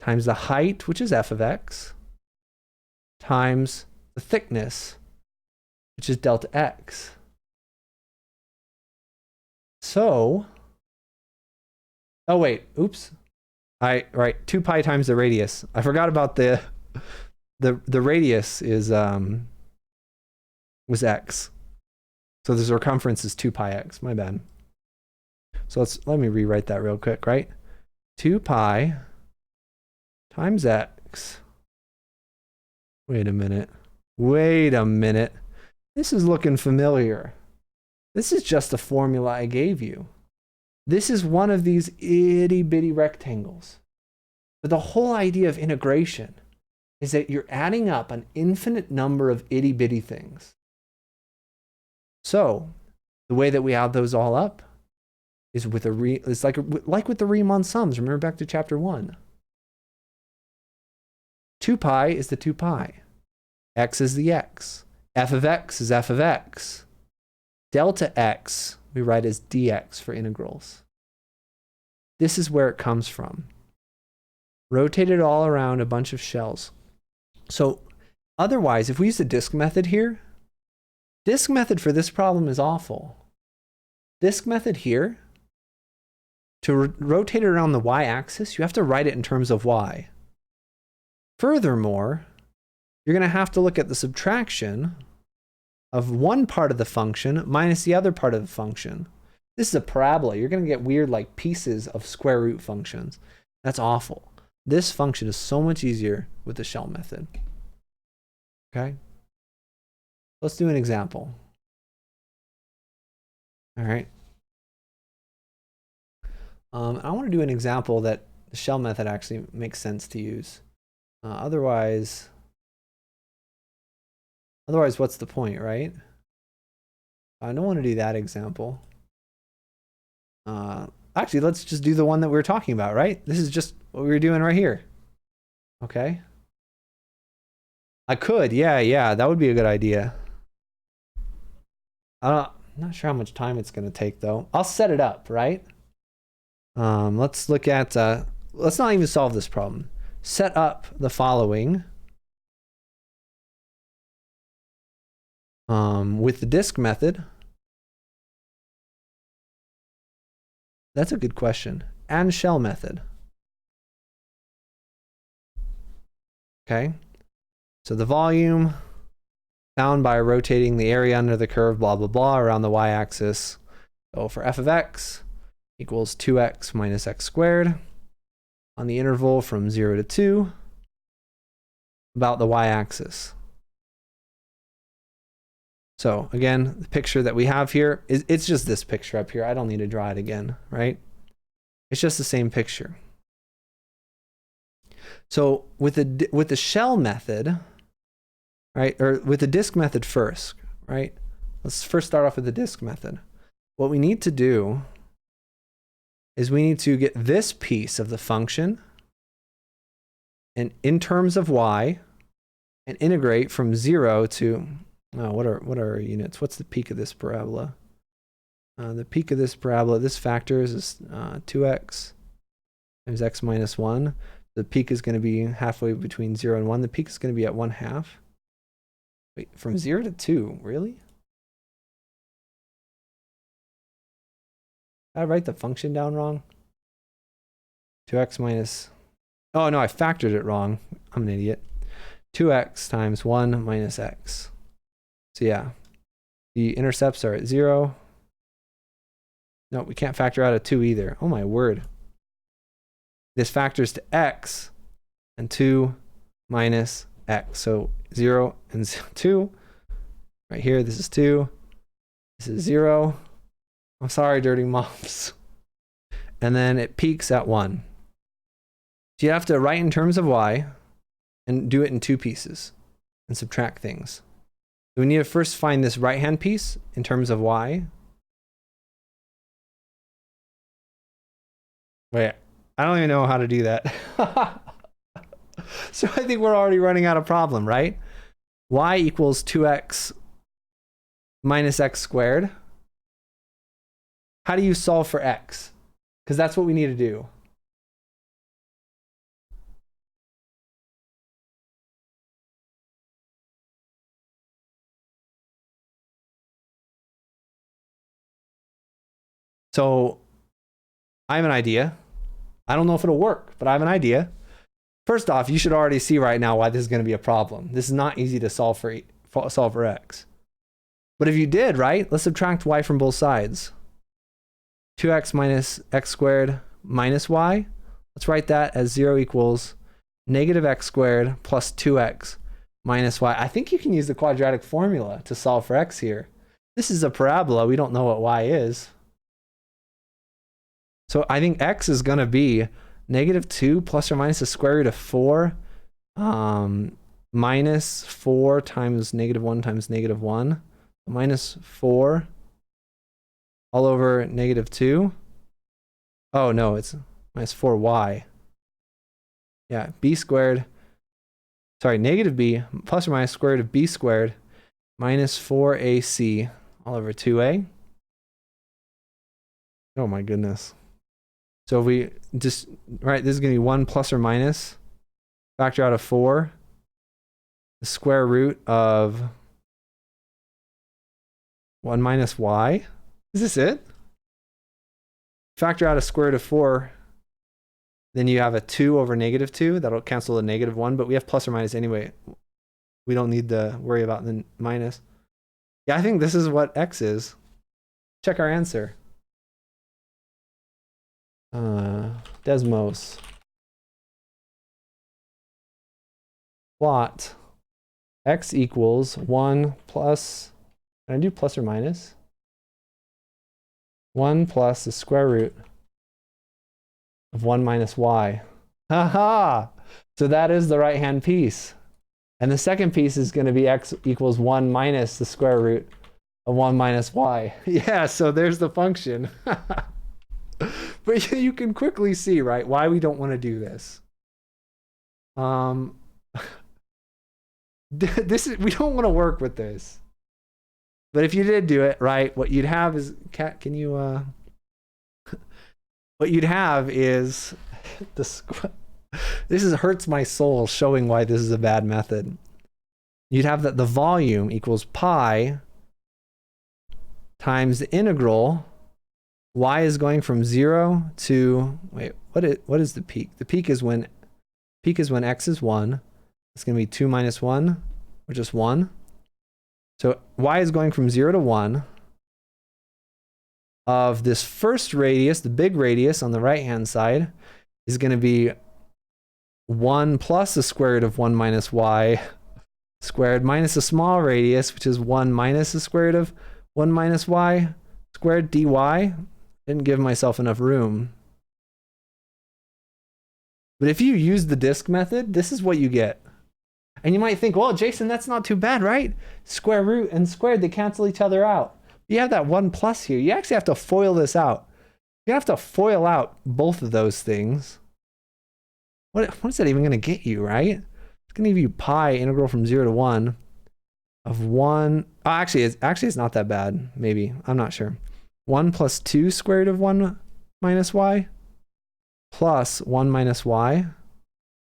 times the height, which is f of x, times the thickness, which is delta x. So, oh wait, oops. Right, 2 pi times the radius. I forgot about the radius is was x. So the circumference is 2 pi x, my bad. So let me rewrite that real quick, right? 2 pi times x. Wait a minute. This is looking familiar. This is just a formula I gave you. This is one of these itty bitty rectangles. But the whole idea of integration is that you're adding up an infinite number of itty bitty things. So the way that we add those all up is with it's like with the Riemann sums. Remember back to chapter 1. 2 pi is the 2 pi. X is the x. F of x is f of x. Delta x we write as dx for integrals. This is where it comes from. Rotate it all around a bunch of shells. So otherwise, if we use the disk method here, disk method for this problem is awful. Disk method here, to rotate it around the y-axis, you have to write it in terms of y. Furthermore, you're going to have to look at the subtraction of one part of the function minus the other part of the function. This is a parabola. You're going to get weird like pieces of square root functions. That's awful. This function is so much easier with the shell method. Okay? Let's do an example. All right. I want to do an example that the shell method actually makes sense to use. Otherwise, what's the point, right? I don't want to do that example. Actually, let's just do the one that we were talking about, right? This is just what we were doing right here. Okay. I could, yeah, that would be a good idea. I'm not sure how much time it's going to take, though. I'll set it up, right? Let's look at, let's not even solve this problem. Set up the following with the disk method. That's a good question. And shell method. Okay. So the volume found by rotating the area under the curve, blah, blah, blah, around the y-axis. So for f of x equals 2x minus x squared on the interval from 0 to 2 about the y-axis. So again, the picture that we have here is it's just this picture up here. I don't need to draw it again, right? It's just the same picture. So with the shell method, right, or with the disk method first, right? Let's first start off with the disk method. What we need to do is we need to get this piece of the function and in terms of y and integrate from 0 to, what are our units? What's the peak of this parabola? The peak of this parabola, this factor is 2x times x minus 1. The peak is going to be halfway between 0 and 1. The peak is going to be at 1/2. Wait, from 0 to 2, really? Did I write the function down wrong? 2x minus... Oh, no, I factored it wrong. I'm an idiot. 2x times 1 minus x. So yeah, the intercepts are at 0. No, we can't factor out a 2 either. Oh my word. This factors to x and 2 minus x. So 0 and 2. Right here, this is 2. This is 0. I'm sorry, dirty moms. And then it peaks at 1. So you have to write in terms of y and do it in 2 pieces and subtract things. So we need to first find this right-hand piece in terms of y. Wait, I don't even know how to do that. So I think we're already running out of problem, right? Y equals 2x minus x squared. How do you solve for x? Because that's what we need to do. So I have an idea. I don't know if it'll work, but I have an idea. First off, you should already see right now why this is going to be a problem. This is not easy to solve for x. But if you did, right, let's subtract y from both sides. 2x minus x squared minus y. Let's write that as 0 equals negative x squared plus 2x minus y. I think you can use the quadratic formula to solve for x here. This is a parabola. We don't know what y is. So I think x is going to be negative 2 plus or minus the square root of 4 minus 4 times negative 1 times negative 1. Minus 4 all over negative 2. Oh, no, it's minus 4y. Yeah, b squared. Sorry, negative b plus or minus square root of b squared minus 4ac all over 2a. Oh my goodness. So if we just, right, this is going to be 1 plus or minus, factor out of 4, the square root of 1 minus y. Is this it? Factor out a square root of 4, then you have a 2 over negative 2. That'll cancel the negative 1, but we have plus or minus anyway. We don't need to worry about the minus. Yeah, I think this is what x is. Check our answer. Desmos. Plot x equals 1 plus, can I do plus or minus? 1 plus the square root of 1 minus y. Haha! So that is the right-hand piece. And the second piece is going to be x equals 1 minus the square root of 1 minus y. Yeah, so there's the function. But you can quickly see, right, why we don't want to do this. We don't want to work with this. But if you did do it, right, what you'd have is, can you, what you'd have is, this hurts my soul showing why this is a bad method. You'd have that the volume equals pi times the integral. Y is going from 0 to, wait, what is the peak? The peak is when x is 1. It's going to be 2 minus 1, or just 1. So y is going from 0 to 1 of this first radius, the big radius on the right-hand side, is going to be 1 plus the square root of 1 minus y squared minus a small radius, which is 1 minus the square root of 1 minus y squared dy. Didn't give myself enough room. But if you use the disk method, this is what you get. And you might think, well, Jason, that's not too bad, right? Square root and squared, they cancel each other out. You have that 1 plus here. You actually have to FOIL this out. You have to FOIL out both of those things. What is that even going to get you, right? It's going to give you pi integral from 0 to 1 of 1. Oh, actually, it's not that bad. Maybe. I'm not sure. 1 plus 2 square root of 1 minus y plus 1 minus y.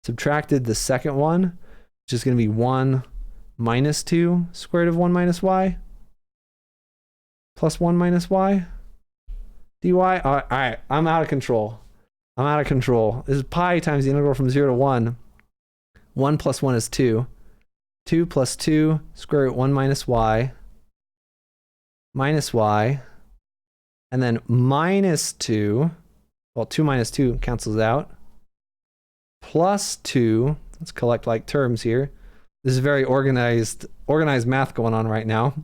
Subtracted the second one, which is going to be 1 minus 2 square root of 1 minus y plus 1 minus y dy. All right, I'm out of control. I'm out of control. This is pi times the integral from 0 to 1. 1 plus 1 is 2. 2 plus 2 square root 1 minus y. And then minus 2. Well, 2 minus 2 cancels out. Plus 2. Let's collect like terms here. This is very organized math going on right now.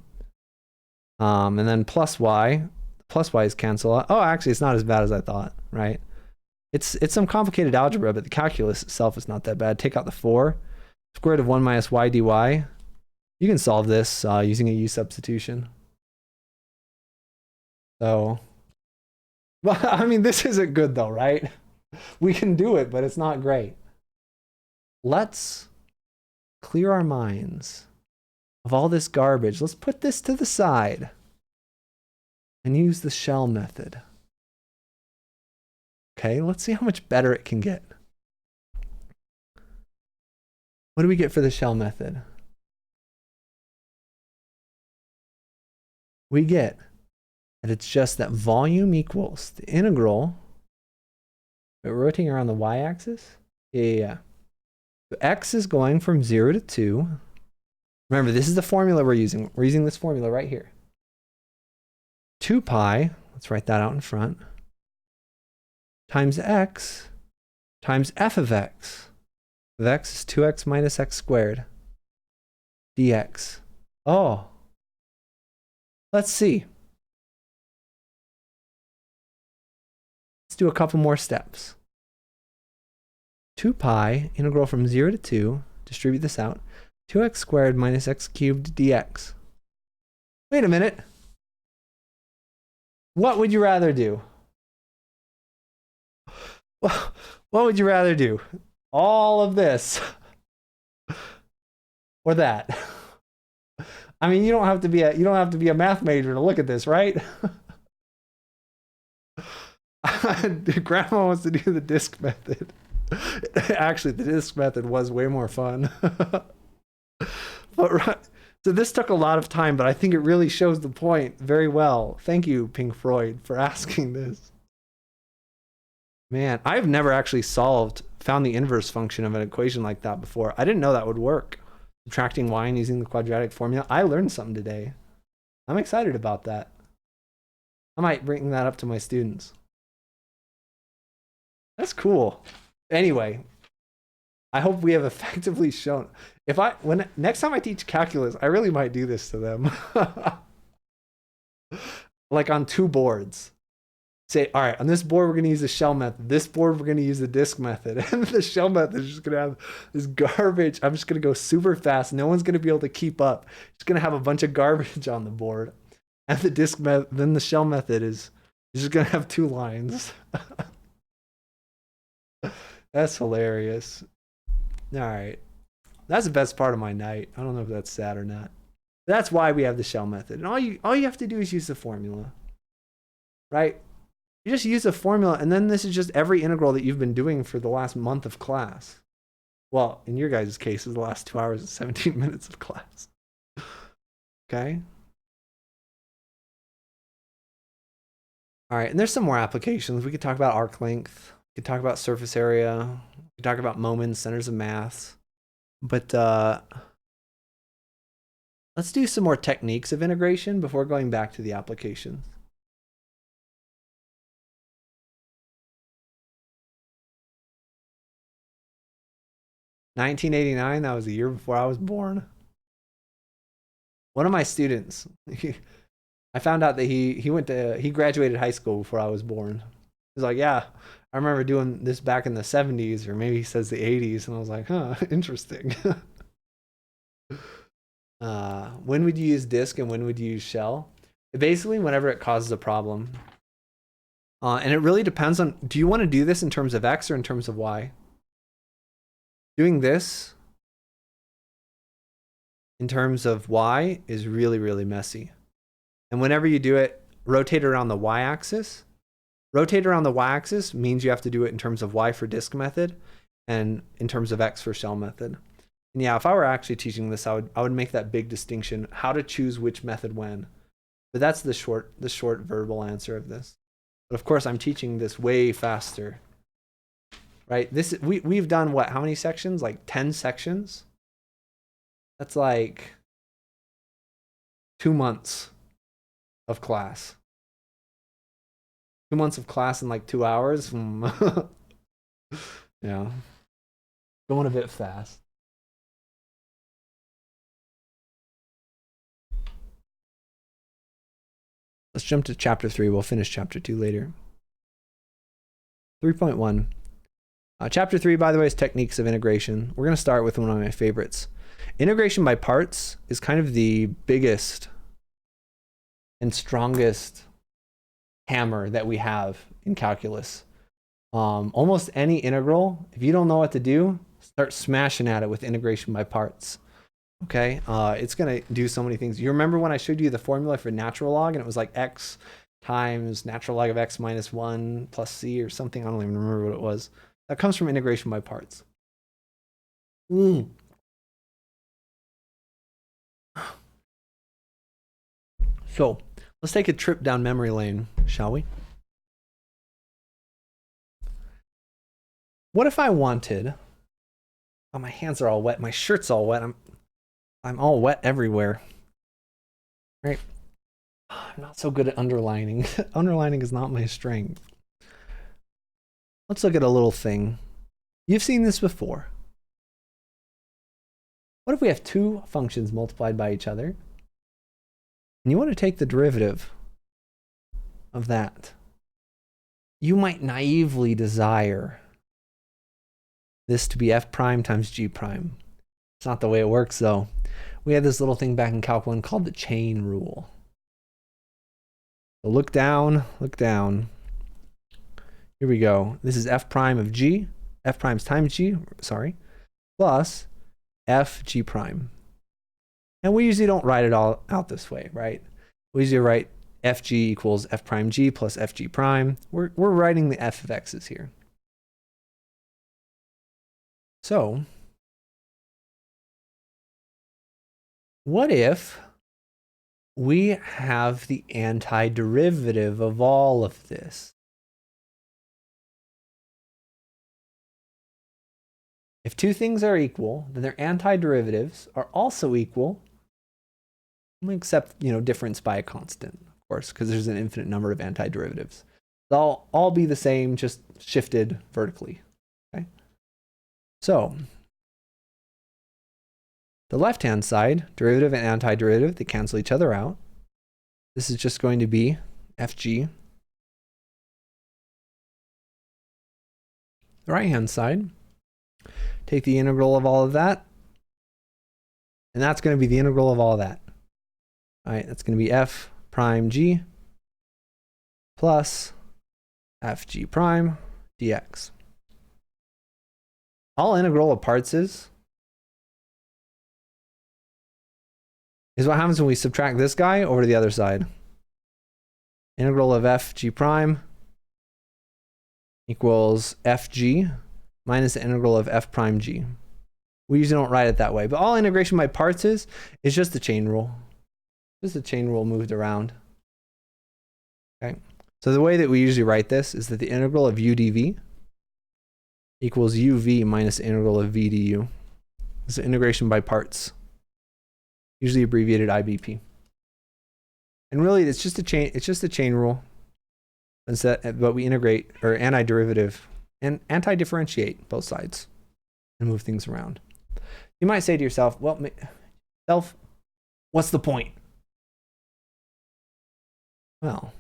And then plus y. Plus y's cancel out. Oh, actually, it's not as bad as I thought, right? It's some complicated algebra, but the calculus itself is not that bad. Take out the 4. Square root of 1 minus y dy. You can solve this using a u substitution. So, well, I mean, this isn't good though, right? We can do it, but it's not great. Let's clear our minds of all this garbage. Let's put this to the side and use the shell method. Okay, let's see how much better it can get. What do we get for the shell method? We get that it's just that volume equals the integral. We're rotating around the y-axis? Yeah. So x is going from 0 to 2. Remember, this is the formula we're using. We're using this formula right here. 2 pi, let's write that out in front, times x times f of x. Of x is 2x minus x squared dx. Oh, let's see. Let's do a couple more steps. 2 pi integral from 0 to 2, distribute this out, 2x squared minus x cubed dx. Wait a minute. What would you rather do? What would you rather do? All of this or that? I mean, you don't have to be a math major to look at this, right? Grandma wants to do the disc method. Actually, the disc method was way more fun. But so this took a lot of time, but I think it really shows the point very well. Thank you, Pink Floyd, for asking this. Man, I've never actually found the inverse function of an equation like that before. I didn't know that would work. Subtracting y and using the quadratic formula. I learned something today. I'm excited about that. I might bring that up to my students. That's cool. Anyway, I hope we have effectively shown. Next time I teach calculus, I really might do this to them. Like on 2 boards. Say, all right, on this board, we're going to use the shell method. This board, we're going to use the disk method. And the shell method is just going to have this garbage. I'm just going to go super fast. No one's going to be able to keep up. It's going to have a bunch of garbage on the board. And the disk method, then the shell method is just going to have 2 lines. That's hilarious. All right. That's the best part of my night. I don't know if that's sad or not. That's why we have the shell method. And all you have to do is use the formula. Right? You just use a formula, and then this is just every integral that you've been doing for the last month of class. Well, in your guys' case, it's the last 2 hours and 17 minutes of class. Okay? All right, and there's some more applications. We could talk about arc length. We could talk about surface area. We could talk about moments, centers of mass. But let's do some more techniques of integration before going back to the applications. 1989, that was the year before I was born. One of my students, I found out that he graduated high school before I was born. He's like, yeah, I remember doing this back in the 70s, or maybe he says the 80s, and I was like, huh, interesting. When would you use disk and when would you use shell? Basically, whenever it causes a problem. And it really depends on, do you want to do this in terms of X or in terms of Y? Doing this in terms of Y is really, really messy. And whenever you do it, rotate around the Y-axis. Rotate around the Y-axis means you have to do it in terms of Y for disk method and in terms of X for shell method. And yeah, if I were actually teaching this, I would make that big distinction, how to choose which method when. But that's the short verbal answer of this. But of course, I'm teaching this way faster. Right? We've done what? How many sections? Like 10 sections? That's like 2 months of class. 2 months of class in like 2 hours. Yeah. Going a bit fast. Let's jump to chapter 3. We'll finish chapter 2 later. 3.1. Chapter 3, by the way, is techniques of integration. We're going to start with one of my favorites. Integration by parts is kind of the biggest and strongest hammer that we have in calculus. Almost any integral, if you don't know what to do, start smashing at it with integration by parts. Okay, it's going to do so many things. You remember when I showed you the formula for natural log and it was like x times natural log of x minus 1 plus c or something? I don't even remember what it was. That comes from integration by parts. So let's take a trip down memory lane, shall we? What if I wanted, oh, my hands are all wet, my shirt's all wet, I'm all wet everywhere. Right? I'm not so good at underlining. Underlining is not my strength. Let's look at a little thing. You've seen this before. What if we have 2 functions multiplied by each other? And you want to take the derivative of that. You might naively desire this to be f prime times g prime. It's not the way it works, though. We had this little thing back in Calc 1 called the chain rule. So look down, look down. Here we go. This is f prime of g, f primes times g, sorry, plus f g prime. And we usually don't write it all out this way, right? We usually write fg equals f prime g plus fg prime. We're writing the f of x's here. So what if we have the antiderivative of all of this? If two things are equal, then their antiderivatives are also equal, except, difference by a constant, of course, because there's an infinite number of antiderivatives. They'll all be the same, just shifted vertically. Okay. So the left-hand side, derivative and antiderivative, they cancel each other out. This is just going to be fg. The right-hand side, take the integral of all of that, and that's going to be the integral of all of that. All right, that's going to be f prime g plus fg prime dx. All integral of parts is what happens when we subtract this guy over to the other side. Integral of fg prime equals fg minus the integral of f prime g. We usually don't write it that way, but all integration by parts is just the chain rule. Just the chain rule moved around. Okay. So the way that we usually write this is that the integral of u dv equals uv minus the integral of v du. This is integration by parts, usually abbreviated IBP. And really, it's just a chain rule. But we integrate or antiderivative and anti-differentiate both sides and move things around. You might say to yourself, well, what's the point? Well,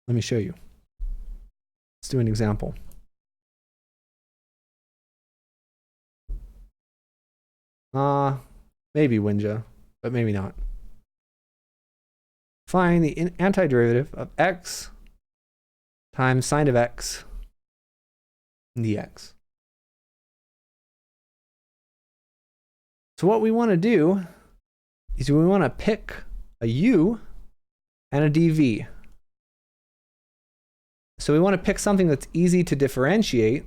let me show you. Let's do an example. Maybe Winja, but maybe not. Find the antiderivative of x times sine of x dx. So what we want to do is we want to pick a u and a dv. So we want to pick something that's easy to differentiate,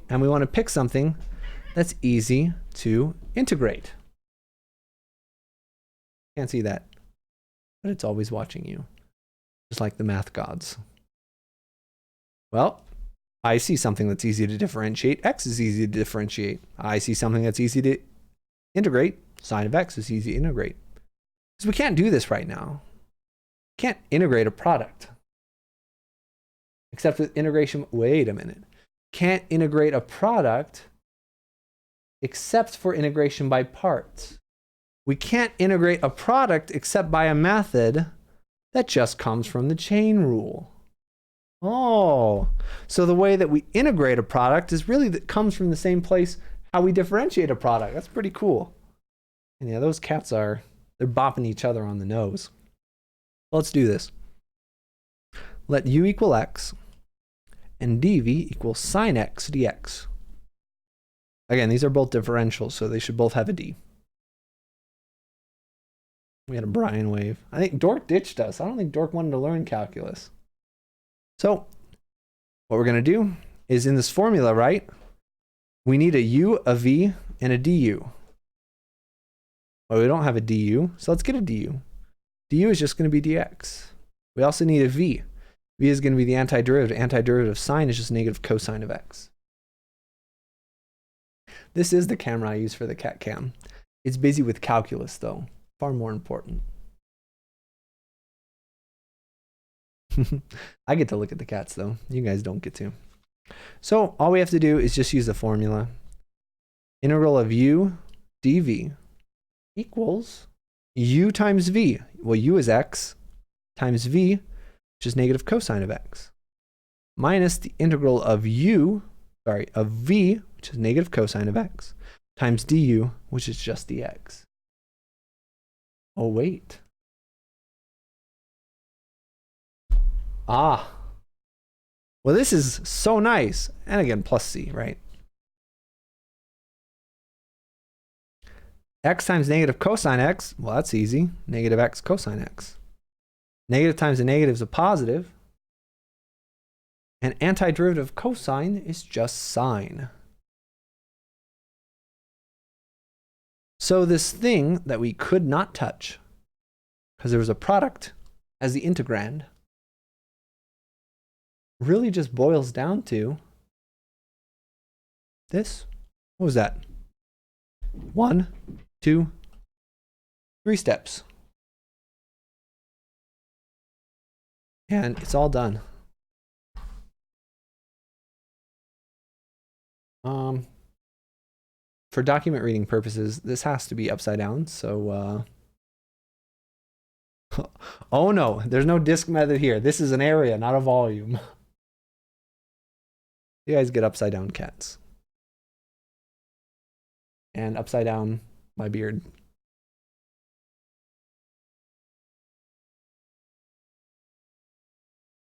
and we want to pick something that's easy to integrate. Can't see that, but it's always watching you, just like the math gods. Well, I see something that's easy to differentiate. X is easy to differentiate. I see something that's easy to integrate. Sine of x is easy to integrate. Because we can't do this right now. We can't integrate a product. Except with integration. Wait a minute. Can't integrate a product except for integration by parts. We can't integrate a product except by a method that just comes from the chain rule. Oh, so the way that we integrate a product is really that comes from the same place how we differentiate a product. That's pretty cool. And yeah, those cats they're bopping each other on the nose. Let's do this. Let u equal x and dv equal sine x dx. Again, these are both differentials, so they should both have a d. We had a Brian wave. I think Dork ditched us. I don't think Dork wanted to learn calculus. So what we're going to do is in this formula, right, we need a u, a v, and a du. Well, we don't have a du, so let's get a du. Du is just going to be dx. We also need a v. V is going to be the antiderivative. Antiderivative of sine is just negative cosine of x. This is the camera I use for the cat cam. It's busy with calculus, though. Far more important. I get to look at the cats, though. You guys don't get to. So all we have to do is just use the formula. Integral of u dv equals u times v. Well, u is x times v, which is negative cosine of x, minus the integral of v, which is negative cosine of x, times du, which is just dx. Oh, wait. Ah. Well, this is so nice. And again, plus c, right? X times negative cosine x. Well, that's easy. Negative x cosine x. Negative times a negative is a positive. And antiderivative of cosine is just sine. So this thing that we could not touch, because there was a product as the integrand, really just boils down to this. What was that? 1, 2, 3 steps. And it's all done. For document reading purposes, this has to be upside down. So, oh no, there's no disk method here. This is an area, not a volume. You guys get upside down cats. And upside down my beard.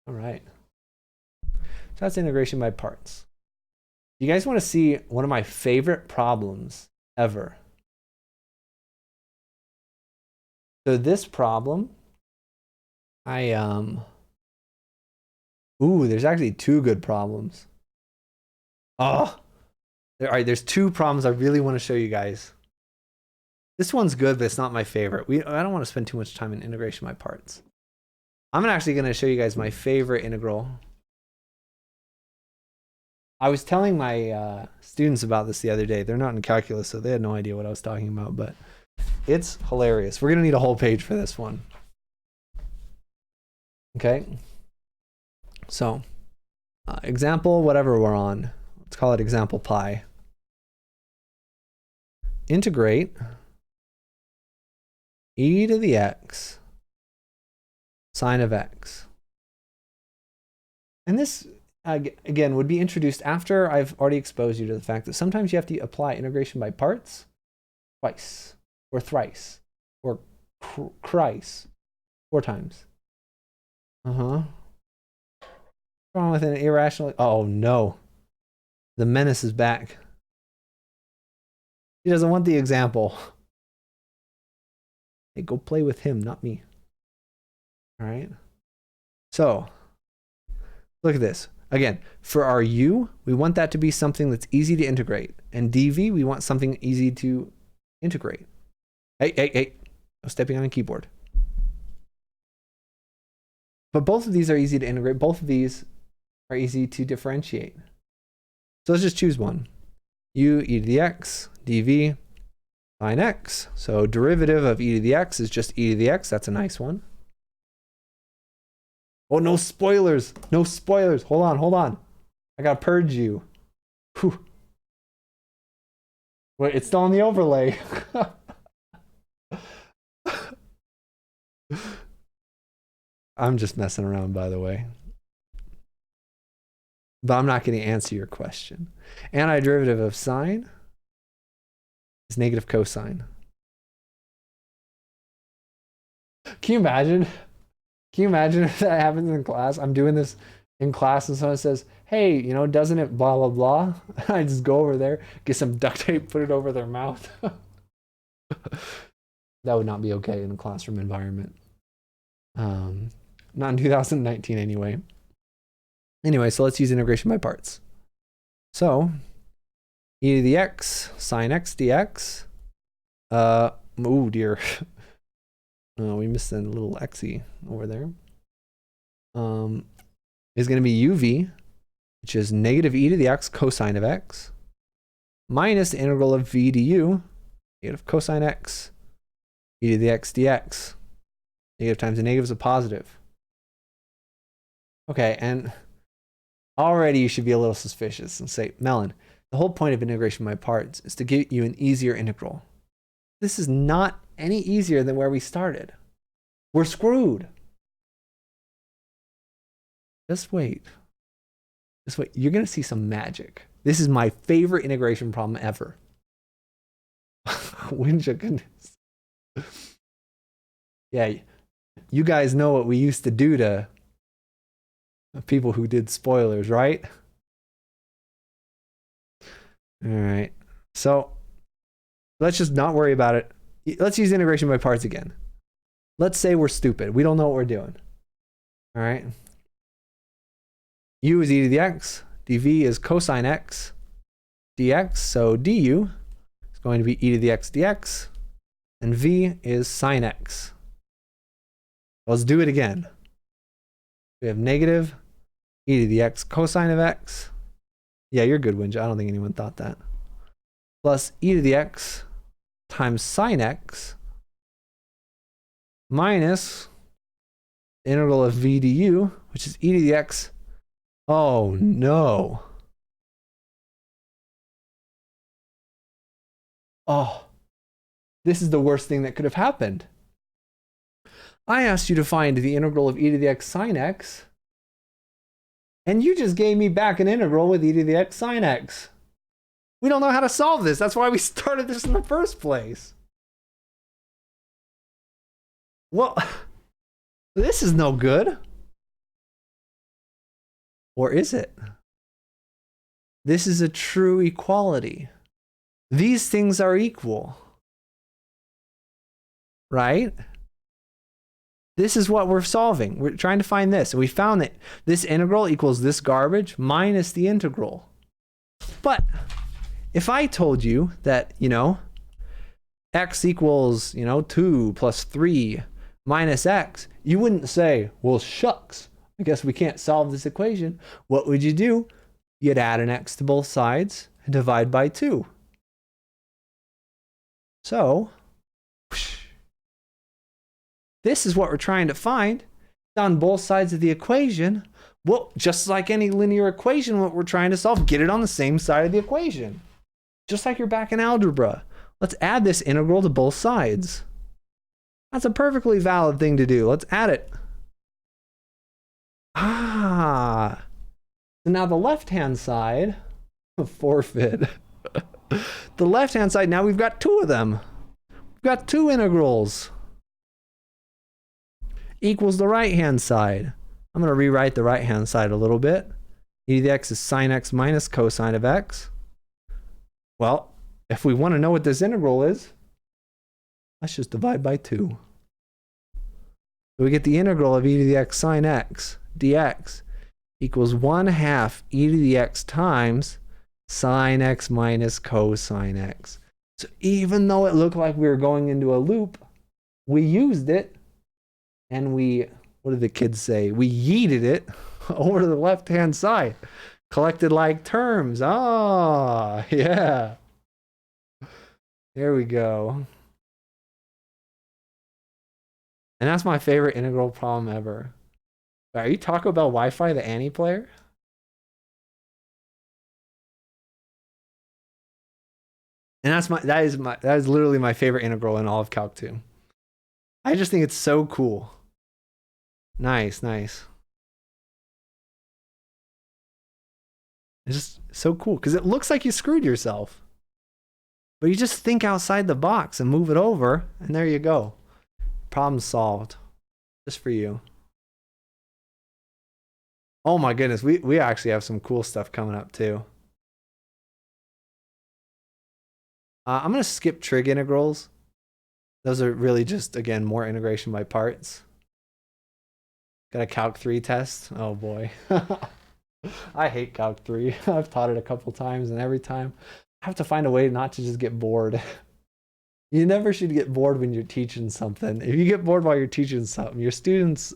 All right. So that's integration by parts. You guys want to see one of my favorite problems ever? So this problem, ooh, there's actually 2 good problems. Oh, all right, there's 2 problems I really want to show you guys. This one's good, but it's not my favorite. I don't want to spend too much time in integration by parts. I'm actually going to show you guys my favorite integral. I was telling my students about this the other day. They're not in calculus, so they had no idea what I was talking about, but it's hilarious. We're going to need a whole page for this one. Okay. So, example, whatever we're on. Let's call it example pi. Integrate e to the x sine of x. And this, again, would be introduced after I've already exposed you to the fact that sometimes you have to apply integration by parts twice, or thrice, or crice, 4 times. What's wrong with an irrational? Oh no. The menace is back. He doesn't want the example. Hey, go play with him, not me. All right. So, look at this. Again, for our u, we want that to be something that's easy to integrate. And dv, we want something easy to integrate. Hey. No stepping on a keyboard. But both of these are easy to integrate. Both of these are easy to differentiate. So let's just choose one. U e to the x, dv, sine x. So derivative of e to the x is just e to the x. That's a nice one. Oh, no spoilers. No spoilers. Hold on. I gotta purge you. Whew. Wait, it's still on the overlay. I'm just messing around, by the way. But I'm not going to answer your question. Antiderivative of sine is negative cosine. Can you imagine? Can you imagine if that happens in class? I'm doing this in class and someone says, hey, you know, doesn't it blah, blah, blah? I just go over there, get some duct tape, put it over their mouth. That would not be okay in a classroom environment. Not in 2019 anyway. Anyway, so let's use integration by parts. So, e to the x sine x dx. Oh dear. We missed a little xy over there. Is going to be uv, which is negative e to the x cosine of x, minus the integral of v du, negative cosine x, e to the x dx. Negative times a negative is a positive. Okay, and already you should be a little suspicious and say, Melyn, the whole point of integration by parts is to get you an easier integral. This is not any easier than where we started. We're screwed. Just wait. Just wait. You're going to see some magic. This is my favorite integration problem ever. Wouldn't you goodness? Yeah, you guys know what we used to do to People who did spoilers, right? All right. So let's just not worry about it. Let's use integration by parts again. Let's say we're stupid. We don't know what we're doing. All right. U is e to the x. dv is cosine x dx. So du is going to be e to the x dx. And v is sine x. Let's do it again. We have negative e to the x cosine of x. Yeah, you're good, Winja. I don't think anyone thought that. Plus e to the x times sine x minus the integral of v du, which is e to the x. Oh, no. Oh, this is the worst thing that could have happened. I asked you to find the integral of e to the x sine x, and you just gave me back an integral with e to the x sine x. We don't know how to solve this. That's why we started this in the first place. Well, this is no good. Or is it? This is a true equality. These things are equal. Right? This is what we're solving. We're trying to find this. And we found that this integral equals this garbage minus the integral. But if I told you that, x equals, 2 plus 3 minus x, you wouldn't say, well, shucks, I guess we can't solve this equation. What would you do? You'd add an x to both sides and divide by 2. So, this is what we're trying to find. It's on both sides of the equation. Well, just like any linear equation, what we're trying to solve, get it on the same side of the equation. Just like you're back in algebra. Let's add this integral to both sides. That's a perfectly valid thing to do. Let's add it. So now the left-hand side, forfeit. The left-hand side, now we've got 2 of them. We've got 2 integrals. Equals the right-hand side. I'm going to rewrite the right-hand side a little bit. E to the x is sine x minus cosine of x. Well, if we want to know what this integral is, let's just divide by 2. So we get the integral of e to the x sine x dx equals 1/2 e to the x times sine x minus cosine x. So even though it looked like we were going into a loop, we used it and what did the kids say? We yeeted it over to the left-hand side. Collected like terms. Ah, yeah. There we go. And that's my favorite integral problem ever. Are you talking about Wi-Fi, the Annie player? And that is literally my favorite integral in all of Calc 2. I just think it's so cool. Nice, nice. It's just so cool because it looks like you screwed yourself. But you just think outside the box and move it over, and there you go. Problem solved. Just for you. Oh my goodness, we actually have some cool stuff coming up too. I'm going to skip trig integrals. Those are really just, again, more integration by parts. Got a Calc 3 test. Oh boy. I hate Calc 3. I've taught it a couple times, and every time I have to find a way not to just get bored. You never should get bored when you're teaching something. If you get bored while you're teaching something, your students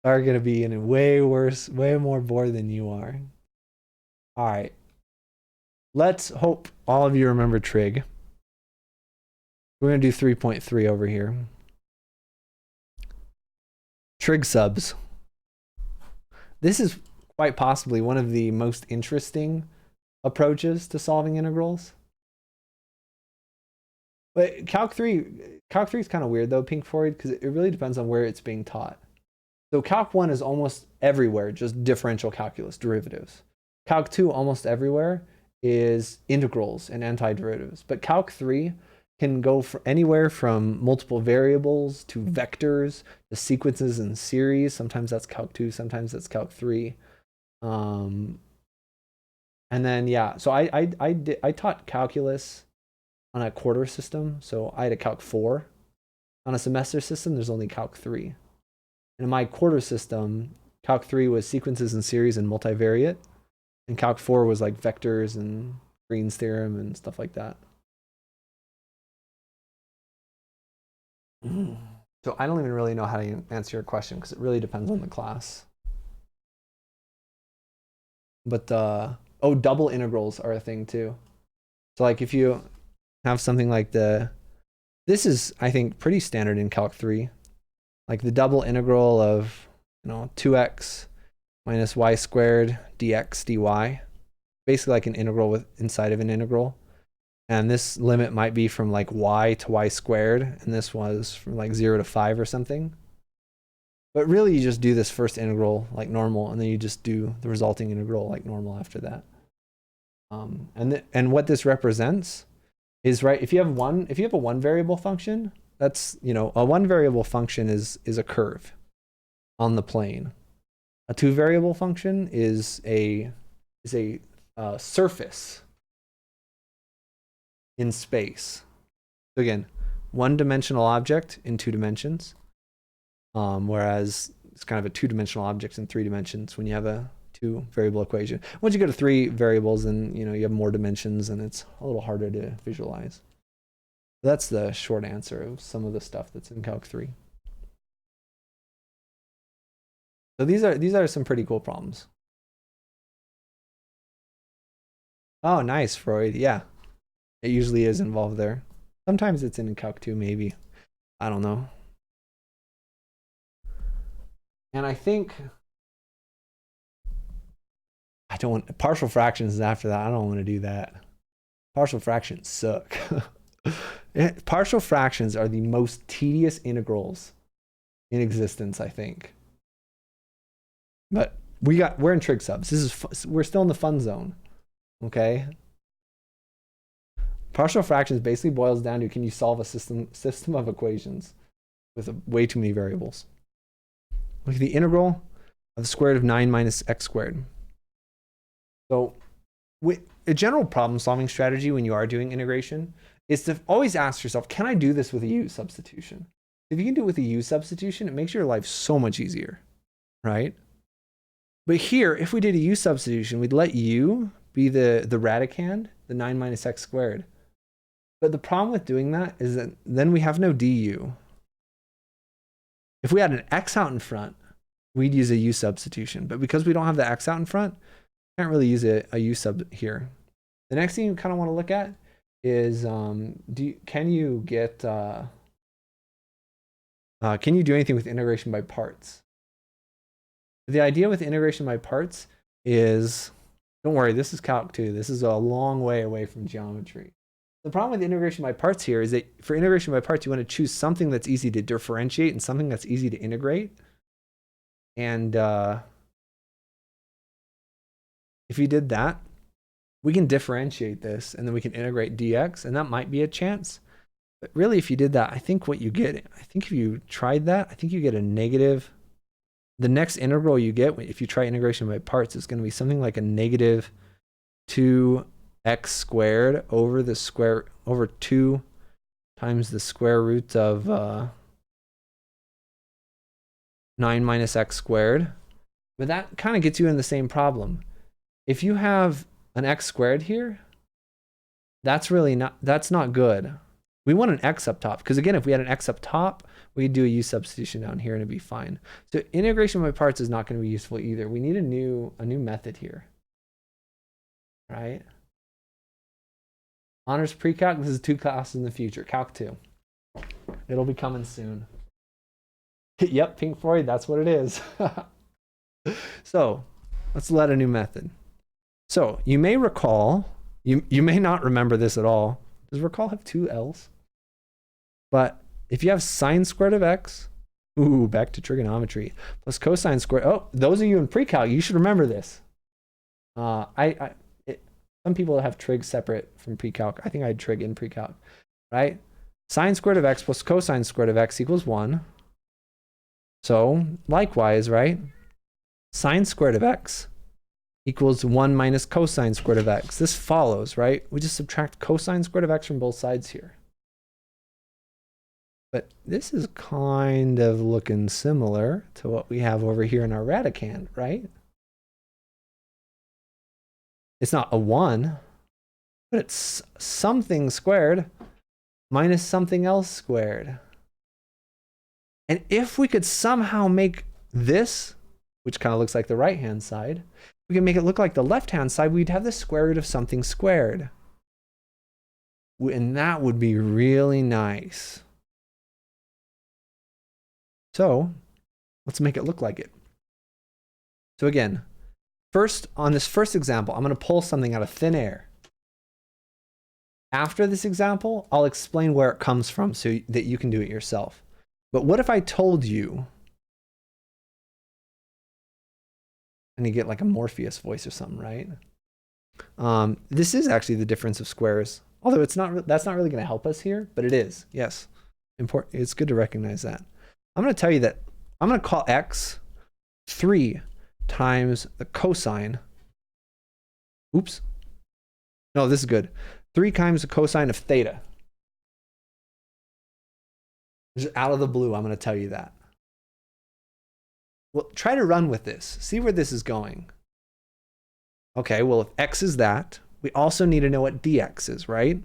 are going to be in a way more bored than you are. All right. Let's hope all of you remember trig. We're going to do 3.3 over here. Trig subs. This is quite possibly one of the most interesting approaches to solving integrals. But Calc 3 is kind of weird though, Pink Floyd, because it really depends on where it's being taught. So Calc 1 is almost everywhere just differential calculus, derivatives. Calc 2 almost everywhere is integrals and antiderivatives. But Calc 3 can go for anywhere from multiple variables to vectors to sequences and series. Sometimes that's Calc 2, sometimes that's Calc 3. And then, yeah, so I taught calculus on a quarter system. So I had a Calc 4. On a semester system, there's only Calc 3. And in my quarter system, Calc 3 was sequences and series and multivariate. And Calc 4 was like vectors and Green's theorem and stuff like that. So I don't even really know how to answer your question because it really depends on the class. But oh, double integrals are a thing too. So like if you have something like this is, I think, pretty standard in Calc 3. Like the double integral of, 2x minus y squared dx dy. Basically like an integral inside of an integral. And this limit might be from like y to y squared, and this was from like 0 to 5 or something. But really you just do this first integral like normal, and then you just do the resulting integral like normal after that. And what this represents is, right, if you have a one variable function, that's, a one variable function is a curve on the plane. A two variable function is a surface in space. So again, one-dimensional object in 2 dimensions, whereas it's kind of a 2-dimensional object in 3 dimensions when you have a 2-variable equation. Once you go to 3 variables, then you have more dimensions, and it's a little harder to visualize. That's the short answer of some of the stuff that's in Calc 3. So these are some pretty cool problems. Oh, nice, Freud. Yeah. It usually is involved there. Sometimes it's in Calc 2, maybe. I don't know. And I think partial fractions is after that. I don't want to do that. Partial fractions suck. Partial fractions are the most tedious integrals in existence, I think. But we're in trig subs. We're still in the fun zone. Okay? Partial fractions basically boils down to, can you solve a system of equations with way too many variables? Look at the integral of the square root of 9 minus x squared. So a general problem solving strategy when you are doing integration is to always ask yourself, can I do this with a u substitution? If you can do it with a u substitution, it makes your life so much easier, right? But here, if we did a u substitution, we'd let u be the radicand, the 9 minus x squared. But the problem with doing that is that then we have no du. If we had an x out in front, we'd use a u substitution. But because we don't have the x out in front, can't really use a u sub here. The next thing you kind of want to look at is can you do anything with integration by parts? The idea with integration by parts is, don't worry, this is Calc 2. This is a long way away from geometry. The problem with integration by parts here is that for integration by parts, you want to choose something that's easy to differentiate and something that's easy to integrate. And if you did that, we can differentiate this and then we can integrate dx, and that might be a chance. But really, if you did that, I think what you get, if you tried that, I think you get a negative. The next integral you get, if you try integration by parts, is going to be something like a negative 2x squared over 2 times the square root of 9 minus x squared. But that kind of gets you in the same problem. If you have an x squared here, that's not good. We want an x up top, because again, if we had an x up top, we'd do a u substitution down here and it'd be fine. So integration by parts is not going to be useful either. We need a new method here, right? Honors pre-calc, this is 2 classes in the future, Calc 2. It'll be coming soon. Yep, Pink Floyd, that's what it is. So let's let a new method. So you may recall, you may not remember this at all. Does recall have 2 L's? But if you have sine squared of x, ooh, back to trigonometry, plus cosine squared. Oh, those of you in pre-calc, you should remember this. Some people have trig separate from pre-calc. I think I had trig in pre-calc. right? Sine squared of x plus cosine squared of x equals 1. So likewise, right? Sine squared of x equals 1 minus cosine squared of x. This follows, right? We just subtract cosine squared of x from both sides here. But this is kind of looking similar to what we have over here in our radicand, right? It's not a 1, but it's something squared minus something else squared. And if we could somehow make this, which kind of looks like the right-hand side, we can make it look like the left-hand side, we'd have the square root of something squared. And that would be really nice. So let's make it look like it. So again, first, on this first example, I'm going to pull something out of thin air. After this example, I'll explain where it comes from so that you can do it yourself. But what if I told you, and you get like a Morpheus voice or something, right? This is actually the difference of squares. Although that's not really going to help us here, but it is. Yes, important. It's good to recognize that. I'm going to tell you that I'm going to call x 3 times the cosine. Oops. No, this is good. 3 times the cosine of theta. Just out of the blue, I'm going to tell you that. Well, try to run with this. See where this is going. Okay, well, if x is that, we also need to know what dx is, right?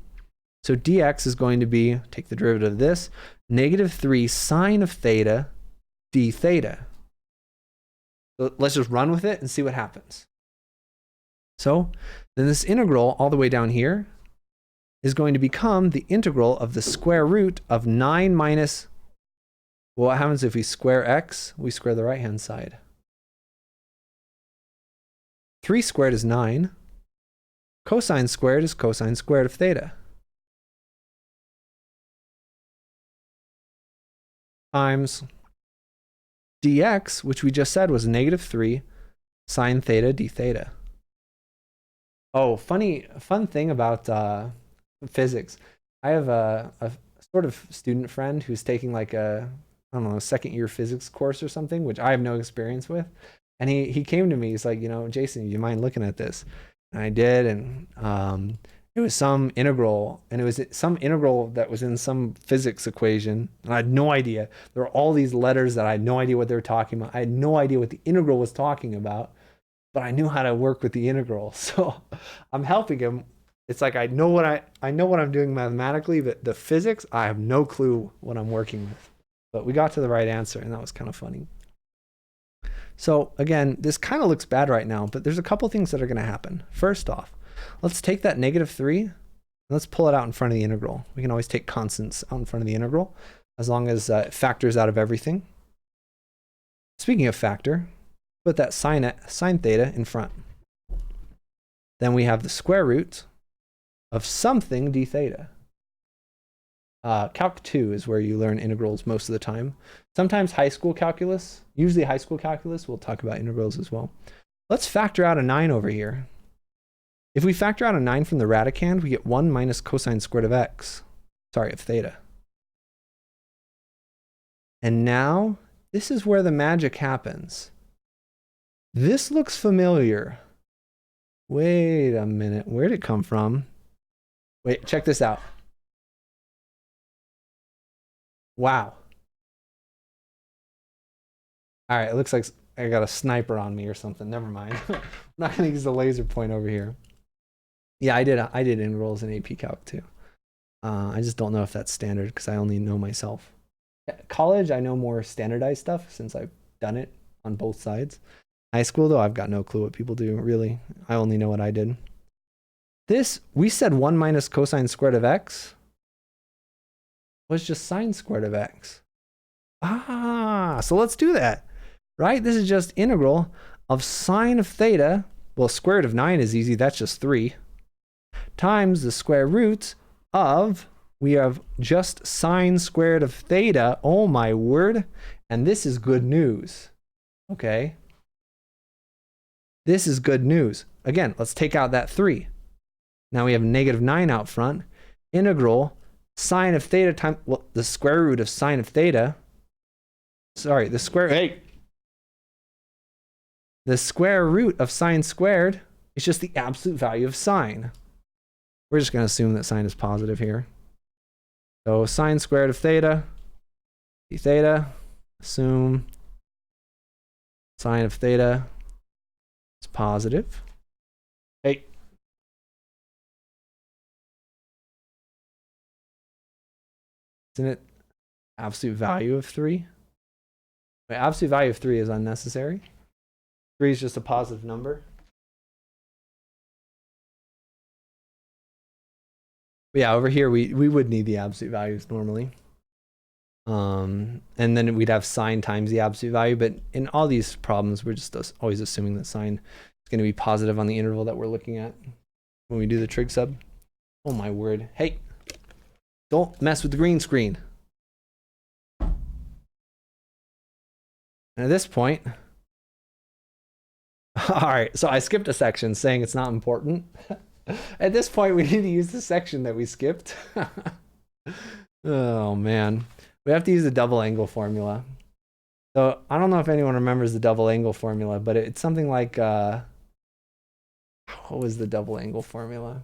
So dx is going to be, take the derivative of this, negative 3 sine of theta d theta. So let's just run with it and see what happens. So then this integral all the way down here is going to become the integral of the square root of 9 minus, well, what happens if we square x? We square the right-hand side. 3 squared is 9. Cosine squared is cosine squared of theta. Times dx, which we just said was negative 3 sine theta d theta. Oh, fun thing about physics. I have a sort of student friend who's taking like a, I don't know, second year physics course or something, which I have no experience with. And he came to me, he's like, you know, Jason, you mind looking at this? And I did, and it was some integral, and it was some integral that was in some physics equation, and I had no idea. There were all these letters that I had no idea what they were talking about. I had no idea what the integral was talking about, but I knew how to work with the integral. So I'm helping him. It's like I know what I'm doing mathematically, but the physics, I have no clue what I'm working with. But we got to the right answer, and that was kind of funny. So again, this kind of looks bad right now, but there's a couple things that are going to happen. First off, let's take that negative 3, and let's pull it out in front of the integral. We can always take constants out in front of the integral, as long as it factors out of everything. Speaking of factor, put that sine theta in front. Then we have the square root of something d theta. Calc 2 is where you learn integrals most of the time. Sometimes high school calculus, usually high school calculus, we'll talk about integrals as well. Let's factor out a 9 over here. If we factor out a 9 from the radicand, we get 1 minus cosine squared of x. Sorry, of theta. And now, this is where the magic happens. This looks familiar. Wait a minute, where'd it come from? Wait, check this out. Wow. All right, it looks like I got a sniper on me or something. Never mind. I'm not going to use the laser point over here. Yeah, I did integrals in AP Calc too. I just don't know if that's standard because I only know myself. At college, I know more standardized stuff since I've done it on both sides. High school, though, I've got no clue what people do, really. I only know what I did. This, we said 1 minus cosine squared of x was just sine squared of x. So let's do that, right? This is just integral of sine of theta. Well, square root of 9 is easy. That's just 3. Times the square root of, we have just sine squared of theta. Oh my word. And this is good news. Okay. This is good news. Again, let's take out that 3. Now we have negative 9 out front. Integral sine of theta times, well, the square root of sine of theta. Sorry, the square root of sine squared is just the absolute value of sine. We're just going to assume that sine is positive here. So sine squared of theta, d theta, assume sine of theta is positive. Hey. Isn't it absolute value of 3? The absolute value of 3 is unnecessary. 3 is just a positive number. But yeah, over here we would need the absolute values normally. And then we'd have sine times the absolute value. But in all these problems, we're just always assuming that sine is going to be positive on the interval that we're looking at when we do the trig sub. Oh my word. Hey, don't mess with the green screen. And at this point, all right, so I skipped a section saying it's not important. At this point, we need to use the section that we skipped. Oh man, we have to use the double angle formula. So I don't know if anyone remembers the double angle formula, but it's something like, what was the double angle formula?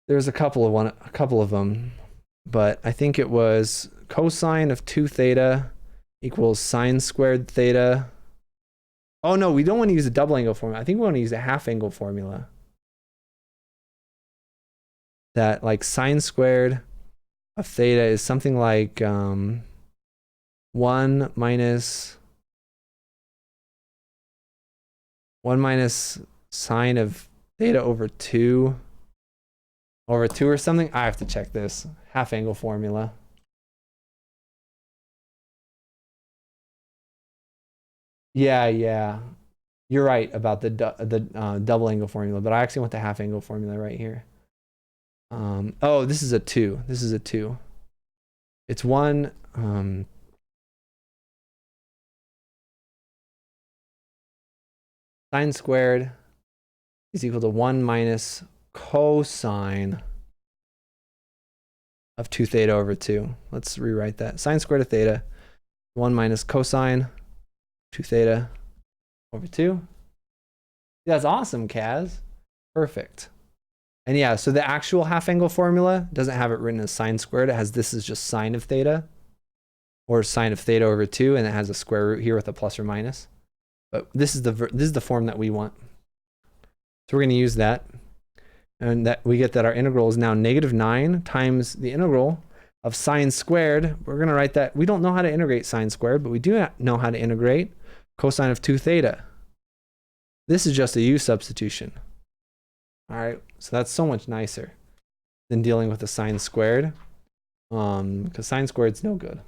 There's a couple of them, but I think it was cosine of 2 theta equals sine squared theta. Oh no, we don't want to use a double angle formula. I think we want to use a half angle formula. That like sine squared of theta is something like 1 minus sine of theta over 2 or something. I have to check this half angle formula. Yeah, you're right about the double angle formula, but I actually want the half angle formula right here. Oh, this is a 2. This is a 2. It's 1 sine squared is equal to 1 minus cosine of 2 theta over 2. Let's rewrite that. Sine squared of theta, 1 minus cosine 2 theta over 2. That's awesome, Kaz. Perfect. And yeah, so the actual half angle formula doesn't have it written as sine squared. It has this is just sine of theta, or sine of theta over 2, and it has a square root here with a plus or minus. But this is the form that we want. So we're going to use that. And that we get that our integral is now -9 times the integral of sine squared. We're going to write that. We don't know how to integrate sine squared, but we do know how to integrate cosine of 2 theta. This is just a u substitution. All right, so that's so much nicer than dealing with the sine squared, because sine squared is no good.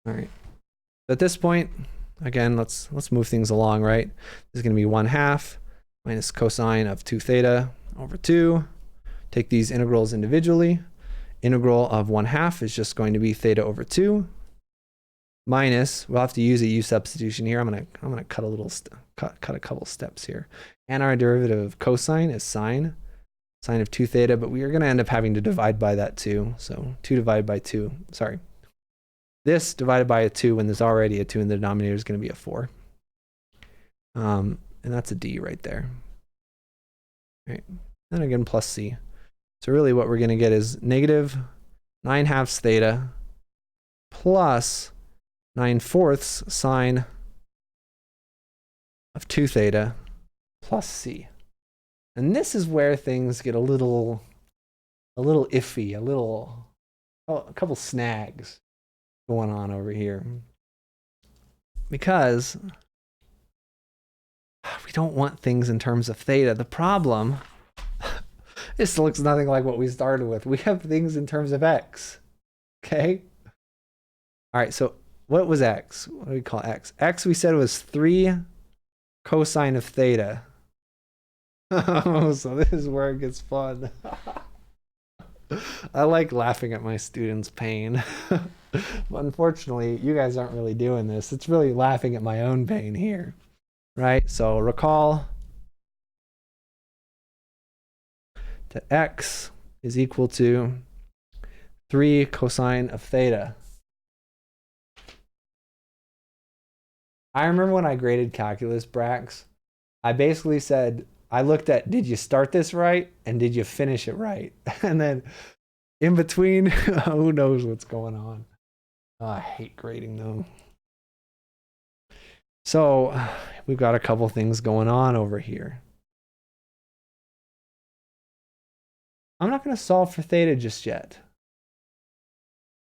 All right, so at this point, again, let's move things along, right? This is going to be 1/2 minus cosine of 2 theta over 2. Take these integrals individually. Integral of 1/2 is just going to be theta over 2. Minus, we'll have to use a u substitution here. I'm gonna cut a couple steps here. And our derivative of cosine is sine of 2 theta, but we are gonna end up having to divide by that too. So 2 divided by 2, sorry. This divided by a 2 when there's already a 2 in the denominator is gonna be a 4. And that's a d right there. All right, and again plus c. So really what we're gonna get is -9/2 theta plus 9/4 sine of 2 theta plus c. And this is where things get a little iffy, a couple snags going on over here. Because we don't want things in terms of theta. The problem, this looks nothing like what we started with. We have things in terms of x, okay? All right, so what was x? What do we call x? X we said was 3 cosine of theta. Oh, so this is where it gets fun. I like laughing at my students' pain. But unfortunately, you guys aren't really doing this. It's really laughing at my own pain here, right? So recall that x is equal to 3 cosine of theta. I remember when I graded calculus, Brax, I basically said, I looked at, did you start this right? And did you finish it right? And then in between, who knows what's going on. Oh, I hate grading though. So we've got a couple things going on over here. I'm not going to solve for theta just yet.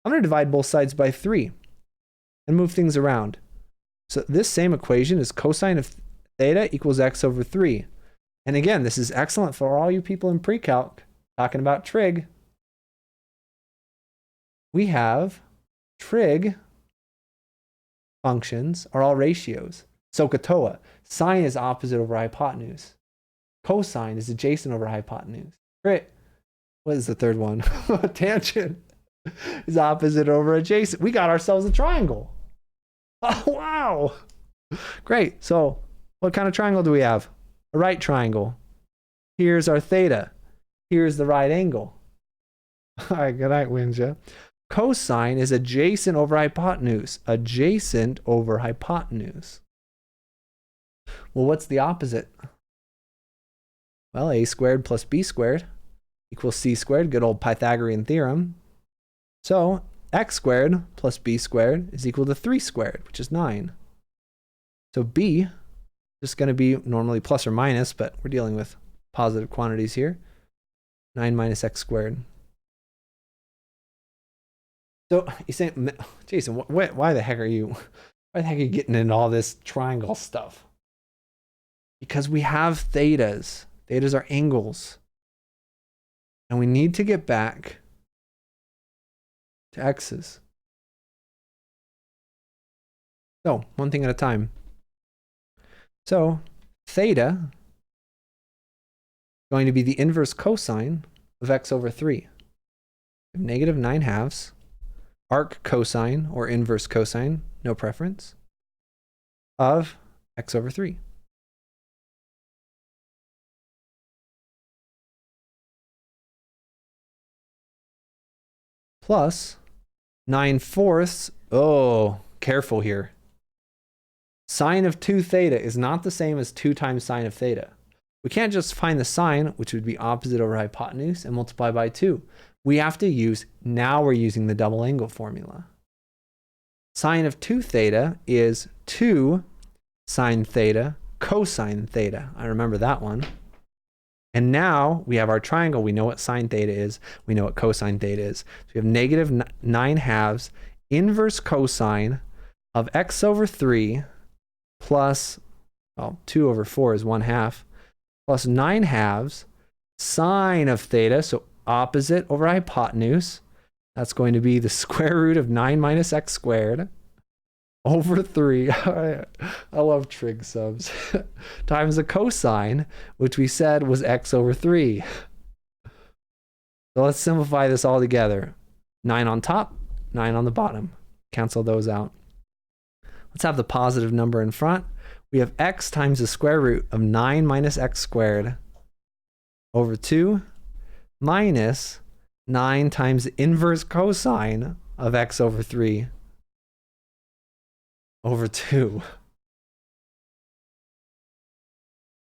I'm going to divide both sides by 3 and move things around. So this same equation is cosine of theta equals x over 3. And again, this is excellent for all you people in pre-calc talking about trig. We have trig functions are all ratios. SOHCAHTOA, sine is opposite over hypotenuse. Cosine is adjacent over hypotenuse. What is the third one? Tangent is opposite over adjacent. We got ourselves a triangle. Oh, wow. Great. So what kind of triangle do we have? A right triangle. Here's our theta. Here's the right angle. All right, good night, Winja. Cosine is adjacent over hypotenuse. Adjacent over hypotenuse. Well, what's the opposite? Well, a squared plus b squared equals c squared. Good old Pythagorean theorem. So x squared plus b squared is equal to 3 squared, which is 9. So b is going to be normally plus or minus, but we're dealing with positive quantities here. 9 minus x squared. So you say, Jason, why the heck are you getting into all this triangle stuff? Because we have thetas. Thetas are angles. And we need to get back to x's. So one thing at a time. So theta is going to be the inverse cosine of x over 3. Negative 9/2. Arc cosine or inverse cosine, no preference, of x over 3. Plus 9/4. Oh, careful here. Sine of 2 theta is not the same as 2 times sine of theta. We can't just find the sine, which would be opposite over hypotenuse, and multiply by 2. We have to use, now we're using the double angle formula. Sine of 2 theta is 2 sine theta cosine theta. I remember that one. And now we have our triangle. We know what sine theta is. We know what cosine theta is. So we have negative 9/2 inverse cosine of x over 3 plus, well, 2 over 4 is 1/2, plus 9/2 sine of theta, so opposite over hypotenuse. That's going to be the square root of 9 minus x squared over 3. I love trig subs. Times the cosine, which we said was x over 3. So let's simplify this all together. 9 on top, 9 on the bottom. Cancel those out. Let's have the positive number in front. We have x times the square root of 9 minus x squared over 2 minus 9 times the inverse cosine of x over 3 over 2.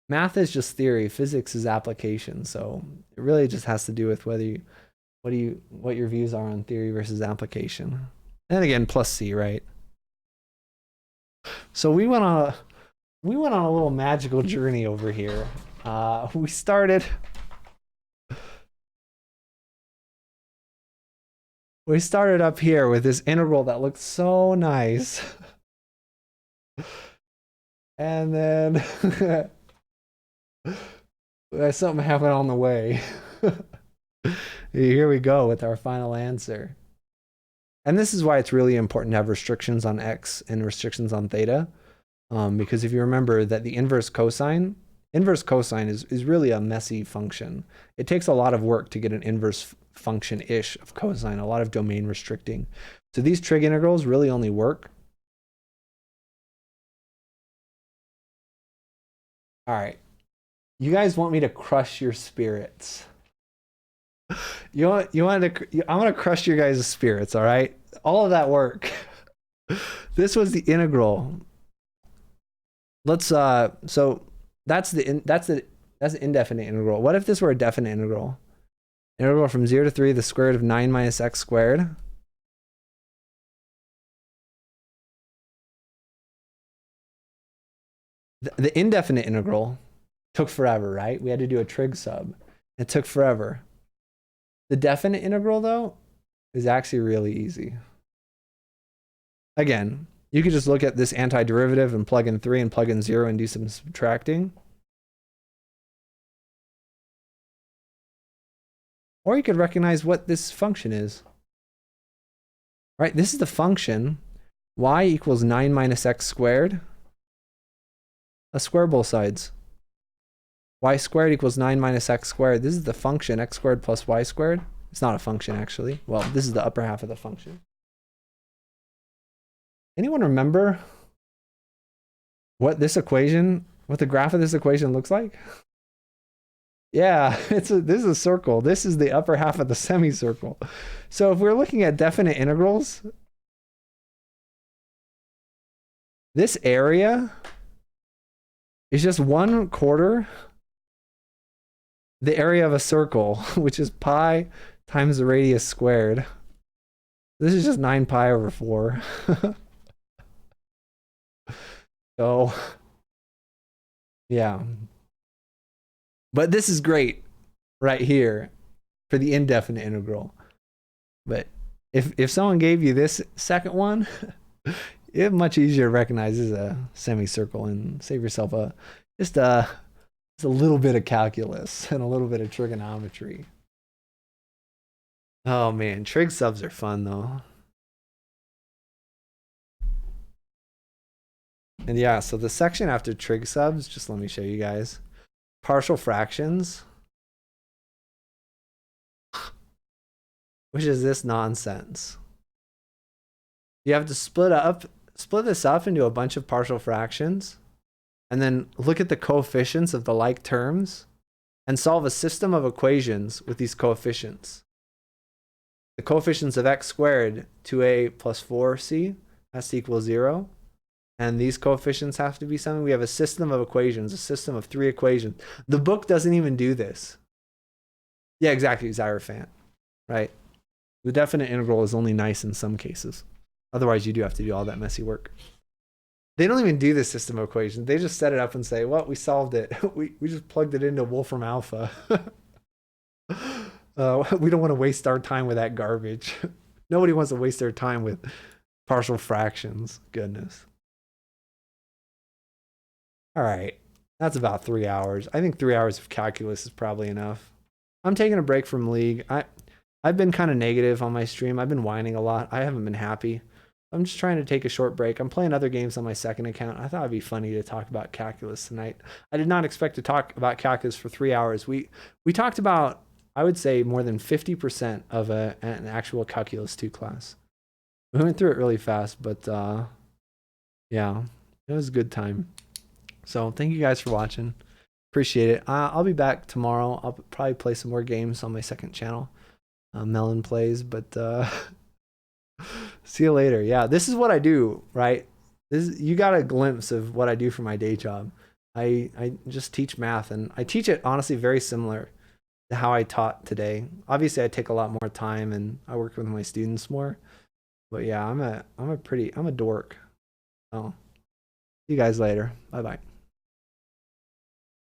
Math is just theory. Physics is application. So it really just has to do with what your views are on theory versus application. And again, plus c, right? So we went on a little magical journey over here. We started up here with this integral that looked so nice. And then something happened on the way. Here we go with our final answer. And this is why it's really important to have restrictions on x and restrictions on theta. Because if you remember that the inverse cosine is really a messy function. It takes a lot of work to get an inverse function-ish of cosine, a lot of domain restricting. So these trig integrals really only work. All right. You guys want me to crush your spirits. I'm gonna crush your guys' spirits, all right? All of that work. This was the integral. Let's so that's the indefinite integral. What if this were a definite integral? Integral from 0 to 3, the square root of 9 minus x squared. The indefinite integral took forever, right? We had to do a trig sub. It took forever. The definite integral, though, is actually really easy. Again, you could just look at this antiderivative and plug in 3 and plug in 0 and do some subtracting. Or you could recognize what this function is. Right, this is the function. Y equals 9 minus x squared. Let's square both sides. Y squared equals 9 minus x squared. This is the function, x squared plus y squared. It's not a function, actually. Well, this is the upper half of the function. Anyone remember what this equation, what the graph of this equation looks like? Yeah, this is a circle. This is the upper half of the semicircle. So if we're looking at definite integrals, this area is just 1/4 the area of a circle, which is pi times the radius squared. This is just 9 pi over 4. So, yeah. But this is great right here for the indefinite integral. But if someone gave you this second one, it's much easier to recognize as a semicircle and save yourself just a little bit of calculus and a little bit of trigonometry. Oh man, trig subs are fun though. And yeah, so the section after trig subs, just let me show you guys. Partial fractions. Which is this nonsense. You have to split this up into a bunch of partial fractions, and then look at the coefficients of the like terms and solve a system of equations with these coefficients. The coefficients of x squared, 2a plus 4c, has to equal 0. And these coefficients have to be something. We have a system of equations, a system of 3 equations. The book doesn't even do this. Yeah, exactly, Xyrophant, right? The definite integral is only nice in some cases. Otherwise, you do have to do all that messy work. They don't even do this system of equations. They just set it up and say, well, we solved it. We just plugged it into Wolfram Alpha. We don't want to waste our time with that garbage. Nobody wants to waste their time with partial fractions. Goodness. All right. That's about 3 hours. I think 3 hours of calculus is probably enough. I'm taking a break from League. I've been kind of negative on my stream. I've been whining a lot. I haven't been happy. I'm just trying to take a short break. I'm playing other games on my second account. I thought it'd be funny to talk about calculus tonight. I did not expect to talk about calculus for 3 hours. We talked about, I would say, more than 50% of an actual calculus 2 class. We went through it really fast, but yeah, it was a good time. So thank you guys for watching. Appreciate it. I'll be back tomorrow. I'll probably play some more games on my second channel. Melyn plays, but see you later. Yeah, this is what I do, right? You got a glimpse of what I do for my day job. I just teach math, and I teach it honestly very similar to how I taught today. Obviously, I take a lot more time and I work with my students more. But yeah, I'm a dork. Oh, see you guys later. Bye bye.